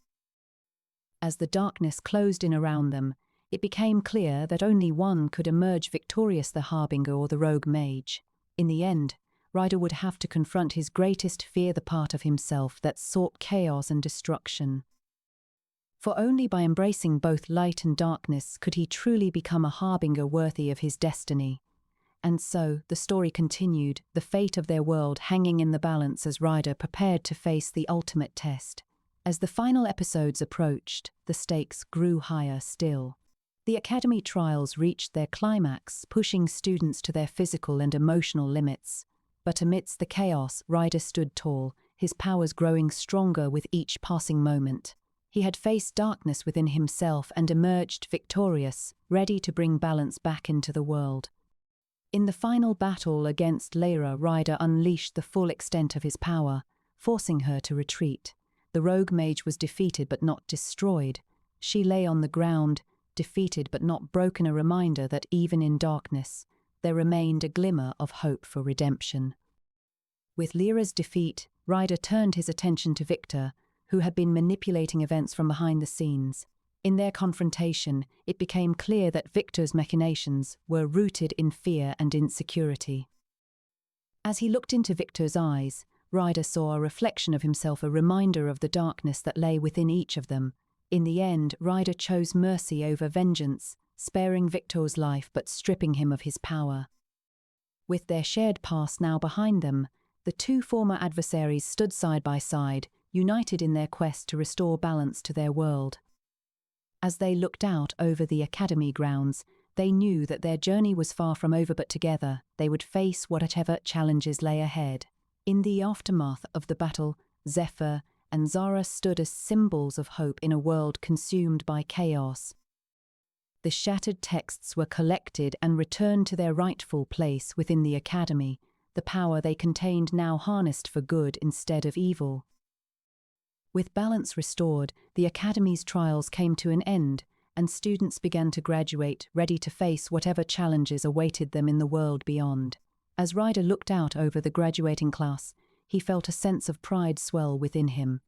As the darkness closed in around them, it became clear that only one could emerge victorious, the Harbinger or the rogue mage. In the end, Ryder would have to confront his greatest fear, the part of himself that sought chaos and destruction. For only by embracing both light and darkness could he truly become a Harbinger worthy of his destiny. And so, the story continued, the fate of their world hanging in the balance as Ryder prepared to face the ultimate test. As the final episodes approached, the stakes grew higher still. The academy trials reached their climax, pushing students to their physical and emotional limits. But amidst the chaos, Ryder stood tall, his powers growing stronger with each passing moment. He had faced darkness within himself and emerged victorious, ready to bring balance back into the world. In the final battle against Lyra, Ryder unleashed the full extent of his power, forcing her to retreat. The rogue mage was defeated but not destroyed. She lay on the ground, defeated but not broken, a reminder that even in darkness, there remained a glimmer of hope for redemption. With Lyra's defeat, Ryder turned his attention to Victor, who had been manipulating events from behind the scenes. In their confrontation, it became clear that Victor's machinations were rooted in fear and insecurity. As he looked into Victor's eyes, Ryder saw a reflection of himself, a reminder of the darkness that lay within each of them. In the end, Ryder chose mercy over vengeance, sparing Victor's life but stripping him of his power. With their shared past now behind them, the two former adversaries stood side by side, united in their quest to restore balance to their world. As they looked out over the academy grounds, they knew that their journey was far from over, but together they would face whatever challenges lay ahead. In the aftermath of the battle, Zephyr and Zara stood as symbols of hope in a world consumed by chaos. The shattered texts were collected and returned to their rightful place within the academy, the power they contained now harnessed for good instead of evil. With balance restored, the academy's trials came to an end, and students began to graduate, ready to face whatever challenges awaited them in the world beyond. As Ryder looked out over the graduating class, he felt a sense of pride swell within him.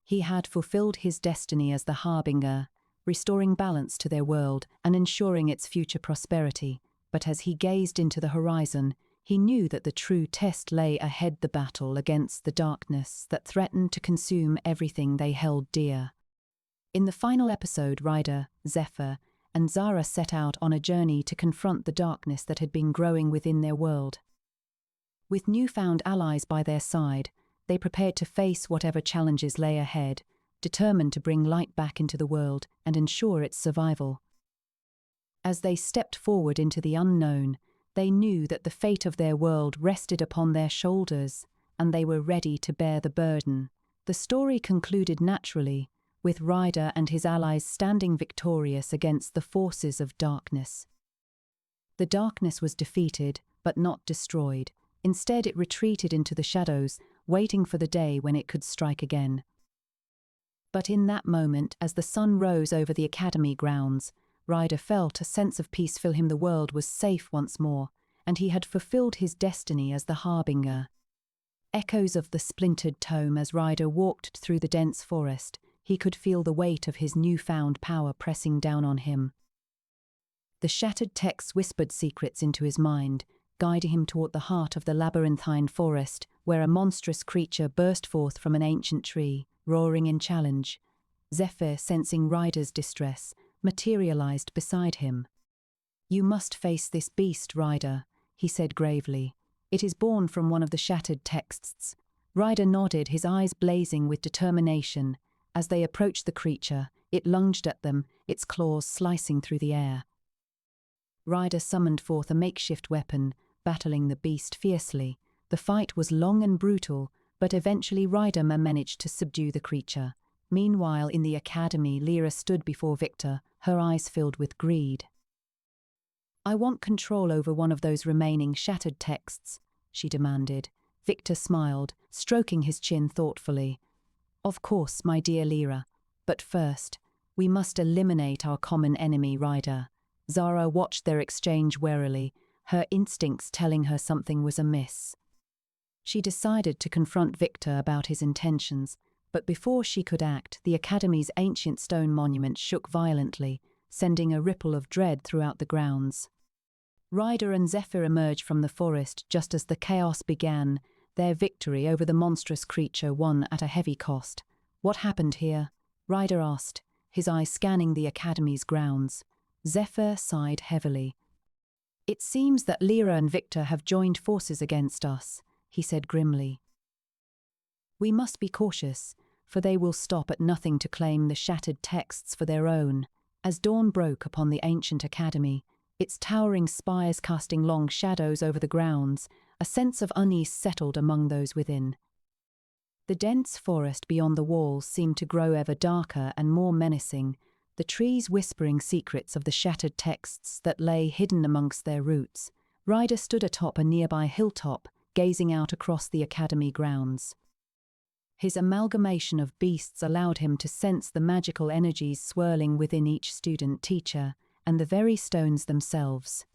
He had fulfilled his destiny as the Harbinger, restoring balance to their world and ensuring its future prosperity. But as he gazed into the horizon, he knew that the true test lay ahead, the battle against the darkness that threatened to consume everything they held dear. In the final episode, Ryder, Zephyr, and Zara set out on a journey to confront the darkness that had been growing within their world. With newfound allies by their side, they prepared to face whatever challenges lay ahead, determined to bring light back into the world and ensure its survival. As they stepped forward into the unknown, they knew that the fate of their world rested upon their shoulders, and they were ready to bear the burden. The story concluded naturally, with Ryder and his allies standing victorious against the forces of darkness. The darkness was defeated, but not destroyed. Instead, it retreated into the shadows, waiting for the day when it could strike again. But in that moment, as the sun rose over the academy grounds, Ryder felt a sense of peace fill him. The world was safe once more, and he had fulfilled his destiny as the harbinger. Echoes of the Splintered Tome. As Ryder walked through the dense forest, he could feel the weight of his newfound power pressing down on him. The shattered texts whispered secrets into his mind, guiding him toward the heart of the labyrinthine forest, where a monstrous creature burst forth from an ancient tree, roaring in challenge. Zephyr, sensing Ryder's distress, materialized beside him. "You must face this beast, Ryder," he said gravely. "It is born from one of the shattered texts." Ryder nodded, his eyes blazing with determination. As they approached the creature, it lunged at them, its claws slicing through the air. Ryder summoned forth a makeshift weapon, battling the beast fiercely. The fight was long and brutal, but eventually Ryder managed to subdue the creature. Meanwhile, in the academy, Lyra stood before Victor, her eyes filled with greed. "I want control over one of those remaining shattered texts," she demanded. Victor smiled, stroking his chin thoughtfully. "Of course, my dear Lyra. But first, we must eliminate our common enemy, Ryder." Zara watched their exchange warily, her instincts telling her something was amiss. She decided to confront Victor about his intentions, but before she could act, the Academy's ancient stone monument shook violently, sending a ripple of dread throughout the grounds. Ryder and Zephyr emerged from the forest just as the chaos began, their victory over the monstrous creature won at a heavy cost. "What happened here?" Ryder asked, his eyes scanning the Academy's grounds. Zephyr sighed heavily. "It seems that Lyra and Victor have joined forces against us," he said grimly. "We must be cautious, for they will stop at nothing to claim the shattered texts for their own." As dawn broke upon the ancient academy, its towering spires casting long shadows over the grounds, a sense of unease settled among those within. The dense forest beyond the walls seemed to grow ever darker and more menacing, the trees whispering secrets of the shattered texts that lay hidden amongst their roots. Ryder stood atop a nearby hilltop, gazing out across the academy grounds. His amalgamation of beasts allowed him to sense the magical energies swirling within each student-teacher, and the very stones themselves.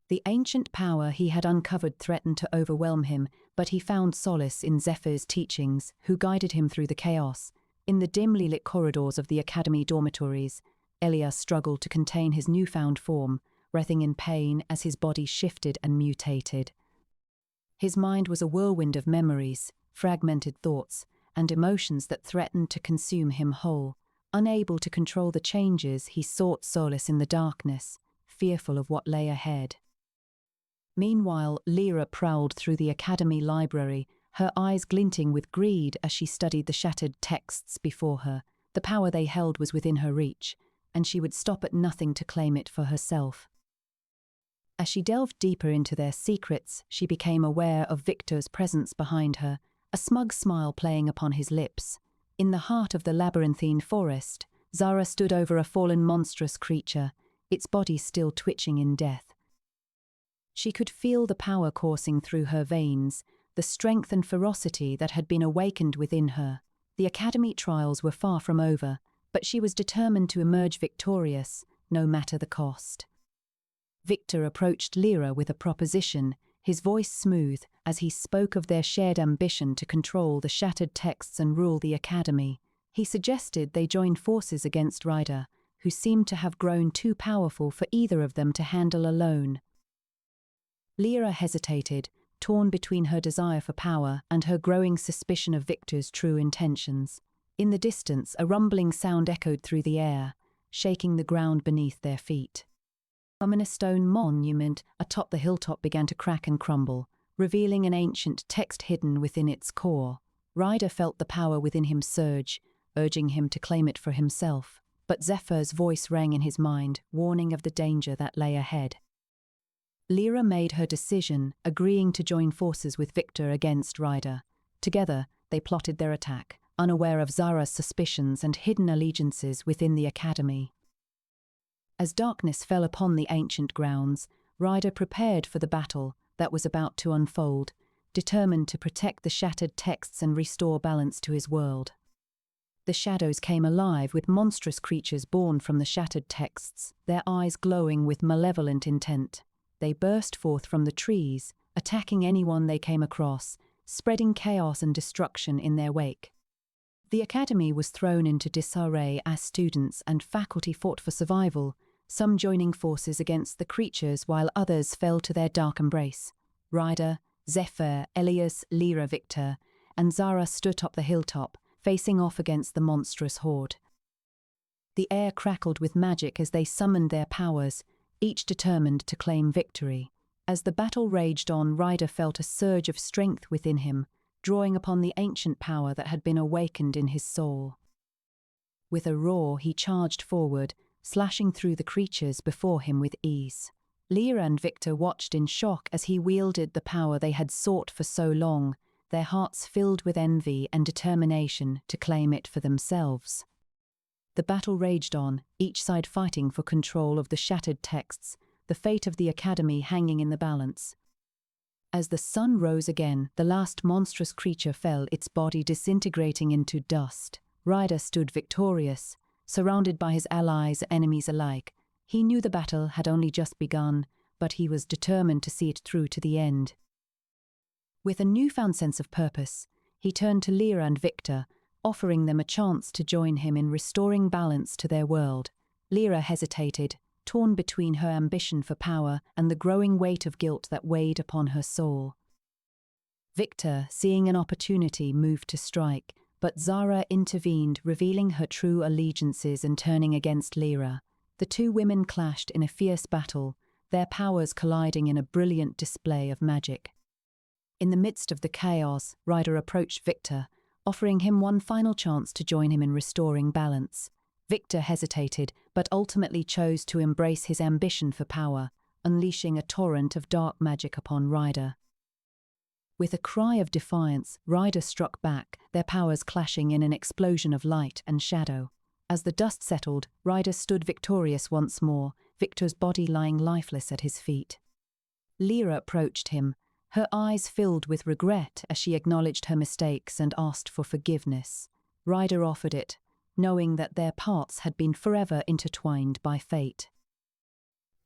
The ancient power he had uncovered threatened to overwhelm him, but he found solace in Zephyr's teachings, who guided him through the chaos. In the dimly lit corridors of the academy dormitories, Elias struggled to contain his newfound form, writhing in pain as his body shifted and mutated. His mind was a whirlwind of memories, fragmented thoughts, and emotions that threatened to consume him whole. Unable to control the changes, he sought solace in the darkness, fearful of what lay ahead. Meanwhile, Lyra prowled through the academy library, her eyes glinting with greed as she studied the shattered texts before her. The power they held was within her reach, and she would stop at nothing to claim it for herself. As she delved deeper into their secrets, she became aware of Victor's presence behind her, a smug smile playing upon his lips. In the heart of the labyrinthine forest, Zara stood over a fallen monstrous creature, its body still twitching in death. She could feel the power coursing through her veins, the strength and ferocity that had been awakened within her. The academy trials were far from over, but she was determined to emerge victorious, no matter the cost. Victor approached Lyra with a proposition, his voice smooth, as he spoke of their shared ambition to control the shattered texts and rule the academy. He suggested they join forces against Ryder, who seemed to have grown too powerful for either of them to handle alone. Lyra hesitated, torn between her desire for power and her growing suspicion of Victor's true intentions. In the distance, a rumbling sound echoed through the air, shaking the ground beneath their feet. A ominous stone monument atop the hilltop began to crack and crumble, revealing an ancient text hidden within its core. Ryder felt the power within him surge, urging him to claim it for himself. But Zephyr's voice rang in his mind, warning of the danger that lay ahead. Lyra made her decision, agreeing to join forces with Victor against Ryder. Together, they plotted their attack, unaware of Zara's suspicions and hidden allegiances within the academy. As darkness fell upon the ancient grounds, Ryder prepared for the battle, that was about to unfold, determined to protect the shattered texts and restore balance to his world. The shadows came alive with monstrous creatures born from the shattered texts, their eyes glowing with malevolent intent. They burst forth from the trees, attacking anyone they came across, spreading chaos and destruction in their wake. The academy was thrown into disarray as students and faculty fought for survival, some joining forces against the creatures while others fell to their dark embrace. Ryder, Zephyr, Elias, Lyra, Victor, and Zara stood up the hilltop, facing off against the monstrous horde. The air crackled with magic as they summoned their powers, each determined to claim victory. As the battle raged on, Ryder felt a surge of strength within him, drawing upon the ancient power that had been awakened in his soul. With a roar, he charged forward, slashing through the creatures before him with ease. Lyra and Victor watched in shock as he wielded the power they had sought for so long, their hearts filled with envy and determination to claim it for themselves. The battle raged on, each side fighting for control of the shattered texts, the fate of the academy hanging in the balance. As the sun rose again, the last monstrous creature fell, its body disintegrating into dust. Ryder stood victorious, surrounded by his allies, enemies alike. He knew the battle had only just begun, but he was determined to see it through to the end. With a newfound sense of purpose, he turned to Lyra and Victor, offering them a chance to join him in restoring balance to their world. Lyra hesitated, torn between her ambition for power and the growing weight of guilt that weighed upon her soul. Victor, seeing an opportunity, moved to strike, but Zara intervened, revealing her true allegiances and turning against Lyra. The two women clashed in a fierce battle, their powers colliding in a brilliant display of magic. In the midst of the chaos, Ryder approached Victor, offering him one final chance to join him in restoring balance. Victor hesitated, but ultimately chose to embrace his ambition for power, unleashing a torrent of dark magic upon Ryder. With a cry of defiance, Ryder struck back, their powers clashing in an explosion of light and shadow. As the dust settled, Ryder stood victorious once more, Victor's body lying lifeless at his feet. Lyra approached him, her eyes filled with regret as she acknowledged her mistakes and asked for forgiveness. Ryder offered it, knowing that their paths had been forever intertwined by fate.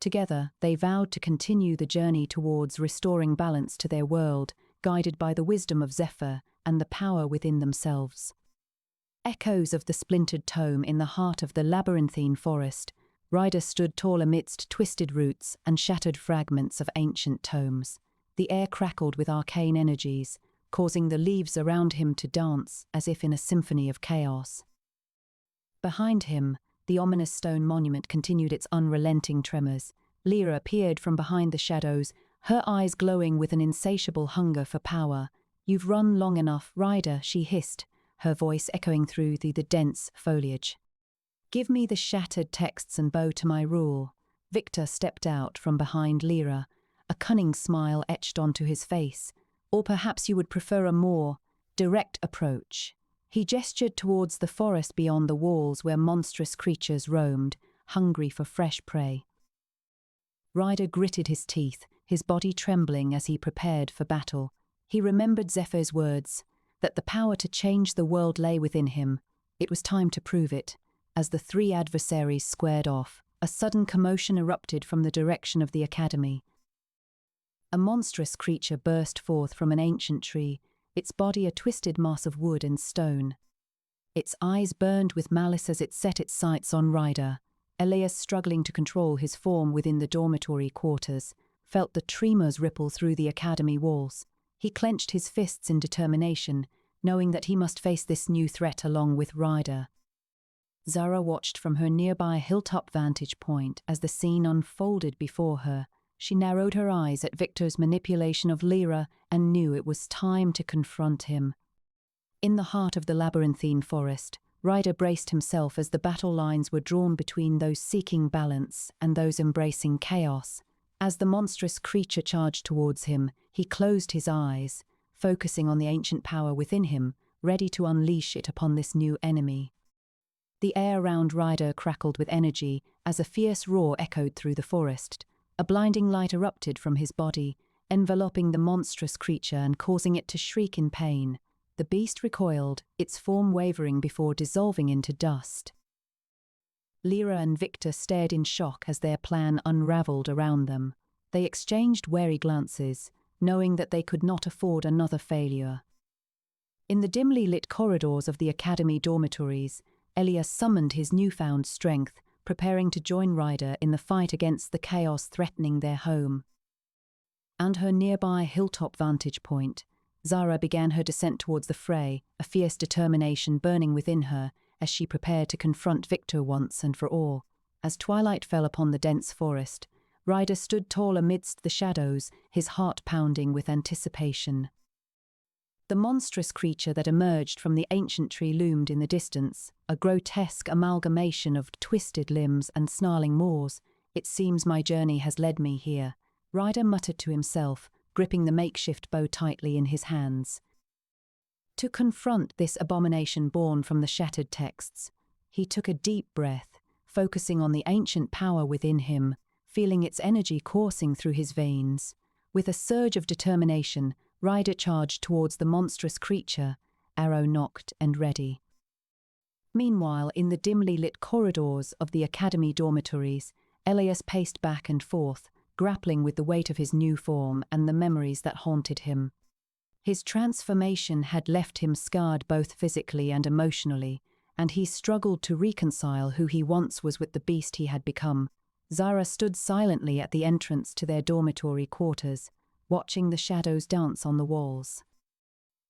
Together, they vowed to continue the journey towards restoring balance to their world, guided by the wisdom of Zephyr and the power within themselves. Echoes of the Splintered Tome in the heart of the labyrinthine forest, Ryder stood tall amidst twisted roots and shattered fragments of ancient tomes. The air crackled with arcane energies, causing the leaves around him to dance as if in a symphony of chaos. Behind him, the ominous stone monument continued its unrelenting tremors. Lyra appeared from behind the shadows, her eyes glowing with an insatiable hunger for power. "You've run long enough, Ryder," she hissed, her voice echoing through the dense foliage. "Give me the shattered texts and bow to my rule." Victor stepped out from behind Lyra, a cunning smile etched onto his face. "Or perhaps you would prefer a more direct approach." He gestured towards the forest beyond the walls where monstrous creatures roamed, hungry for fresh prey. Ryder gritted his teeth, his body trembling as he prepared for battle. He remembered Zephyr's words, that the power to change the world lay within him. It was time to prove it. As the three adversaries squared off, a sudden commotion erupted from the direction of the academy. A monstrous creature burst forth from an ancient tree, its body a twisted mass of wood and stone. Its eyes burned with malice as it set its sights on Ryder. Elias, struggling to control his form within the dormitory quarters, felt the tremors ripple through the academy walls. He clenched his fists in determination, knowing that he must face this new threat along with Ryder. Zara watched from her nearby hilltop vantage point as the scene unfolded before her. She narrowed her eyes at Victor's manipulation of Lyra and knew it was time to confront him. In the heart of the labyrinthine forest, Ryder braced himself as the battle lines were drawn between those seeking balance and those embracing chaos. As the monstrous creature charged towards him, he closed his eyes, focusing on the ancient power within him, ready to unleash it upon this new enemy. The air around Ryder crackled with energy as a fierce roar echoed through the forest. A blinding light erupted from his body, enveloping the monstrous creature and causing it to shriek in pain. The beast recoiled, its form wavering before dissolving into dust. Lyra and Victor stared in shock as their plan unraveled around them. They exchanged wary glances, knowing that they could not afford another failure. In the dimly lit corridors of the academy dormitories, Elias summoned his newfound strength, preparing to join Ryder in the fight against the chaos threatening their home. And her nearby hilltop vantage point, Zara began her descent towards the fray, a fierce determination burning within her as she prepared to confront Victor once and for all. As twilight fell upon the dense forest, Ryder stood tall amidst the shadows, his heart pounding with anticipation. The monstrous creature that emerged from the ancient tree loomed in the distance, a grotesque amalgamation of twisted limbs and snarling maws. "It seems my journey has led me here," Ryder muttered to himself, gripping the makeshift bow tightly in his hands. To confront this abomination born from the shattered texts, he took a deep breath, focusing on the ancient power within him, feeling its energy coursing through his veins. With a surge of determination, Ryder charged towards the monstrous creature, arrow nocked and ready. Meanwhile, in the dimly lit corridors of the academy dormitories, Elias paced back and forth, grappling with the weight of his new form and the memories that haunted him. His transformation had left him scarred both physically and emotionally, and he struggled to reconcile who he once was with the beast he had become. Zara stood silently at the entrance to their dormitory quarters, watching the shadows dance on the walls.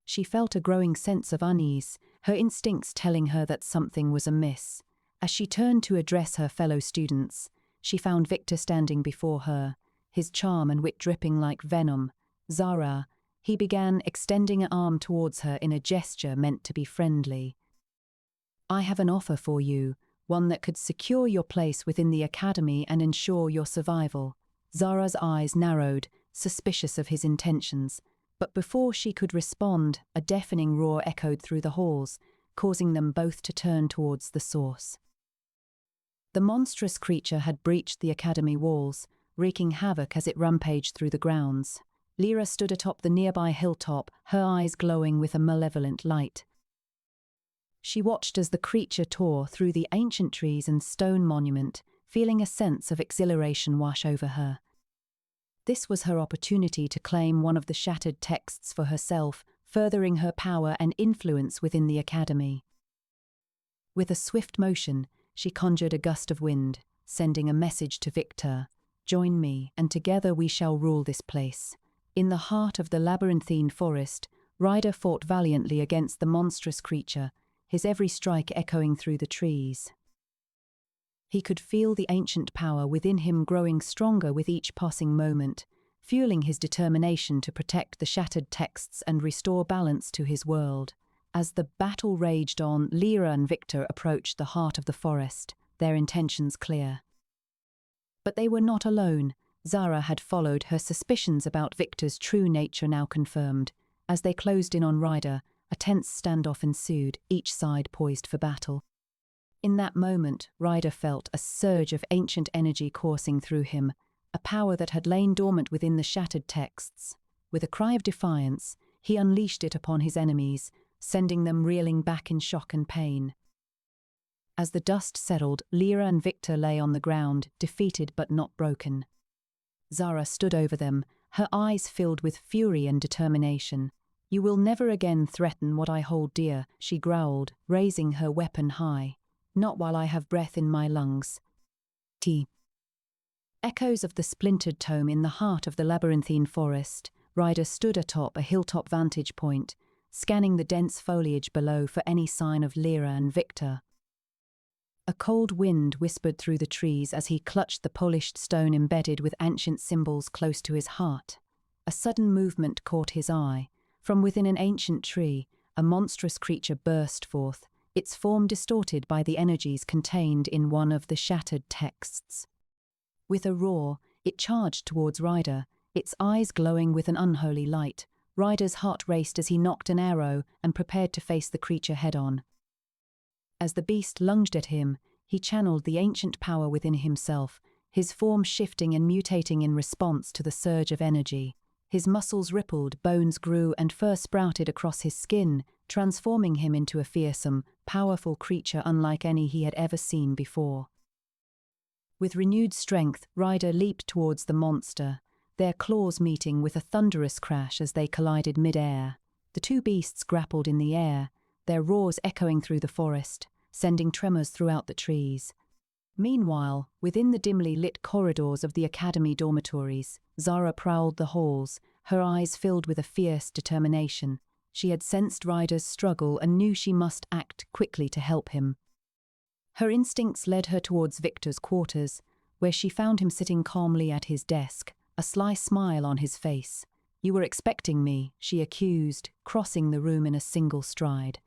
She felt a growing sense of unease, her instincts telling her that something was amiss. As she turned to address her fellow students, she found Victor standing before her, his charm and wit dripping like venom. "Zara," he began, extending an arm towards her in a gesture meant to be friendly. "I have an offer for you, one that could secure your place within the academy and ensure your survival." Zara's eyes narrowed, suspicious of his intentions, but before she could respond, a deafening roar echoed through the halls, causing them both to turn towards the source. The monstrous creature had breached the academy walls, wreaking havoc as it rampaged through the grounds. Lyra stood atop the nearby hilltop, her eyes glowing with a malevolent light. She watched as the creature tore through the ancient trees and stone monument, feeling a sense of exhilaration wash over her. This was her opportunity to claim one of the shattered texts for herself, furthering her power and influence within the academy. With a swift motion, she conjured a gust of wind, sending a message to Victor: "Join me, and together we shall rule this place." In the heart of the labyrinthine forest, Ryder fought valiantly against the monstrous creature, his every strike echoing through the trees. He could feel the ancient power within him growing stronger with each passing moment, fueling his determination to protect the shattered texts and restore balance to his world. As the battle raged on, Lyra and Victor approached the heart of the forest, their intentions clear. But they were not alone. Zara had followed, her suspicions about Victor's true nature now confirmed. As they closed in on Ryder, a tense standoff ensued, each side poised for battle. In that moment, Ryder felt a surge of ancient energy coursing through him, a power that had lain dormant within the shattered texts. With a cry of defiance, he unleashed it upon his enemies, sending them reeling back in shock and pain. As the dust settled, Lyra and Victor lay on the ground, defeated but not broken. Zara stood over them, her eyes filled with fury and determination. "You will never again threaten what I hold dear," she growled, raising her weapon high. "Not while I have breath in my lungs." Echoes-of-the-Splintered-Tome. In the heart of the labyrinthine forest, Ryder stood atop a hilltop vantage point, scanning the dense foliage below for any sign of Lyra and Victor. A cold wind whispered through the trees as he clutched the polished stone embedded with ancient symbols close to his heart. A sudden movement caught his eye. From within an ancient tree, a monstrous creature burst forth, its form distorted by the energies contained in one of the shattered texts. With a roar, it charged towards Ryder, its eyes glowing with an unholy light. Ryder's heart raced as he nocked an arrow and prepared to face the creature head-on. As the beast lunged at him, he channeled the ancient power within himself, his form shifting and mutating in response to the surge of energy. His muscles rippled, bones grew, and fur sprouted across his skin, transforming him into a fearsome, powerful creature unlike any he had ever seen before. With renewed strength, Ryder leaped towards the monster, their claws meeting with a thunderous crash as they collided mid-air. The two beasts grappled in the air, their roars echoing through the forest, sending tremors throughout the trees. Meanwhile, within the dimly lit corridors of the academy dormitories, Zara prowled the halls, her eyes filled with a fierce determination. She had sensed Ryder's struggle and knew she must act quickly to help him. Her instincts led her towards Victor's quarters, where she found him sitting calmly at his desk, a sly smile on his face. "You were expecting me," she accused, crossing the room in a single stride.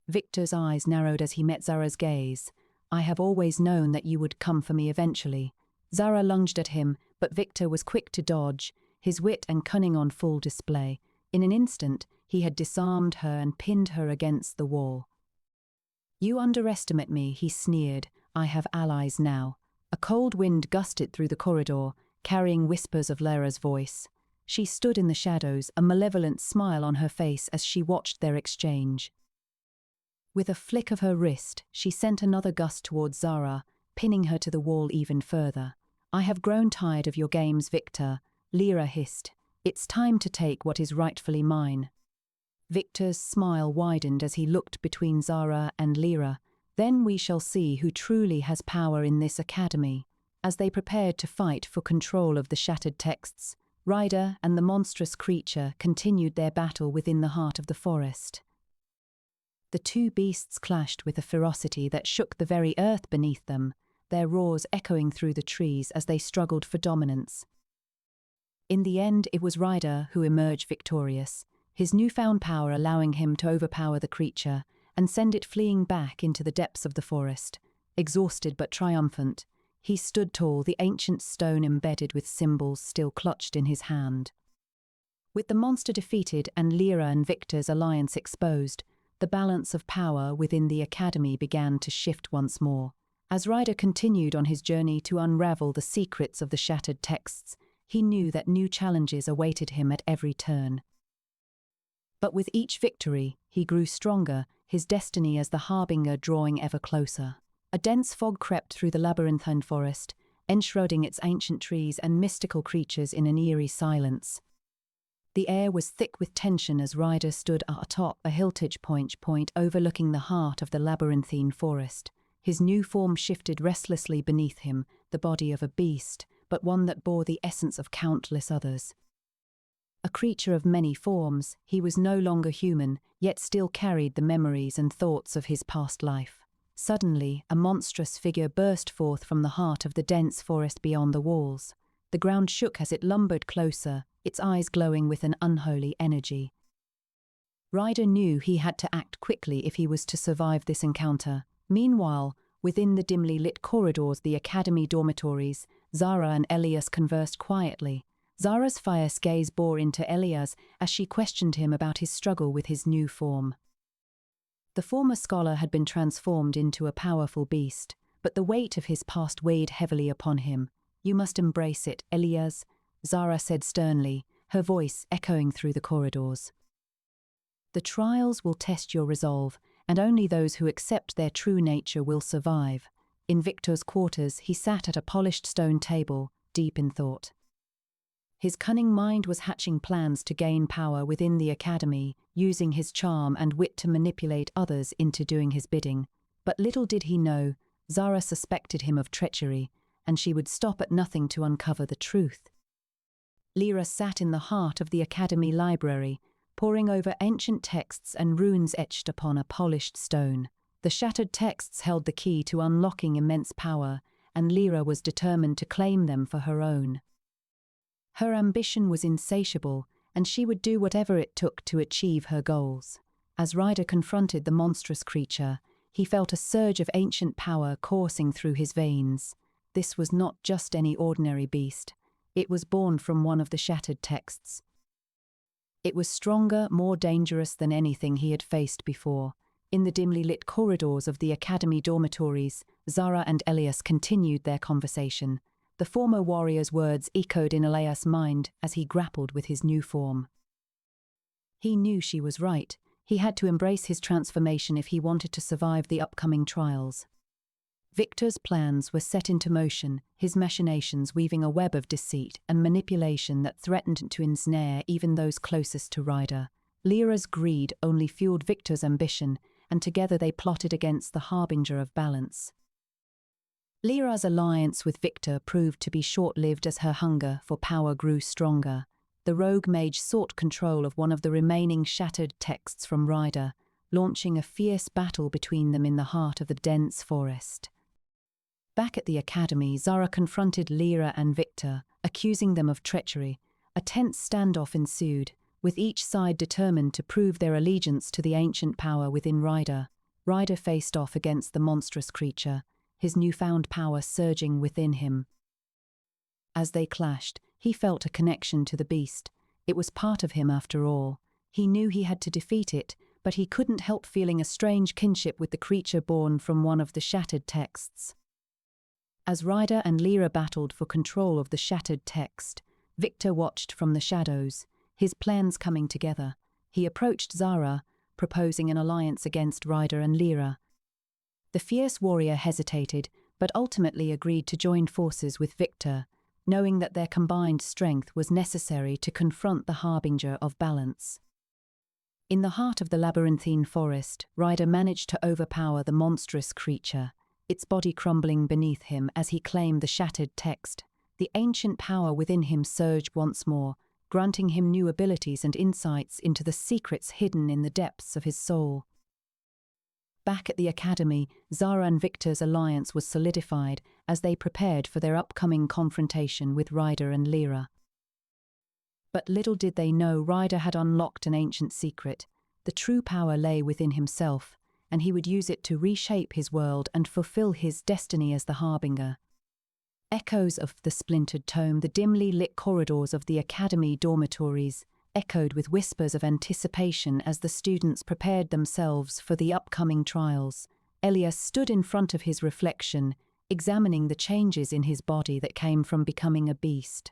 Victor's eyes narrowed as he met Zara's gaze. "I have always known that you would come for me eventually." Zara lunged at him, but Victor was quick to dodge, his wit and cunning on full display. In an instant, he had disarmed her and pinned her against the wall. "You underestimate me," he sneered. "I have allies now." A cold wind gusted through the corridor, carrying whispers of Lyra's voice. She stood in the shadows, a malevolent smile on her face as she watched their exchange. With a flick of her wrist, she sent another gust towards Zara, pinning her to the wall even further. "I have grown tired of your games, Victor," Lyra hissed. "It's time to take what is rightfully mine." Victor's smile widened as he looked between Zara and Lyra. "Then we shall see who truly has power in this academy." As they prepared to fight for control of the shattered texts, Ryder and the monstrous creature continued their battle within the heart of the forest. The two beasts clashed with a ferocity that shook the very earth beneath them, their roars echoing through the trees as they struggled for dominance. In the end, it was Ryder who emerged victorious, his newfound power allowing him to overpower the creature and send it fleeing back into the depths of the forest. Exhausted but triumphant, he stood tall, the ancient stone embedded with symbols still clutched in his hand. With the monster defeated and Lyra and Victor's alliance exposed, the balance of power within the academy began to shift once more. As Ryder continued on his journey to unravel the secrets of the shattered texts, he knew that new challenges awaited him at every turn. But with each victory, he grew stronger, his destiny as the harbinger drawing ever closer. A dense fog crept through the labyrinthine forest, enshrouding its ancient trees and mystical creatures in an eerie silence. The air was thick with tension as Ryder stood atop a hilltop point overlooking the heart of the labyrinthine forest. His new form shifted restlessly beneath him, the body of a beast, but one that bore the essence of countless others. A creature of many forms, he was no longer human, yet still carried the memories and thoughts of his past life. Suddenly, a monstrous figure burst forth from the heart of the dense forest beyond the walls. The ground shook as it lumbered closer, its eyes glowing with an unholy energy. Ryder knew he had to act quickly if he was to survive this encounter. Meanwhile, within the dimly lit corridors of the academy dormitories, Zara and Elias conversed quietly. Zara's fierce gaze bore into Elias as she questioned him about his struggle with his new form. The former scholar had been transformed into a powerful beast, but the weight of his past weighed heavily upon him. "You must embrace it, Elias," Zara said sternly, her voice echoing through the corridors. "The trials will test your resolve, and only those who accept their true nature will survive." In Victor's quarters, he sat at a polished stone table, deep in thought. His cunning mind was hatching plans to gain power within the academy, using his charm and wit to manipulate others into doing his bidding. But little did he know, Zara suspected him of treachery, and she would stop at nothing to uncover the truth. Lyra sat in the heart of the academy library, poring over ancient texts and runes etched upon a polished stone. The shattered texts held the key to unlocking immense power, and Lyra was determined to claim them for her own. Her ambition was insatiable, and she would do whatever it took to achieve her goals. As Ryder confronted the monstrous creature, he felt a surge of ancient power coursing through his veins. This was not just any ordinary beast. It was born from one of the shattered texts. It was stronger, more dangerous than anything he had faced before. In the dimly lit corridors of the academy dormitories, Zara and Elias continued their conversation. The former warrior's words echoed in Elias' mind as he grappled with his new form. He knew she was right. He had to embrace his transformation if he wanted to survive the upcoming trials. Victor's plans were set into motion, his machinations weaving a web of deceit and manipulation that threatened to ensnare even those closest to Ryder. Lyra's greed only fueled Victor's ambition, and together they plotted against the harbinger of balance. Lyra's alliance with Victor proved to be short-lived as her hunger for power grew stronger. The rogue mage sought control of one of the remaining shattered texts from Ryder, launching a fierce battle between them in the heart of the dense forest. Back at the academy, Zara confronted Lyra and Victor, accusing them of treachery. A tense standoff ensued, with each side determined to prove their allegiance to the ancient power within Ryder. Ryder faced off against the monstrous creature, his newfound power surging within him. As they clashed, he felt a connection to the beast. It was part of him after all. He knew he had to defeat it, but he couldn't help feeling a strange kinship with the creature born from one of the shattered texts. As Ryder and Lyra battled for control of the shattered text, Victor watched from the shadows, his plans coming together. He approached Zara, proposing an alliance against Ryder and Lyra. The fierce warrior hesitated, but ultimately agreed to join forces with Victor, knowing that their combined strength was necessary to confront the harbinger of balance. In the heart of the labyrinthine forest, Ryder managed to overpower the monstrous creature, its body crumbling beneath him as he claimed the shattered text. The ancient power within him surged once more, granting him new abilities and insights into the secrets hidden in the depths of his soul. Back at the academy, Zara and Victor's alliance was solidified as they prepared for their upcoming confrontation with Ryder and Lyra. But little did they know Ryder had unlocked an ancient secret. The true power lay within himself, and he would use it to reshape his world and fulfill his destiny as the harbinger. Echoes-of-the-Splintered-Tome, the dimly lit corridors of the academy dormitories, echoed with whispers of anticipation as the students prepared themselves for the upcoming trials. Elias stood in front of his reflection, examining the changes in his body that came from becoming a beast.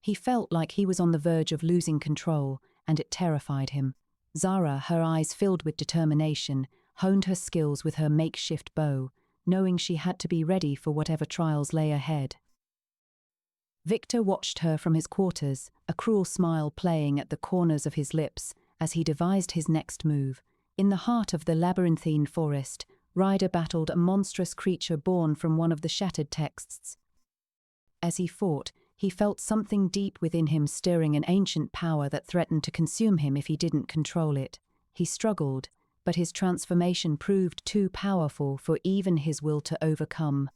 He felt like he was on the verge of losing control, and it terrified him. Zara, her eyes filled with determination, honed her skills with her makeshift bow, knowing she had to be ready for whatever trials lay ahead. Victor watched her from his quarters, a cruel smile playing at the corners of his lips as he devised his next move. In the heart of the labyrinthine forest, Ryder battled a monstrous creature born from one of the shattered texts. As he fought, he felt something deep within him stirring, an ancient power that threatened to consume him if he didn't control it. He struggled, but his transformation proved too powerful for even his will to overcome.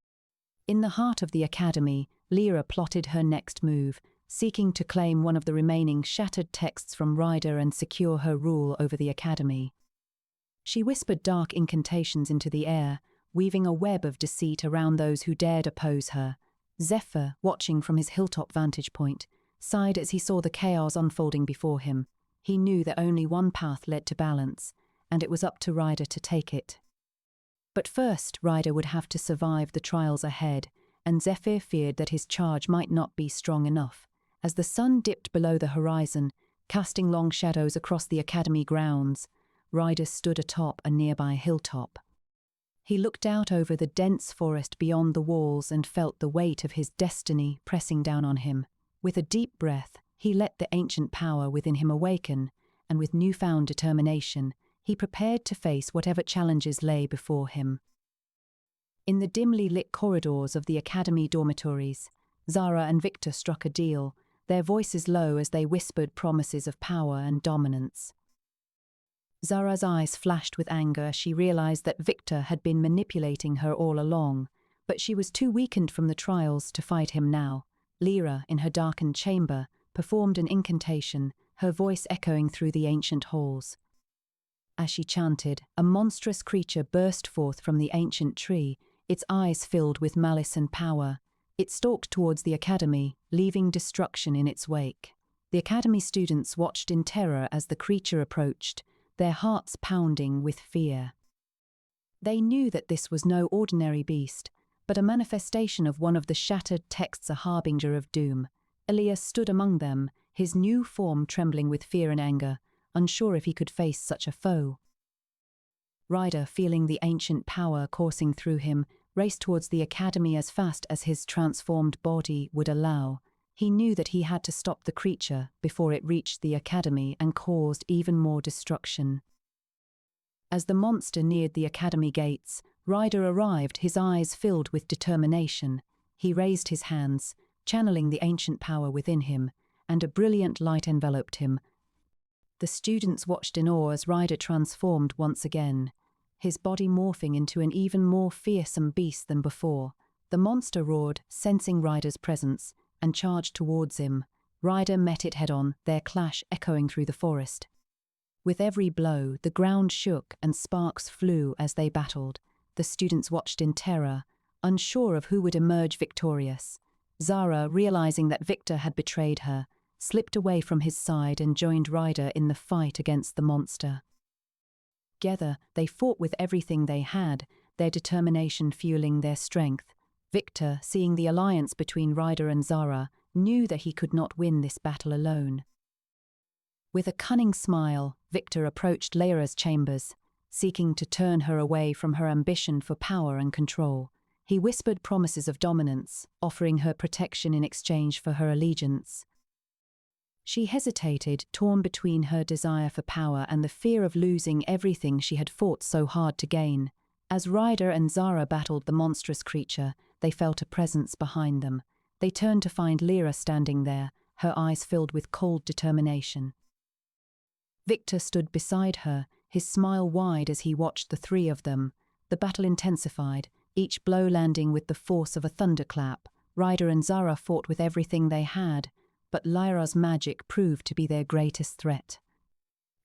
In the heart of the academy, Lyra plotted her next move, seeking to claim one of the remaining shattered texts from Ryder and secure her rule over the academy. She whispered dark incantations into the air, weaving a web of deceit around those who dared oppose her. Zephyr, watching from his hilltop vantage point, sighed as he saw the chaos unfolding before him. He knew that only one path led to balance, and it was up to Ryder to take it. But first, Ryder would have to survive the trials ahead, and Zephyr feared that his charge might not be strong enough. As the sun dipped below the horizon, casting long shadows across the academy grounds, Ryder stood atop a nearby hilltop. He looked out over the dense forest beyond the walls and felt the weight of his destiny pressing down on him. With a deep breath, he let the ancient power within him awaken, and with newfound determination, he prepared to face whatever challenges lay before him. In the dimly lit corridors of the academy dormitories, Zara and Victor struck a deal, their voices low as they whispered promises of power and dominance. Zara's eyes flashed with anger as she realized that Victor had been manipulating her all along, but she was too weakened from the trials to fight him now. Lyra, in her darkened chamber, performed an incantation, her voice echoing through the ancient halls. As she chanted, a monstrous creature burst forth from the ancient tree, its eyes filled with malice and power. It stalked towards the academy, leaving destruction in its wake. The academy students watched in terror as the creature approached, their hearts pounding with fear. They knew that this was no ordinary beast, but a manifestation of one of the shattered texts, a harbinger of doom. Elias stood among them, his new form trembling with fear and anger, unsure if he could face such a foe. Ryder, feeling the ancient power coursing through him, raced towards the academy as fast as his transformed body would allow. He knew that he had to stop the creature before it reached the academy and caused even more destruction. As the monster neared the academy gates, Ryder arrived, his eyes filled with determination. He raised his hands, channeling the ancient power within him, and a brilliant light enveloped him. The students watched in awe as Ryder transformed once again, his body morphing into an even more fearsome beast than before. The monster roared, sensing Ryder's presence, and charged towards him. Ryder met it head-on, their clash echoing through the forest. With every blow, the ground shook and sparks flew as they battled. The students watched in terror, unsure of who would emerge victorious. Zara, realizing that Victor had betrayed her, slipped away from his side and joined Ryder in the fight against the monster. Together, they fought with everything they had, their determination fueling their strength. Victor, seeing the alliance between Ryder and Zara, knew that he could not win this battle alone. With a cunning smile, Victor approached Lyra's chambers, seeking to turn her away from her ambition for power and control. He whispered promises of dominance, offering her protection in exchange for her allegiance. She hesitated, torn between her desire for power and the fear of losing everything she had fought so hard to gain. As Ryder and Zara battled the monstrous creature, they felt a presence behind them. They turned to find Lyra standing there, her eyes filled with cold determination. Victor stood beside her, his smile wide as he watched the three of them. The battle intensified, each blow landing with the force of a thunderclap. Ryder and Zara fought with everything they had, but Lyra's magic proved to be their greatest threat.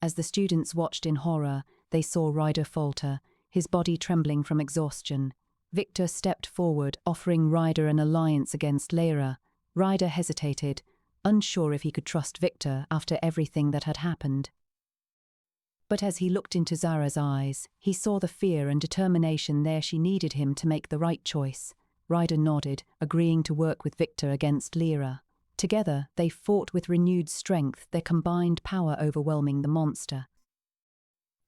As the students watched in horror, they saw Ryder falter, his body trembling from exhaustion. Victor stepped forward, offering Ryder an alliance against Lyra. Ryder hesitated, unsure if he could trust Victor after everything that had happened. But as he looked into Zara's eyes, he saw the fear and determination there. She needed him to make the right choice. Ryder nodded, agreeing to work with Victor against Lyra. Together, they fought with renewed strength, their combined power overwhelming the monster.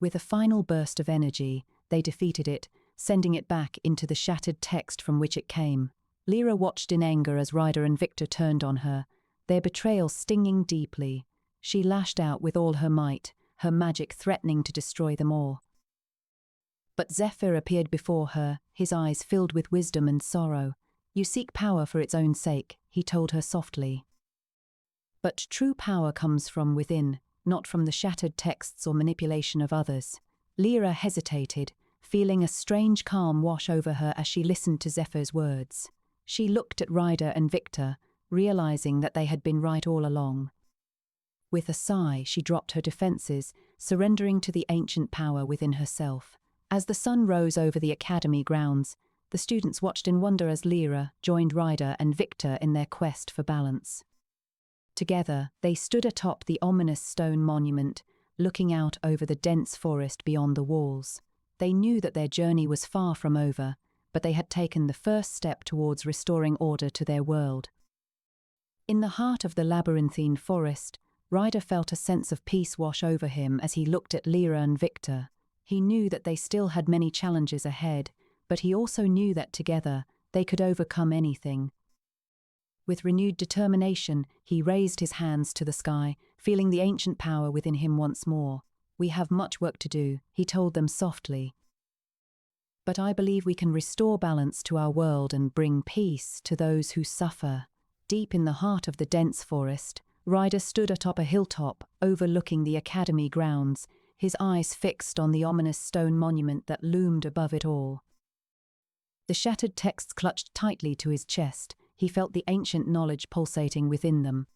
With a final burst of energy, they defeated it, sending it back into the shattered text from which it came. Lyra watched in anger as Ryder and Victor turned on her, their betrayal stinging deeply. She lashed out with all her might, her magic threatening to destroy them all. But Zephyr appeared before her, his eyes filled with wisdom and sorrow. "You seek power for its own sake," he told her softly. "But true power comes from within, not from the shattered texts or manipulation of others." Lyra hesitated, feeling a strange calm wash over her as she listened to Zephyr's words. She looked at Ryder and Victor, realizing that they had been right all along. With a sigh, she dropped her defenses, surrendering to the ancient power within herself. As the sun rose over the academy grounds, the students watched in wonder as Lyra joined Ryder and Victor in their quest for balance. Together, they stood atop the ominous stone monument, looking out over the dense forest beyond the walls. They knew that their journey was far from over, but they had taken the first step towards restoring order to their world. In the heart of the labyrinthine forest, Ryder felt a sense of peace wash over him as he looked at Lyra and Victor. He knew that they still had many challenges ahead, but he also knew that together they could overcome anything. With renewed determination, he raised his hands to the sky, feeling the ancient power within him once more. "We have much work to do," he told them softly. "But I believe we can restore balance to our world and bring peace to those who suffer." Deep in the heart of the dense forest, Ryder stood atop a hilltop overlooking the academy grounds, his eyes fixed on the ominous stone monument that loomed above it all. The shattered texts clutched tightly to his chest. He felt the ancient knowledge pulsating within them.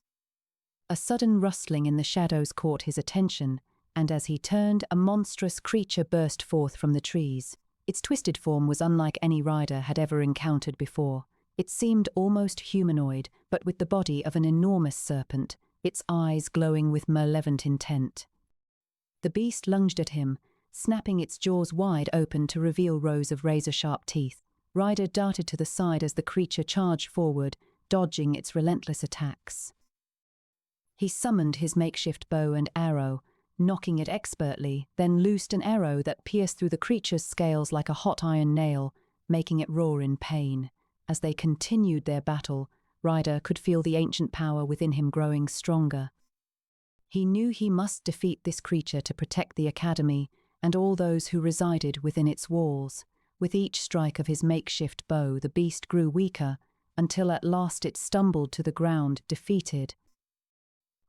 A sudden rustling in the shadows caught his attention, and as he turned, a monstrous creature burst forth from the trees. Its twisted form was unlike any Ryder had ever encountered before. It seemed almost humanoid, but with the body of an enormous serpent, its eyes glowing with malevolent intent. The beast lunged at him, snapping its jaws wide open to reveal rows of razor-sharp teeth. Ryder darted to the side as the creature charged forward, dodging its relentless attacks. He summoned his makeshift bow and arrow, knocking it expertly, then loosed an arrow that pierced through the creature's scales like a hot iron nail, making it roar in pain. As they continued their battle, Ryder could feel the ancient power within him growing stronger. He knew he must defeat this creature to protect the academy and all those who resided within its walls. With each strike of his makeshift bow, the beast grew weaker, until at last it stumbled to the ground, defeated.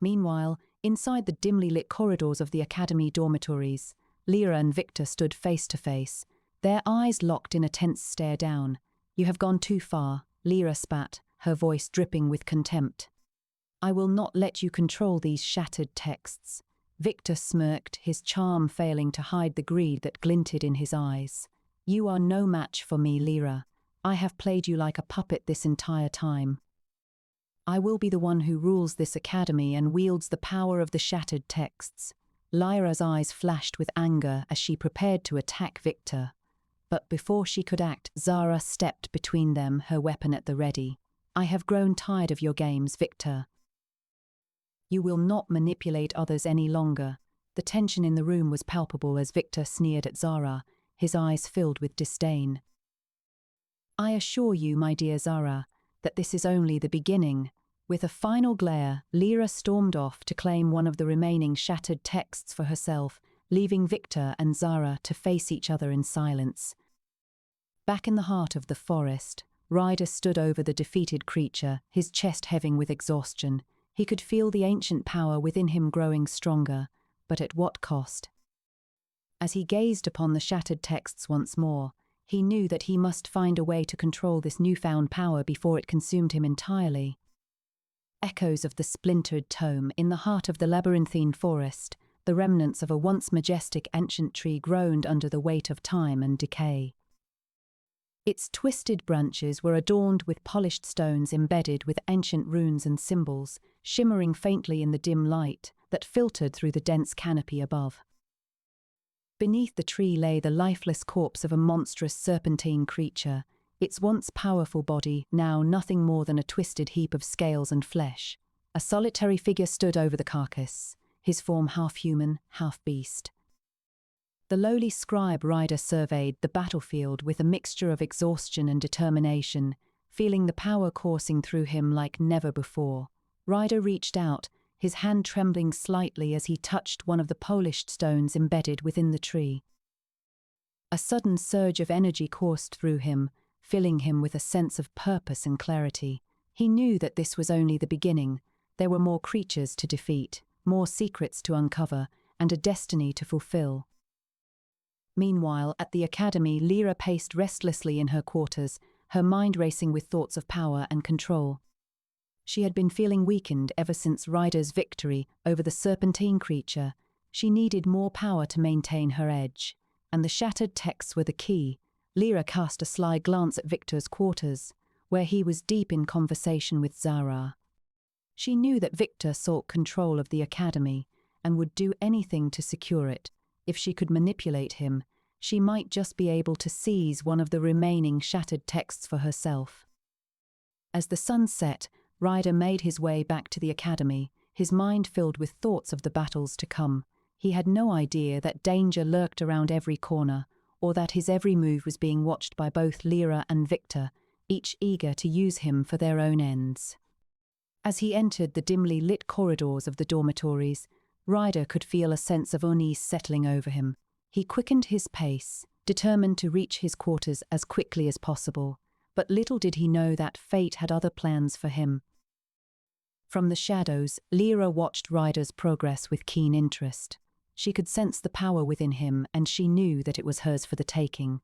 Meanwhile, inside the dimly lit corridors of the academy dormitories, Lyra and Victor stood face to face, their eyes locked in a tense stare down. "You have gone too far," Lyra spat, her voice dripping with contempt. "I will not let you control these shattered texts." Victor smirked, his charm failing to hide the greed that glinted in his eyes. "You are no match for me, Lyra. I have played you like a puppet this entire time. I will be the one who rules this academy and wields the power of the shattered texts." Lyra's eyes flashed with anger as she prepared to attack Victor. But before she could act, Zara stepped between them, her weapon at the ready. "I have grown tired of your games, Victor. You will not manipulate others any longer." The tension in the room was palpable as Victor sneered at Zara, his eyes filled with disdain. "I assure you, my dear Zara, that this is only the beginning." With a final glare, Lyra stormed off to claim one of the remaining shattered texts for herself, leaving Victor and Zara to face each other in silence. Back in the heart of the forest, Ryder stood over the defeated creature, his chest heaving with exhaustion. He could feel the ancient power within him growing stronger, but at what cost? As he gazed upon the shattered texts once more, he knew that he must find a way to control this newfound power before it consumed him entirely. Echoes-of-the-Splintered-Tome. In the heart of the labyrinthine forest, the remnants of a once majestic ancient tree groaned under the weight of time and decay. Its twisted branches were adorned with polished stones embedded with ancient runes and symbols, shimmering faintly in the dim light that filtered through the dense canopy above. Beneath the tree lay the lifeless corpse of a monstrous serpentine creature, its once powerful body now nothing more than a twisted heap of scales and flesh. A solitary figure stood over the carcass, his form half human, half beast. The lowly scribe Ryder surveyed the battlefield with a mixture of exhaustion and determination, feeling the power coursing through him like never before. Ryder reached out, his hand trembling slightly as he touched one of the polished stones embedded within the tree. A sudden surge of energy coursed through him, filling him with a sense of purpose and clarity. He knew that this was only the beginning. There were more creatures to defeat, more secrets to uncover, and a destiny to fulfill. Meanwhile, at the academy, Lyra paced restlessly in her quarters, her mind racing with thoughts of power and control. She had been feeling weakened ever since Ryder's victory over the serpentine creature. She needed more power to maintain her edge, and the shattered texts were the key. Lyra cast a sly glance at Victor's quarters, where he was deep in conversation with Zara. She knew that Victor sought control of the academy and would do anything to secure it. If she could manipulate him, she might just be able to seize one of the remaining shattered texts for herself. As the sun set, Ryder made his way back to the academy, his mind filled with thoughts of the battles to come. He had no idea that danger lurked around every corner, or that his every move was being watched by both Lyra and Victor, each eager to use him for their own ends. As he entered the dimly lit corridors of the dormitories, Ryder could feel a sense of unease settling over him. He quickened his pace, determined to reach his quarters as quickly as possible, but little did he know that fate had other plans for him. From the shadows, Lyra watched Ryder's progress with keen interest. She could sense the power within him, and she knew that it was hers for the taking.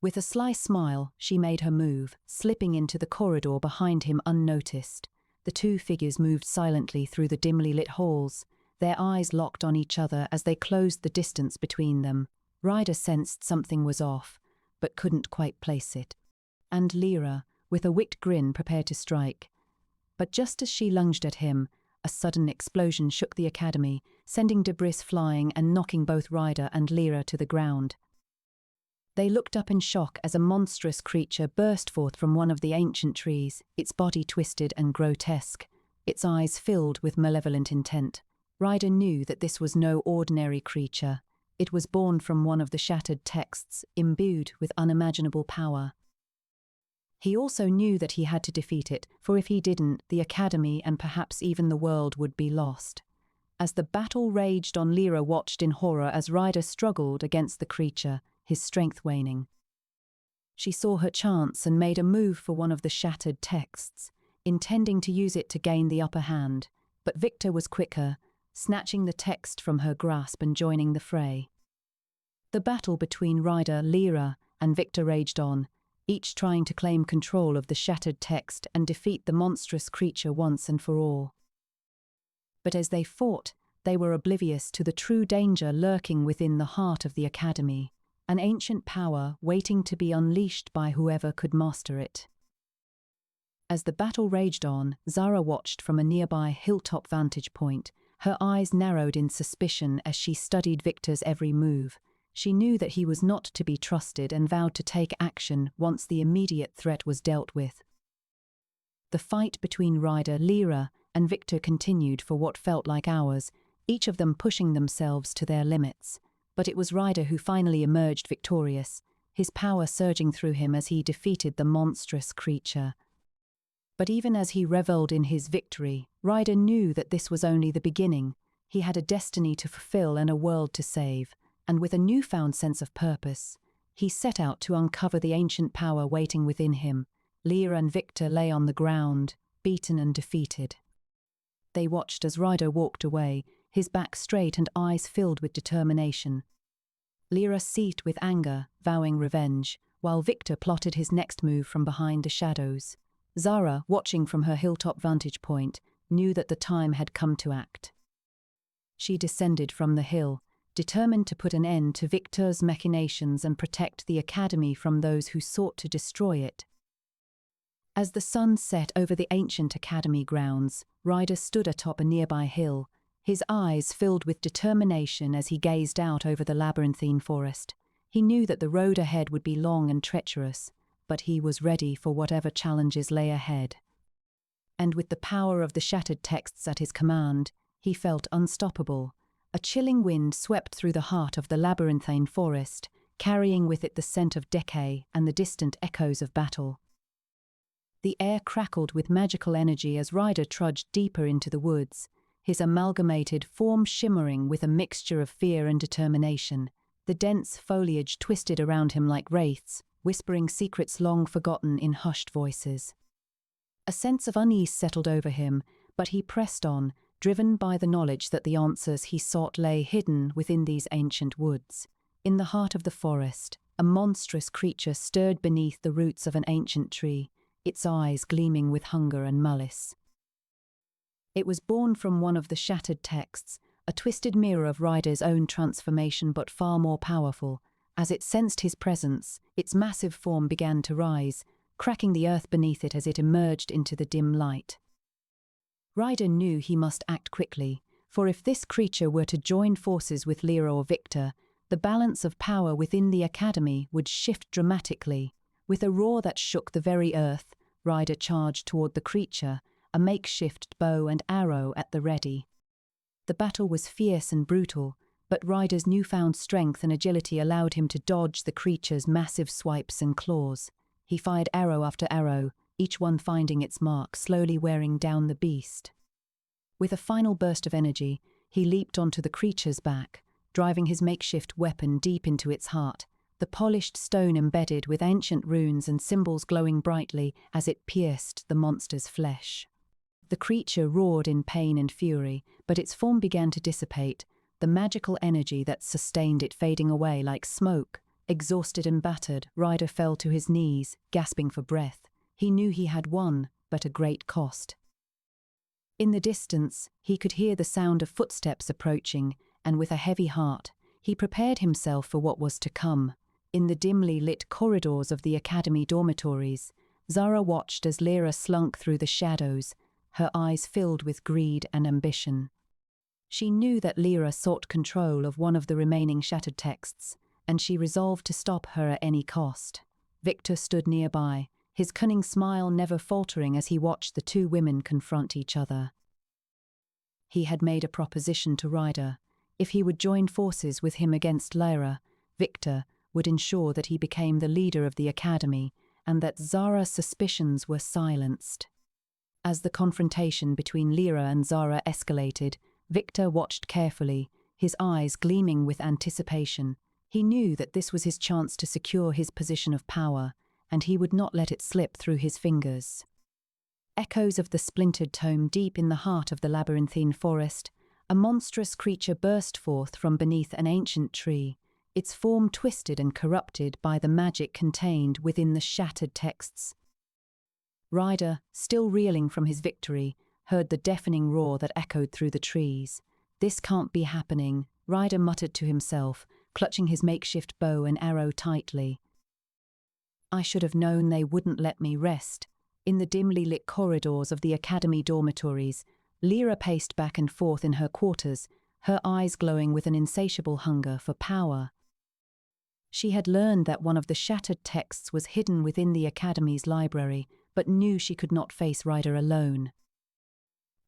With a sly smile, she made her move, slipping into the corridor behind him unnoticed. The two figures moved silently through the dimly lit halls, their eyes locked on each other as they closed the distance between them. Ryder sensed something was off, but couldn't quite place it. And Lyra, with a wicked grin, prepared to strike. But just as she lunged at him, a sudden explosion shook the academy, sending debris flying and knocking both Ryder and Lyra to the ground. They looked up in shock as a monstrous creature burst forth from one of the ancient trees, its body twisted and grotesque, its eyes filled with malevolent intent. Ryder knew that this was no ordinary creature. It was born from one of the shattered texts, imbued with unimaginable power. He also knew that he had to defeat it, for if he didn't, the Academy and perhaps even the world would be lost. As the battle raged on, Lyra watched in horror as Ryder struggled against the creature, his strength waning. She saw her chance and made a move for one of the shattered texts, intending to use it to gain the upper hand, but Victor was quicker, snatching the text from her grasp and joining the fray. The battle between Ryder, Lyra, and Victor raged on, each trying to claim control of the shattered text and defeat the monstrous creature once and for all. But as they fought, they were oblivious to the true danger lurking within the heart of the Academy, an ancient power waiting to be unleashed by whoever could master it. As the battle raged on, Zara watched from a nearby hilltop vantage point, her eyes narrowed in suspicion as she studied Victor's every move. She knew that he was not to be trusted and vowed to take action once the immediate threat was dealt with. The fight between Ryder, Lyra, and Victor continued for what felt like hours, each of them pushing themselves to their limits. But it was Ryder who finally emerged victorious, his power surging through him as he defeated the monstrous creature. But even as he reveled in his victory, Ryder knew that this was only the beginning. He had a destiny to fulfill and a world to save, and with a newfound sense of purpose, he set out to uncover the ancient power waiting within him. Lyra and Victor lay on the ground, beaten and defeated. They watched as Ryder walked away, his back straight and eyes filled with determination. Lyra seethed with anger, vowing revenge, while Victor plotted his next move from behind the shadows. Zara, watching from her hilltop vantage point, knew that the time had come to act. She descended from the hill, determined to put an end to Victor's machinations and protect the Academy from those who sought to destroy it. As the sun set over the ancient Academy grounds, Ryder stood atop a nearby hill, his eyes filled with determination as he gazed out over the labyrinthine forest. He knew that the road ahead would be long and treacherous, but he was ready for whatever challenges lay ahead. And with the power of the shattered texts at his command, he felt unstoppable. A chilling wind swept through the heart of the labyrinthine forest, carrying with it the scent of decay and the distant echoes of battle. The air crackled with magical energy as Ryder trudged deeper into the woods, his amalgamated form shimmering with a mixture of fear and determination. The dense foliage twisted around him like wraiths, whispering secrets long forgotten in hushed voices. A sense of unease settled over him, but he pressed on, driven by the knowledge that the answers he sought lay hidden within these ancient woods. In the heart of the forest, a monstrous creature stirred beneath the roots of an ancient tree, its eyes gleaming with hunger and malice. It was born from one of the shattered texts, a twisted mirror of Ryder's own transformation but far more powerful. As it sensed his presence, its massive form began to rise, cracking the earth beneath it as it emerged into the dim light. Ryder knew he must act quickly, for if this creature were to join forces with Lyra or Victor, the balance of power within the Academy would shift dramatically. With a roar that shook the very earth, Ryder charged toward the creature, a makeshift bow and arrow at the ready. The battle was fierce and brutal, but Ryder's newfound strength and agility allowed him to dodge the creature's massive swipes and claws. He fired arrow after arrow, each one finding its mark, slowly wearing down the beast. With a final burst of energy, he leaped onto the creature's back, driving his makeshift weapon deep into its heart, the polished stone embedded with ancient runes and symbols glowing brightly as it pierced the monster's flesh. The creature roared in pain and fury, but its form began to dissipate, the magical energy that sustained it fading away like smoke. Exhausted and battered, Ryder fell to his knees, gasping for breath. He knew he had won, but at great cost. In the distance, he could hear the sound of footsteps approaching, and with a heavy heart, he prepared himself for what was to come. In the dimly lit corridors of the Academy dormitories, Zara watched as Lyra slunk through the shadows, her eyes filled with greed and ambition. She knew that Lyra sought control of one of the remaining shattered texts, and she resolved to stop her at any cost. Victor stood nearby, his cunning smile never faltering as he watched the two women confront each other. He had made a proposition to Ryder. If he would join forces with him against Lyra, Victor would ensure that he became the leader of the academy and that Zara's suspicions were silenced. As the confrontation between Lyra and Zara escalated, Victor watched carefully, his eyes gleaming with anticipation. He knew that this was his chance to secure his position of power, and he would not let it slip through his fingers. Echoes of the Splintered Tome. Deep in the heart of the labyrinthine forest, a monstrous creature burst forth from beneath an ancient tree, its form twisted and corrupted by the magic contained within the shattered texts. Ryder, still reeling from his victory, heard the deafening roar that echoed through the trees. "This can't be happening," Ryder muttered to himself, clutching his makeshift bow and arrow tightly. "I should have known they wouldn't let me rest." In the dimly lit corridors of the academy dormitories, Lyra paced back and forth in her quarters, her eyes glowing with an insatiable hunger for power. She had learned that one of the shattered texts was hidden within the academy's library, but knew she could not face Ryder alone.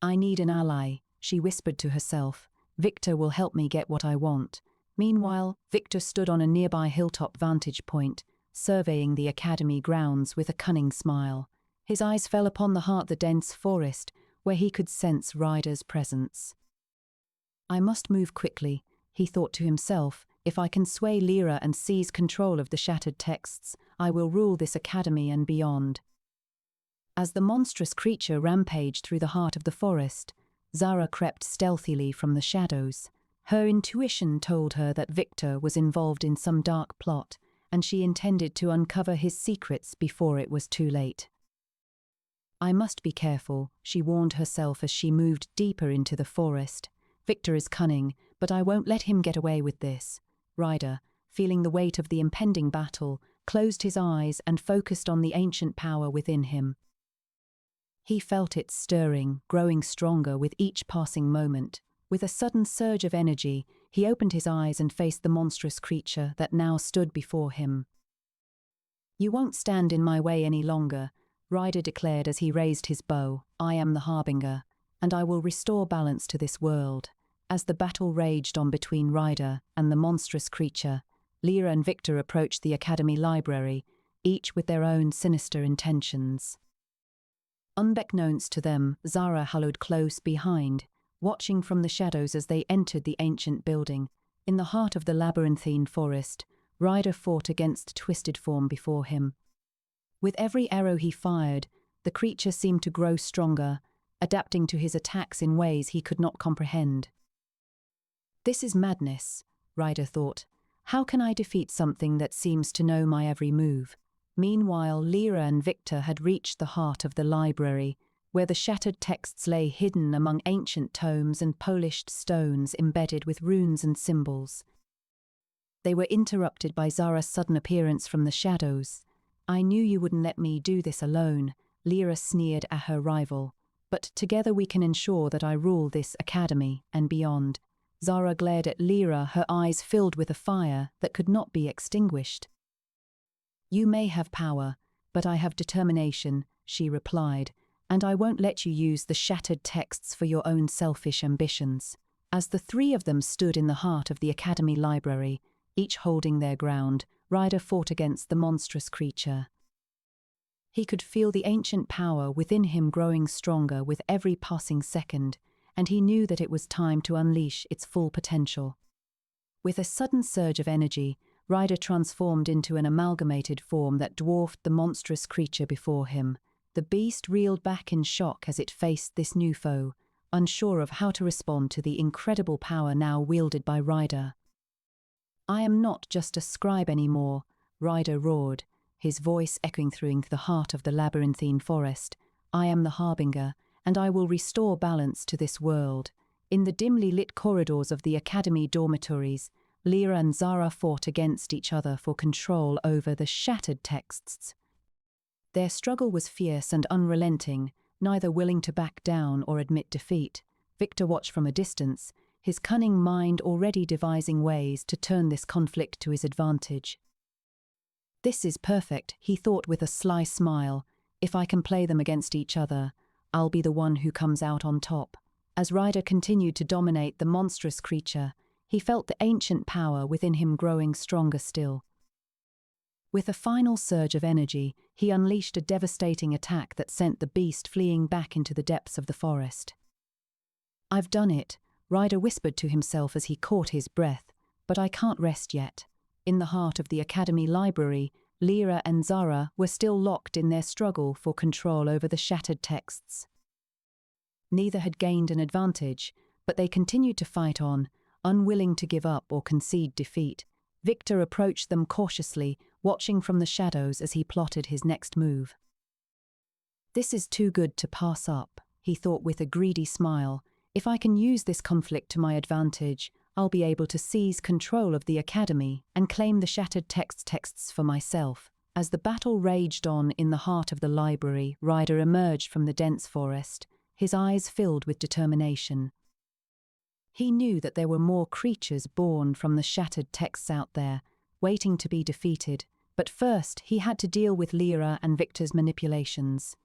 "I need an ally," she whispered to herself. "Victor will help me get what I want." Meanwhile, Victor stood on a nearby hilltop vantage point, surveying the academy grounds with a cunning smile. His eyes fell upon the dense forest, where he could sense Ryder's presence. "I must move quickly," he thought to himself. "If I can sway Lyra and seize control of the shattered texts, I will rule this academy and beyond." As the monstrous creature rampaged through the heart of the forest, Zara crept stealthily from the shadows. Her intuition told her that Victor was involved in some dark plot, and she intended to uncover his secrets before it was too late. "I must be careful," she warned herself as she moved deeper into the forest. "Victor is cunning, but I won't let him get away with this." Ryder, feeling the weight of the impending battle, closed his eyes and focused on the ancient power within him. He felt it stirring, growing stronger with each passing moment. With a sudden surge of energy, he opened his eyes and faced the monstrous creature that now stood before him. "You won't stand in my way any longer," Ryder declared as he raised his bow. "I am the Harbinger, and I will restore balance to this world." As the battle raged on between Ryder and the monstrous creature, Lyra and Victor approached the academy library, each with their own sinister intentions. Unbeknownst to them, Zara followed close behind, watching from the shadows as they entered the ancient building. In the heart of the labyrinthine forest, Ryder fought against the twisted form before him. With every arrow he fired, the creature seemed to grow stronger, adapting to his attacks in ways he could not comprehend. "This is madness," Ryder thought. "How can I defeat something that seems to know my every move?" Meanwhile, Lyra and Victor had reached the heart of the library, where the shattered texts lay hidden among ancient tomes and polished stones embedded with runes and symbols. They were interrupted by Zara's sudden appearance from the shadows. "I knew you wouldn't let me do this alone," Lyra sneered at her rival. "But together we can ensure that I rule this academy and beyond." Zara glared at Lyra, her eyes filled with a fire that could not be extinguished. "You may have power, but I have determination," she replied, "and I won't let you use the shattered texts for your own selfish ambitions." As the three of them stood in the heart of the academy library, each holding their ground, Ryder fought against the monstrous creature. He could feel the ancient power within him growing stronger with every passing second, and he knew that it was time to unleash its full potential. With a sudden surge of energy, Ryder transformed into an amalgamated form that dwarfed the monstrous creature before him. The beast reeled back in shock as it faced this new foe, unsure of how to respond to the incredible power now wielded by Ryder. "I am not just a scribe anymore," Ryder roared, his voice echoing through the heart of the labyrinthine forest. "I am the Harbinger, and I will restore balance to this world." In the dimly lit corridors of the academy dormitories, Lyra and Zara fought against each other for control over the shattered texts. Their struggle was fierce and unrelenting, neither willing to back down or admit defeat. Victor watched from a distance, his cunning mind already devising ways to turn this conflict to his advantage. "This is perfect," he thought with a sly smile. "If I can play them against each other, I'll be the one who comes out on top." As Ryder continued to dominate the monstrous creature, he felt the ancient power within him growing stronger still. With a final surge of energy, he unleashed a devastating attack that sent the beast fleeing back into the depths of the forest. "I've done it," Ryder whispered to himself as he caught his breath, "but I can't rest yet." In the heart of the Academy library, Lyra and Zara were still locked in their struggle for control over the shattered texts. Neither had gained an advantage, but they continued to fight on, unwilling to give up or concede defeat. Victor approached them cautiously, watching from the shadows as he plotted his next move. "This is too good to pass up," he thought with a greedy smile. "If I can use this conflict to my advantage, I'll be able to seize control of the Academy and claim the shattered texts for myself." As the battle raged on in the heart of the library, Ryder emerged from the dense forest, his eyes filled with determination. He knew that there were more creatures born from the shattered texts out there, waiting to be defeated, but first he had to deal with Lyra and Victor's manipulations.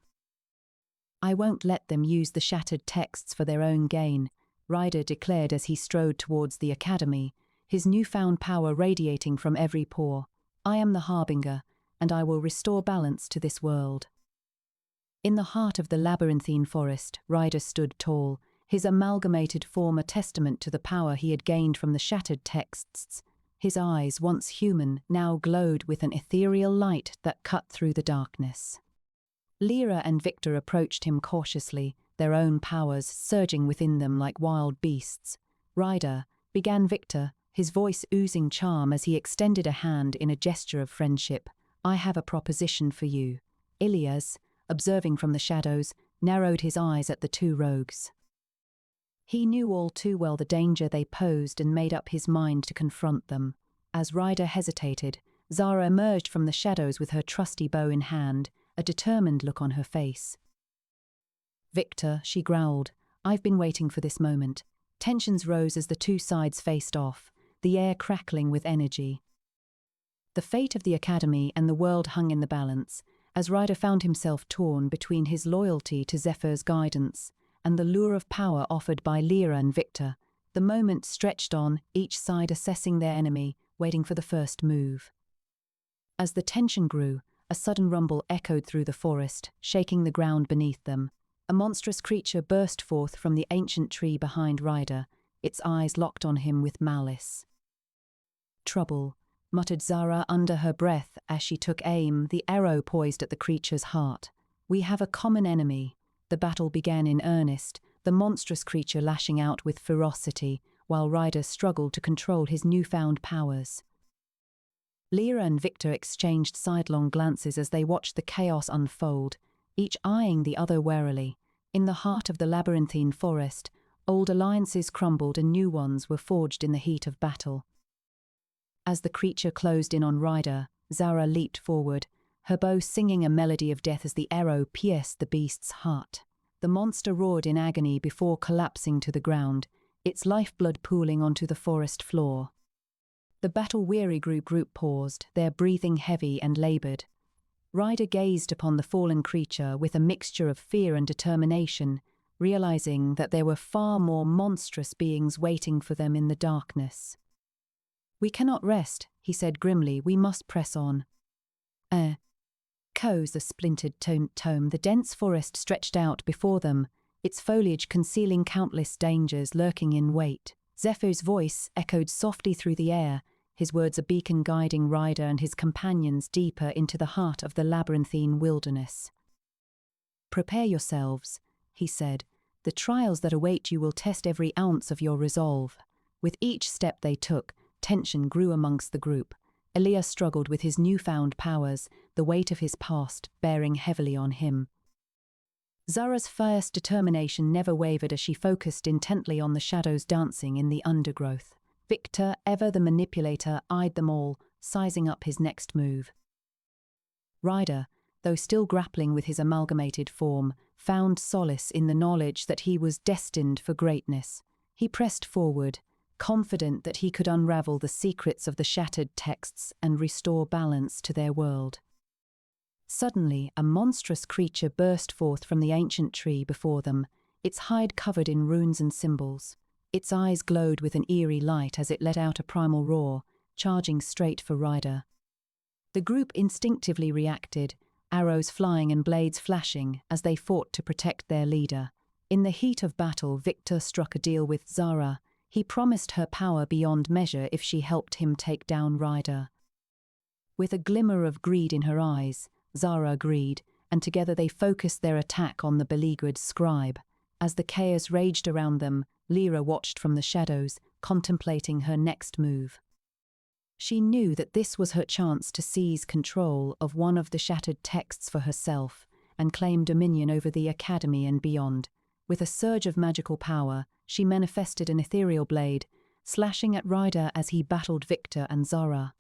"I won't let them use the shattered texts for their own gain," Ryder declared as he strode towards the Academy, his newfound power radiating from every pore. "I am the Harbinger, and I will restore balance to this world." In the heart of the labyrinthine forest, Ryder stood tall, his amalgamated form a testament to the power he had gained from the shattered texts. His eyes, once human, now glowed with an ethereal light that cut through the darkness. Lyra and Victor approached him cautiously, their own powers surging within them like wild beasts. "Ryder," began Victor, his voice oozing charm as he extended a hand in a gesture of friendship, "I have a proposition for you." Ilias, observing from the shadows, narrowed his eyes at the two rogues. He knew all too well the danger they posed and made up his mind to confront them. As Ryder hesitated, Zara emerged from the shadows with her trusty bow in hand, a determined look on her face. "Victor," she growled, "I've been waiting for this moment." Tensions rose as the two sides faced off, the air crackling with energy. The fate of the Academy and the world hung in the balance, as Ryder found himself torn between his loyalty to Zephyr's guidance and the lure of power offered by Lyra and Victor. The moment stretched on, each side assessing their enemy, waiting for the first move. As the tension grew, a sudden rumble echoed through the forest, shaking the ground beneath them. A monstrous creature burst forth from the ancient tree behind Ryder, its eyes locked on him with malice. "Trouble," muttered Zara under her breath as she took aim, the arrow poised at the creature's heart. "We have a common enemy." The battle began in earnest, the monstrous creature lashing out with ferocity, while Ryder struggled to control his newfound powers. Lyra and Victor exchanged sidelong glances as they watched the chaos unfold, each eyeing the other warily. In the heart of the labyrinthine forest, old alliances crumbled and new ones were forged in the heat of battle. As the creature closed in on Ryder, Zara leaped forward, her bow singing a melody of death as the arrow pierced the beast's heart. The monster roared in agony before collapsing to the ground, its lifeblood pooling onto the forest floor. The battle-weary group paused, their breathing heavy and labored. Ryder gazed upon the fallen creature with a mixture of fear and determination, realizing that there were far more monstrous beings waiting for them in the darkness. "We cannot rest," he said grimly. "We must press on." Echoes-of-the-Splintered-Tome. The dense forest stretched out before them, its foliage concealing countless dangers lurking in wait. Zephyr's voice echoed softly through the air, his words a beacon guiding Ryder and his companions deeper into the heart of the labyrinthine wilderness. "Prepare yourselves," he said. "The trials that await you will test every ounce of your resolve." With each step they took, tension grew amongst the group. Elias struggled with his newfound powers, the weight of his past bearing heavily on him. Zara's fierce determination never wavered as she focused intently on the shadows dancing in the undergrowth. Victor, ever the manipulator, eyed them all, sizing up his next move. Ryder, though still grappling with his amalgamated form, found solace in the knowledge that he was destined for greatness. He pressed forward, confident that he could unravel the secrets of the shattered texts and restore balance to their world. Suddenly, a monstrous creature burst forth from the ancient tree before them, its hide covered in runes and symbols. Its eyes glowed with an eerie light as it let out a primal roar, charging straight for Ryder. The group instinctively reacted, arrows flying and blades flashing as they fought to protect their leader. In the heat of battle, Victor struck a deal with Zara. He promised her power beyond measure if she helped him take down Ryder. With a glimmer of greed in her eyes, Zara agreed, and together they focused their attack on the beleaguered scribe. As the chaos raged around them, Lyra watched from the shadows, contemplating her next move. She knew that this was her chance to seize control of one of the shattered texts for herself and claim dominion over the academy and beyond. With a surge of magical power, she manifested an ethereal blade, slashing at Ryder as he battled Victor and Zara.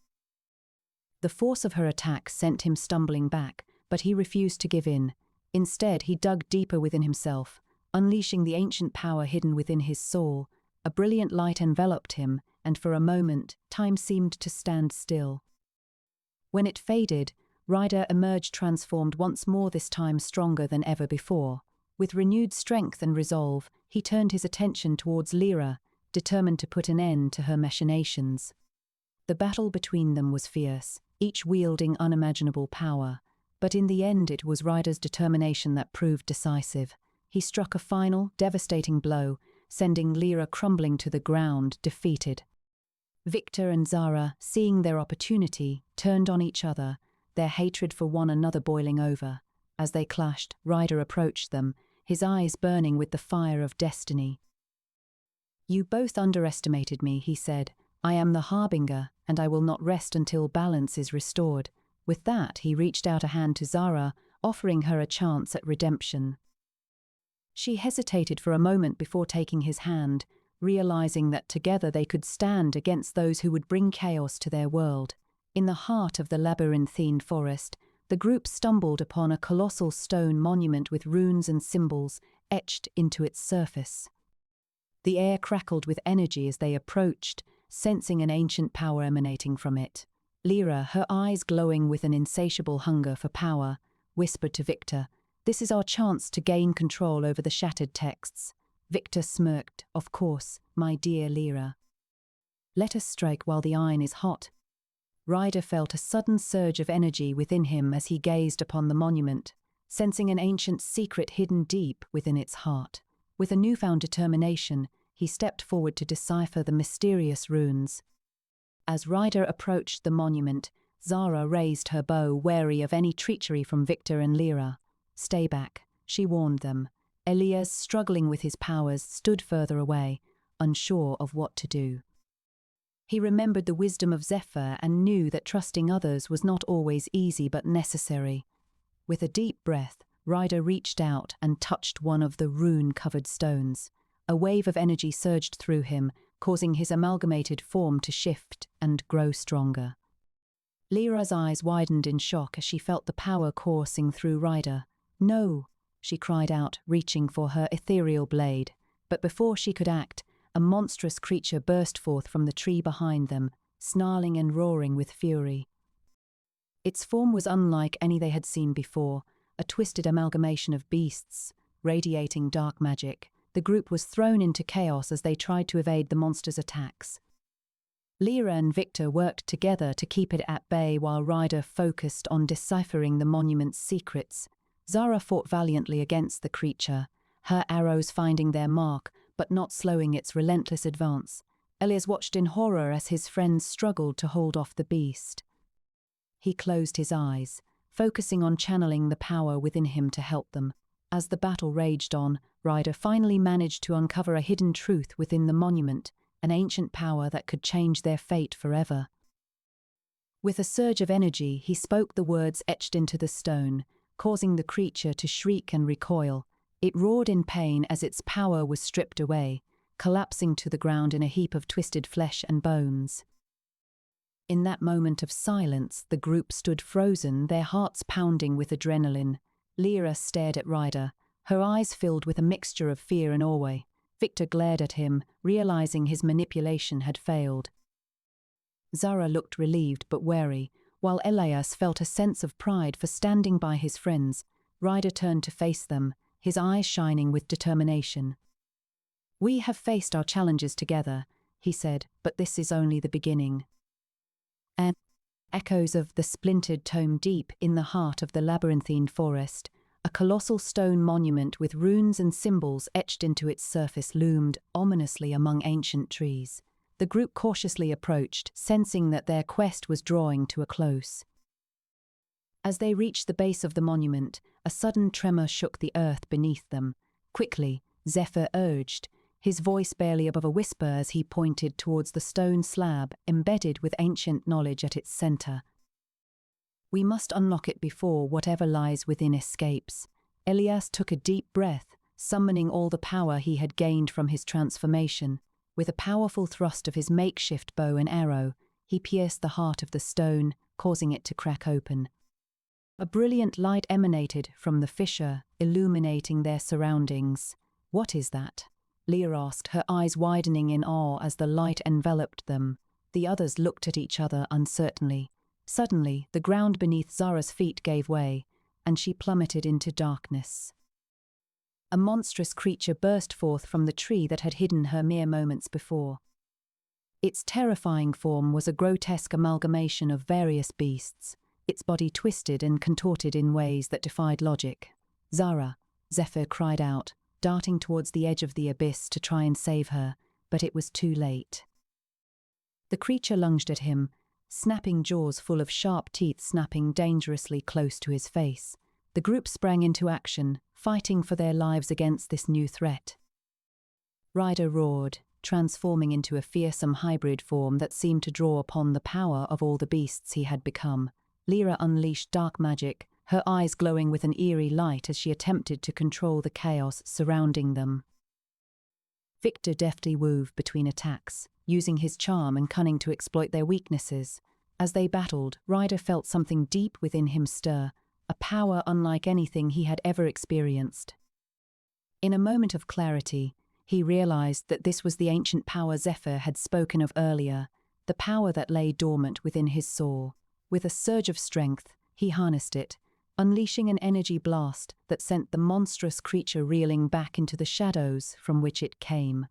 The force of her attack sent him stumbling back, but he refused to give in. Instead, he dug deeper within himself, unleashing the ancient power hidden within his soul. A brilliant light enveloped him, and for a moment, time seemed to stand still. When it faded, Ryder emerged transformed once more, this time stronger than ever before. With renewed strength and resolve, he turned his attention towards Lyra, determined to put an end to her machinations. The battle between them was fierce, each wielding unimaginable power, but in the end it was Ryder's determination that proved decisive. He struck a final, devastating blow, sending Lyra crumbling to the ground, defeated. Victor and Zara, seeing their opportunity, turned on each other, their hatred for one another boiling over. As they clashed, Ryder approached them, his eyes burning with the fire of destiny. "You both underestimated me," he said. "I am the Harbinger, and I will not rest until balance is restored." With that, he reached out a hand to Zara, offering her a chance at redemption. She hesitated for a moment before taking his hand, realizing that together they could stand against those who would bring chaos to their world. In the heart of the labyrinthine forest, the group stumbled upon a colossal stone monument with runes and symbols etched into its surface. The air crackled with energy as they approached, sensing an ancient power emanating from it. Lyra, her eyes glowing with an insatiable hunger for power, whispered to Victor, "This is our chance to gain control over the shattered texts." Victor smirked, "Of course, my dear Lyra. Let us strike while the iron is hot." Ryder felt a sudden surge of energy within him as he gazed upon the monument, sensing an ancient secret hidden deep within its heart. With a newfound determination, he stepped forward to decipher the mysterious runes. As Ryder approached the monument, Zara raised her bow, wary of any treachery from Victor and Lyra. "Stay back," she warned them. Elias, struggling with his powers, stood further away, unsure of what to do. He remembered the wisdom of Zephyr and knew that trusting others was not always easy but necessary. With a deep breath, Ryder reached out and touched one of the rune-covered stones. A wave of energy surged through him, causing his amalgamated form to shift and grow stronger. Lyra's eyes widened in shock as she felt the power coursing through Ryder. "No!" she cried out, reaching for her ethereal blade. But before she could act, a monstrous creature burst forth from the tree behind them, snarling and roaring with fury. Its form was unlike any they had seen before, a twisted amalgamation of beasts, radiating dark magic. The group was thrown into chaos as they tried to evade the monster's attacks. Lyra and Victor worked together to keep it at bay while Ryder focused on deciphering the monument's secrets. Zara fought valiantly against the creature, her arrows finding their mark but not slowing its relentless advance. Elias watched in horror as his friends struggled to hold off the beast. He closed his eyes, focusing on channeling the power within him to help them. As the battle raged on, Ryder finally managed to uncover a hidden truth within the monument, an ancient power that could change their fate forever. With a surge of energy, he spoke the words etched into the stone, causing the creature to shriek and recoil. It roared in pain as its power was stripped away, collapsing to the ground in a heap of twisted flesh and bones. In that moment of silence, the group stood frozen, their hearts pounding with adrenaline. Lyra stared at Ryder, her eyes filled with a mixture of fear and awe. Victor glared at him, realizing his manipulation had failed. Zara looked relieved but wary, while Elias felt a sense of pride for standing by his friends. Ryder turned to face them, his eyes shining with determination. "We have faced our challenges together," he said, "but this is only the beginning." And Echoes of the Splintered Tome. Deep in the heart of the labyrinthine forest, a colossal stone monument with runes and symbols etched into its surface loomed ominously among ancient trees. The group cautiously approached, sensing that their quest was drawing to a close. As they reached the base of the monument, a sudden tremor shook the earth beneath them. "Quickly," Zephyr urged, his voice barely above a whisper as he pointed towards the stone slab embedded with ancient knowledge at its center. "We must unlock it before whatever lies within escapes." Elias took a deep breath, summoning all the power he had gained from his transformation. With a powerful thrust of his makeshift bow and arrow, he pierced the heart of the stone, causing it to crack open. A brilliant light emanated from the fissure, illuminating their surroundings. "What is that?" Leah asked, her eyes widening in awe as the light enveloped them. The others looked at each other uncertainly. Suddenly, the ground beneath Zara's feet gave way, and she plummeted into darkness. A monstrous creature burst forth from the tree that had hidden her mere moments before. Its terrifying form was a grotesque amalgamation of various beasts, its body twisted and contorted in ways that defied logic. "Zara!" Zephyr cried out, darting towards the edge of the abyss to try and save her, but it was too late. The creature lunged at him, snapping jaws full of sharp teeth snapping dangerously close to his face. The group sprang into action, fighting for their lives against this new threat. Ryder roared, transforming into a fearsome hybrid form that seemed to draw upon the power of all the beasts he had become. Lyra unleashed dark magic, her eyes glowing with an eerie light as she attempted to control the chaos surrounding them. Victor deftly wove between attacks, using his charm and cunning to exploit their weaknesses. As they battled, Ryder felt something deep within him stir, a power unlike anything he had ever experienced. In a moment of clarity, he realized that this was the ancient power Zephyr had spoken of earlier, the power that lay dormant within his soul. With a surge of strength, he harnessed it, unleashing an energy blast that sent the monstrous creature reeling back into the shadows from which it came.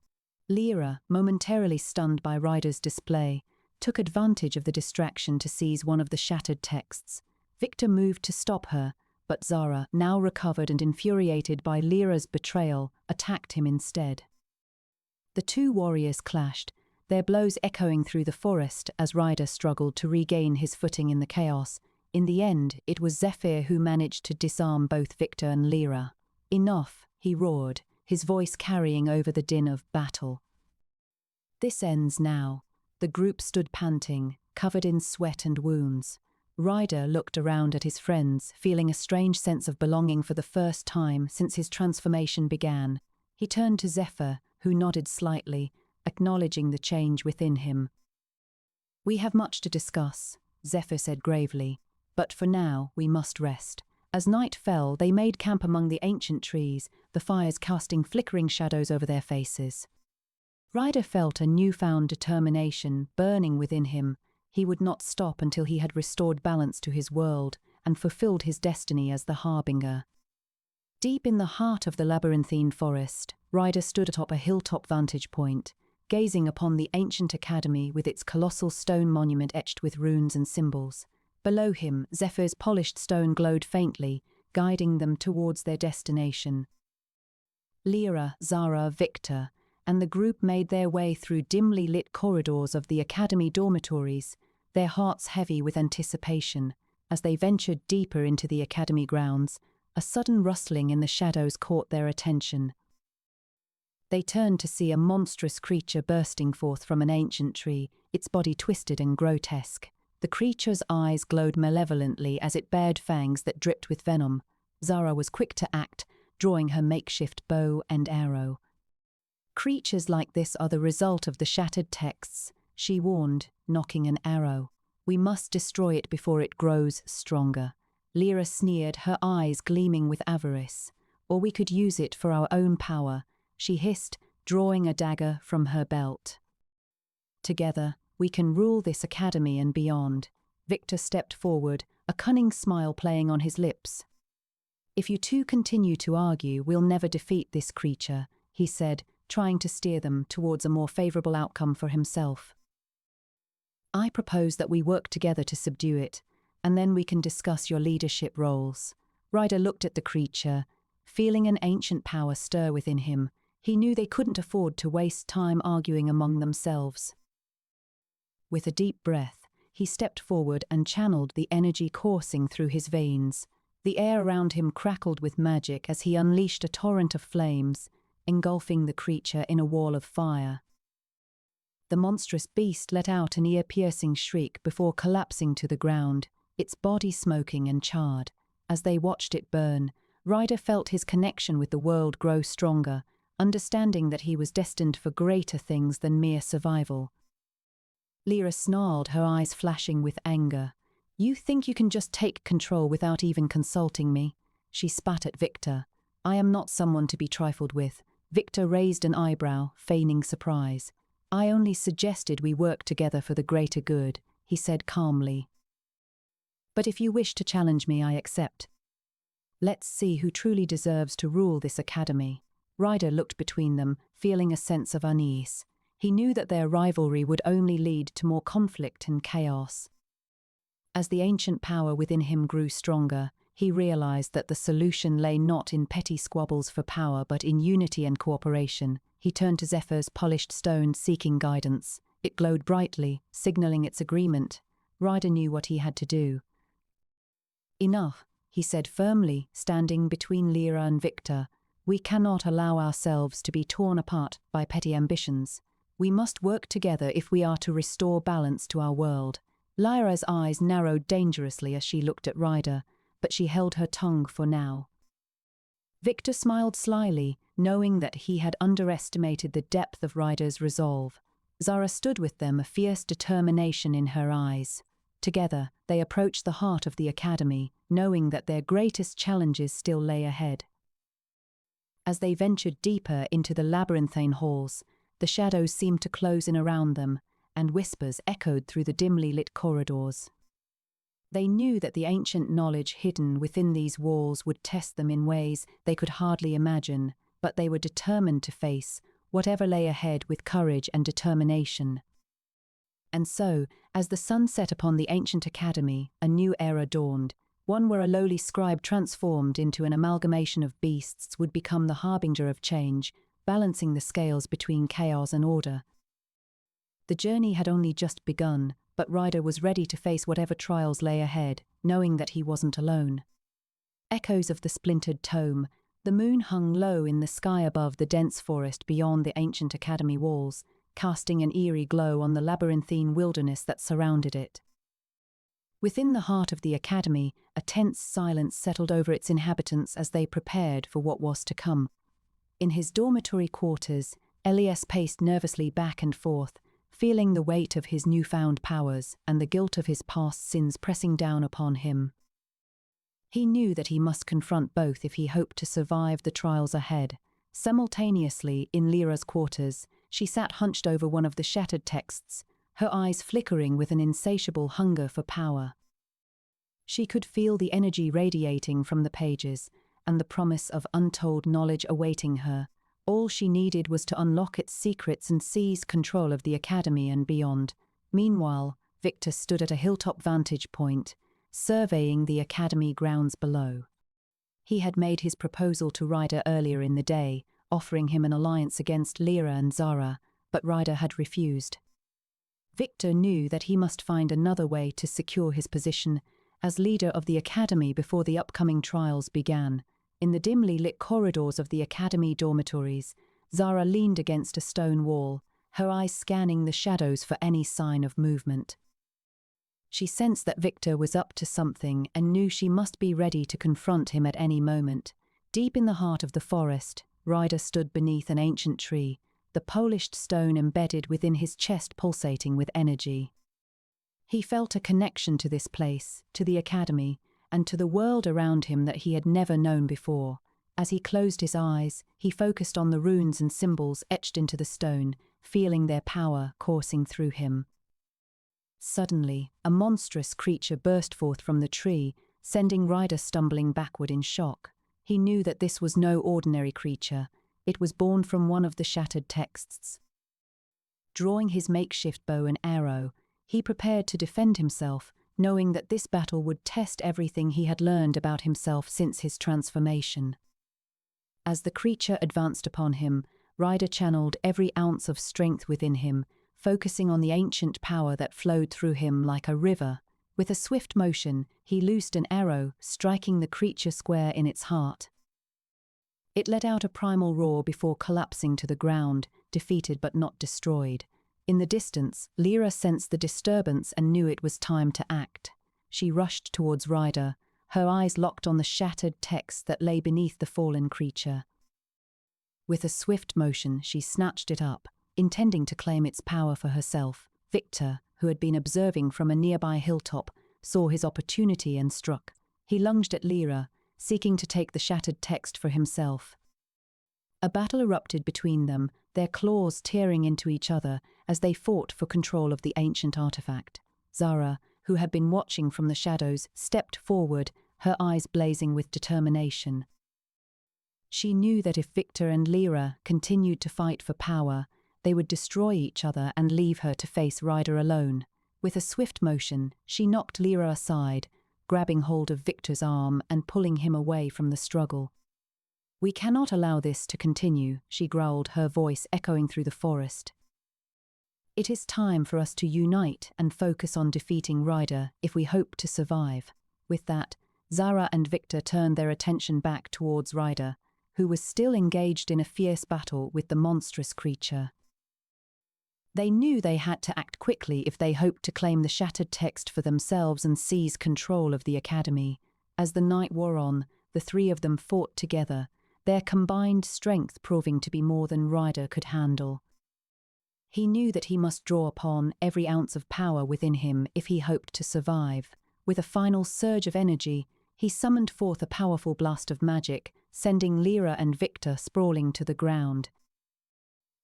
Lyra, momentarily stunned by Ryder's display, took advantage of the distraction to seize one of the shattered texts. Victor moved to stop her, but Zara, now recovered and infuriated by Lyra's betrayal, attacked him instead. The two warriors clashed, their blows echoing through the forest as Ryder struggled to regain his footing in the chaos. In the end, it was Zephyr who managed to disarm both Victor and Lyra. "Enough," he roared, his voice carrying over the din of battle. "This ends now." The group stood panting, covered in sweat and wounds. Ryder looked around at his friends, feeling a strange sense of belonging for the first time since his transformation began. He turned to Zephyr, who nodded slightly, acknowledging the change within him. "We have much to discuss," Zephyr said gravely, "but for now we must rest." As night fell, they made camp among the ancient trees, the fires casting flickering shadows over their faces. Ryder felt a newfound determination burning within him. He would not stop until he had restored balance to his world and fulfilled his destiny as the Harbinger. Deep in the heart of the labyrinthine forest, Ryder stood atop a hilltop vantage point, gazing upon the ancient academy with its colossal stone monument etched with runes and symbols. Below him, Zephyr's polished stone glowed faintly, guiding them towards their destination. Lyra, Zara, Victor, and the group made their way through dimly lit corridors of the academy dormitories, their hearts heavy with anticipation. As they ventured deeper into the academy grounds, a sudden rustling in the shadows caught their attention. They turned to see a monstrous creature bursting forth from an ancient tree, its body twisted and grotesque. The creature's eyes glowed malevolently as it bared fangs that dripped with venom. Zara was quick to act, drawing her makeshift bow and arrow. "Creatures like this are the result of the shattered texts," she warned, nocking an arrow. "We must destroy it before it grows stronger." Lyra sneered, her eyes gleaming with avarice. "Or we could use it for our own power," she hissed, drawing a dagger from her belt. "Together, we can rule this academy and beyond." Victor stepped forward, a cunning smile playing on his lips. "If you two continue to argue, we'll never defeat this creature," he said, trying to steer them towards a more favorable outcome for himself. "I propose that we work together to subdue it, and then we can discuss your leadership roles." Ryder looked at the creature, feeling an ancient power stir within him. He knew they couldn't afford to waste time arguing among themselves. With a deep breath, he stepped forward and channeled the energy coursing through his veins. The air around him crackled with magic as he unleashed a torrent of flames, engulfing the creature in a wall of fire. The monstrous beast let out an ear-piercing shriek before collapsing to the ground, its body smoking and charred. As they watched it burn, Ryder felt his connection with the world grow stronger, understanding that he was destined for greater things than mere survival. Lyra snarled, her eyes flashing with anger. "You think you can just take control without even consulting me?" She spat at Victor. "I am not someone to be trifled with." Victor raised an eyebrow, feigning surprise. "I only suggested we work together for the greater good," he said calmly. "But if you wish to challenge me, I accept. Let's see who truly deserves to rule this academy." Ryder looked between them, feeling a sense of unease. He knew that their rivalry would only lead to more conflict and chaos. As the ancient power within him grew stronger, he realized that the solution lay not in petty squabbles for power but in unity and cooperation. He turned to Zephyr's polished stone, seeking guidance. It glowed brightly, signaling its agreement. Ryder knew what he had to do. "Enough," he said firmly, standing between Lyra and Victor. "We cannot allow ourselves to be torn apart by petty ambitions. We must work together if we are to restore balance to our world." Lyra's eyes narrowed dangerously as she looked at Ryder, but she held her tongue for now. Victor smiled slyly, knowing that he had underestimated the depth of Ryder's resolve. Zara stood with them, a fierce determination in her eyes. Together, they approached the heart of the academy, knowing that their greatest challenges still lay ahead. As they ventured deeper into the labyrinthine halls, the shadows seemed to close in around them, and whispers echoed through the dimly lit corridors. They knew that the ancient knowledge hidden within these walls would test them in ways they could hardly imagine, but they were determined to face whatever lay ahead with courage and determination. And so, as the sun set upon the ancient academy, a new era dawned, one where a lowly scribe transformed into an amalgamation of beasts would become the harbinger of change, balancing the scales between chaos and order. The journey had only just begun, but Ryder was ready to face whatever trials lay ahead, knowing that he wasn't alone. Echoes-of-the-Splintered-Tome. The moon hung low in the sky above the dense forest beyond the ancient academy walls, casting an eerie glow on the labyrinthine wilderness that surrounded it. Within the heart of the academy, a tense silence settled over its inhabitants as they prepared for what was to come. In his dormitory quarters, Elias paced nervously back and forth, feeling the weight of his newfound powers and the guilt of his past sins pressing down upon him. He knew that he must confront both if he hoped to survive the trials ahead. Simultaneously, in Lyra's quarters, she sat hunched over one of the shattered texts, her eyes flickering with an insatiable hunger for power. She could feel the energy radiating from the pages, and the promise of untold knowledge awaiting her. All she needed was to unlock its secrets and seize control of the academy and beyond. Meanwhile, Victor stood at a hilltop vantage point, surveying the academy grounds below. He had made his proposal to Ryder earlier in the day, offering him an alliance against Lyra and Zara, but Ryder had refused. Victor knew that he must find another way to secure his position as leader of the academy before the upcoming trials began. In the dimly lit corridors of the academy dormitories, Zara leaned against a stone wall, her eyes scanning the shadows for any sign of movement. She sensed that Victor was up to something and knew she must be ready to confront him at any moment. Deep in the heart of the forest, Ryder stood beneath an ancient tree, the polished stone embedded within his chest pulsating with energy. He felt a connection to this place, to the academy, and to the world around him that he had never known before. As he closed his eyes, he focused on the runes and symbols etched into the stone, feeling their power coursing through him. Suddenly, a monstrous creature burst forth from the tree, sending Ryder stumbling backward in shock. He knew that this was no ordinary creature. It was born from one of the shattered texts. Drawing his makeshift bow and arrow, he prepared to defend himself, knowing that this battle would test everything he had learned about himself since his transformation. As the creature advanced upon him, Ryder channeled every ounce of strength within him, focusing on the ancient power that flowed through him like a river. With a swift motion, he loosed an arrow, striking the creature square in its heart. It let out a primal roar before collapsing to the ground, defeated but not destroyed. In the distance, Lyra sensed the disturbance and knew it was time to act. She rushed towards Ryder, her eyes locked on the shattered text that lay beneath the fallen creature. With a swift motion, she snatched it up, intending to claim its power for herself. Victor, who had been observing from a nearby hilltop, saw his opportunity and struck. He lunged at Lyra, seeking to take the shattered text for himself. A battle erupted between them, their claws tearing into each other as they fought for control of the ancient artifact. Zara, who had been watching from the shadows, stepped forward, her eyes blazing with determination. She knew that if Victor and Lyra continued to fight for power, they would destroy each other and leave her to face Ryder alone. With a swift motion, she knocked Lyra aside, grabbing hold of Victor's arm and pulling him away from the struggle. "We cannot allow this to continue," she growled, her voice echoing through the forest. "It is time for us to unite and focus on defeating Ryder if we hope to survive." With that, Zara and Victor turned their attention back towards Ryder, who was still engaged in a fierce battle with the monstrous creature. They knew they had to act quickly if they hoped to claim the shattered text for themselves and seize control of the academy. As the night wore on, the three of them fought together, their combined strength proving to be more than Ryder could handle. He knew that he must draw upon every ounce of power within him if he hoped to survive. With a final surge of energy, he summoned forth a powerful blast of magic, sending Lyra and Victor sprawling to the ground.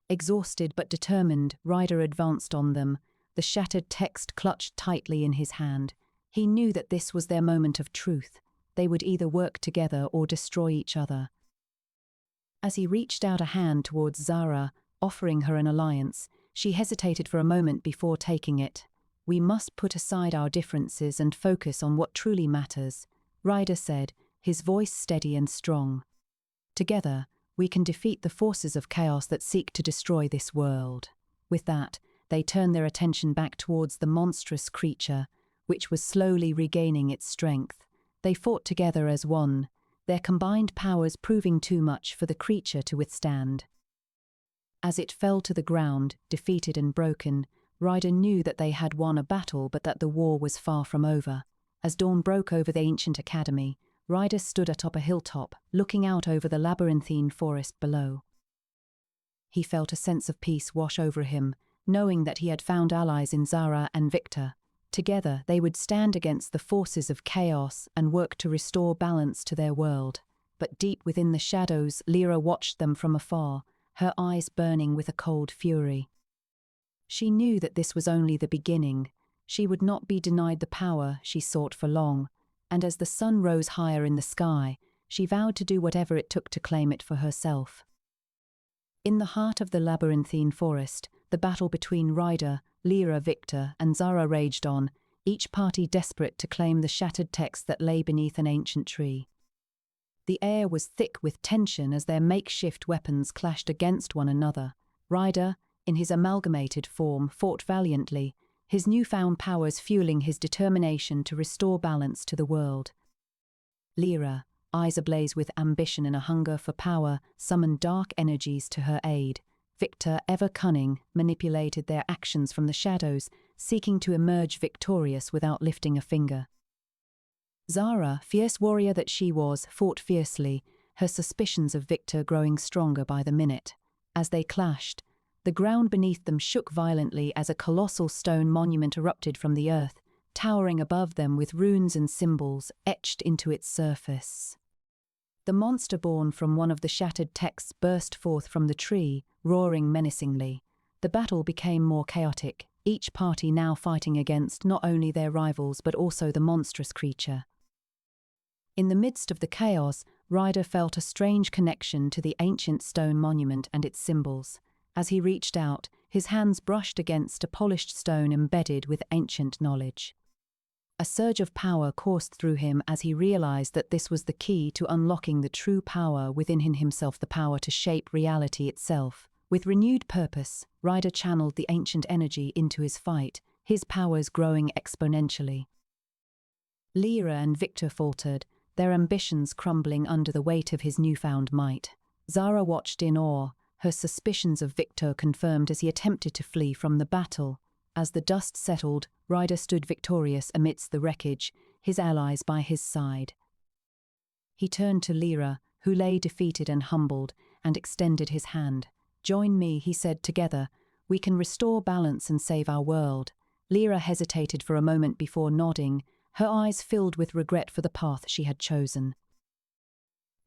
Exhausted but determined, Ryder advanced on them, the shattered text clutched tightly in his hand. He knew that this was their moment of truth. They would either work together or destroy each other. As he reached out a hand towards Zara, offering her an alliance, she hesitated for a moment before taking it. "We must put aside our differences and focus on what truly matters," Ryder said, his voice steady and strong. "Together, we can defeat the forces of chaos that seek to destroy this world." With that, they turned their attention back towards the monstrous creature, which was slowly regaining its strength. They fought together as one, their combined powers proving too much for the creature to withstand. As it fell to the ground, defeated and broken, Ryder knew that they had won a battle but that the war was far from over. As dawn broke over the ancient academy, Ryder stood atop a hilltop, looking out over the labyrinthine forest below. He felt a sense of peace wash over him, knowing that he had found allies in Zara and Victor. Together, they would stand against the forces of chaos and work to restore balance to their world. But deep within the shadows, Lyra watched them from afar, her eyes burning with a cold fury. She knew that this was only the beginning. She would not be denied the power she sought for long, and as the sun rose higher in the sky, she vowed to do whatever it took to claim it for herself. In the heart of the labyrinthine forest, the battle between Ryder, Lyra, Victor, and Zara raged on, each party desperate to claim the shattered text that lay beneath an ancient tree. The air was thick with tension as their makeshift weapons clashed against one another. Ryder, in his amalgamated form, fought valiantly, his newfound powers fueling his determination to restore balance to the world. Lyra, eyes ablaze with ambition and a hunger for power, summoned dark energies to her aid. Victor, ever cunning, manipulated their actions from the shadows, seeking to emerge victorious without lifting a finger. Zara, fierce warrior that she was, fought fiercely, her suspicions of Victor growing stronger by the minute. As they clashed, the ground beneath them shook violently as a colossal stone monument erupted from the earth, towering above them with runes and symbols etched into its surface. The monster born from one of the shattered texts burst forth from the tree, roaring menacingly. The battle became more chaotic, each party now fighting against not only their rivals but also the monstrous creature. In the midst of the chaos, Ryder felt a strange connection to the ancient stone monument and its symbols. As he reached out, his hands brushed against a polished stone embedded with ancient knowledge. A surge of power coursed through him as he realized that this was the key to unlocking the true power within himself, the power to shape reality itself. With renewed purpose, Ryder channeled the ancient energy into his fight, his powers growing exponentially. Lyra and Victor faltered, their ambitions crumbling under the weight of his newfound might. Zara watched in awe, her suspicions of Victor confirmed as he attempted to flee from the battle. As the dust settled, Ryder stood victorious amidst the wreckage, his allies by his side. He turned to Lyra, who lay defeated and humbled, and extended his hand. "Join me," he said. "Together, we can restore balance and save our world." Lyra hesitated for a moment before nodding, her eyes filled with regret for the path she had chosen.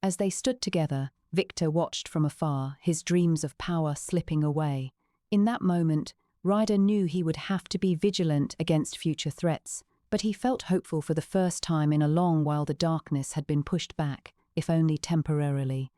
As they stood together, Victor watched from afar, his dreams of power slipping away. In that moment, Ryder knew he would have to be vigilant against future threats, but he felt hopeful for the first time in a long while. The darkness had been pushed back, if only temporarily.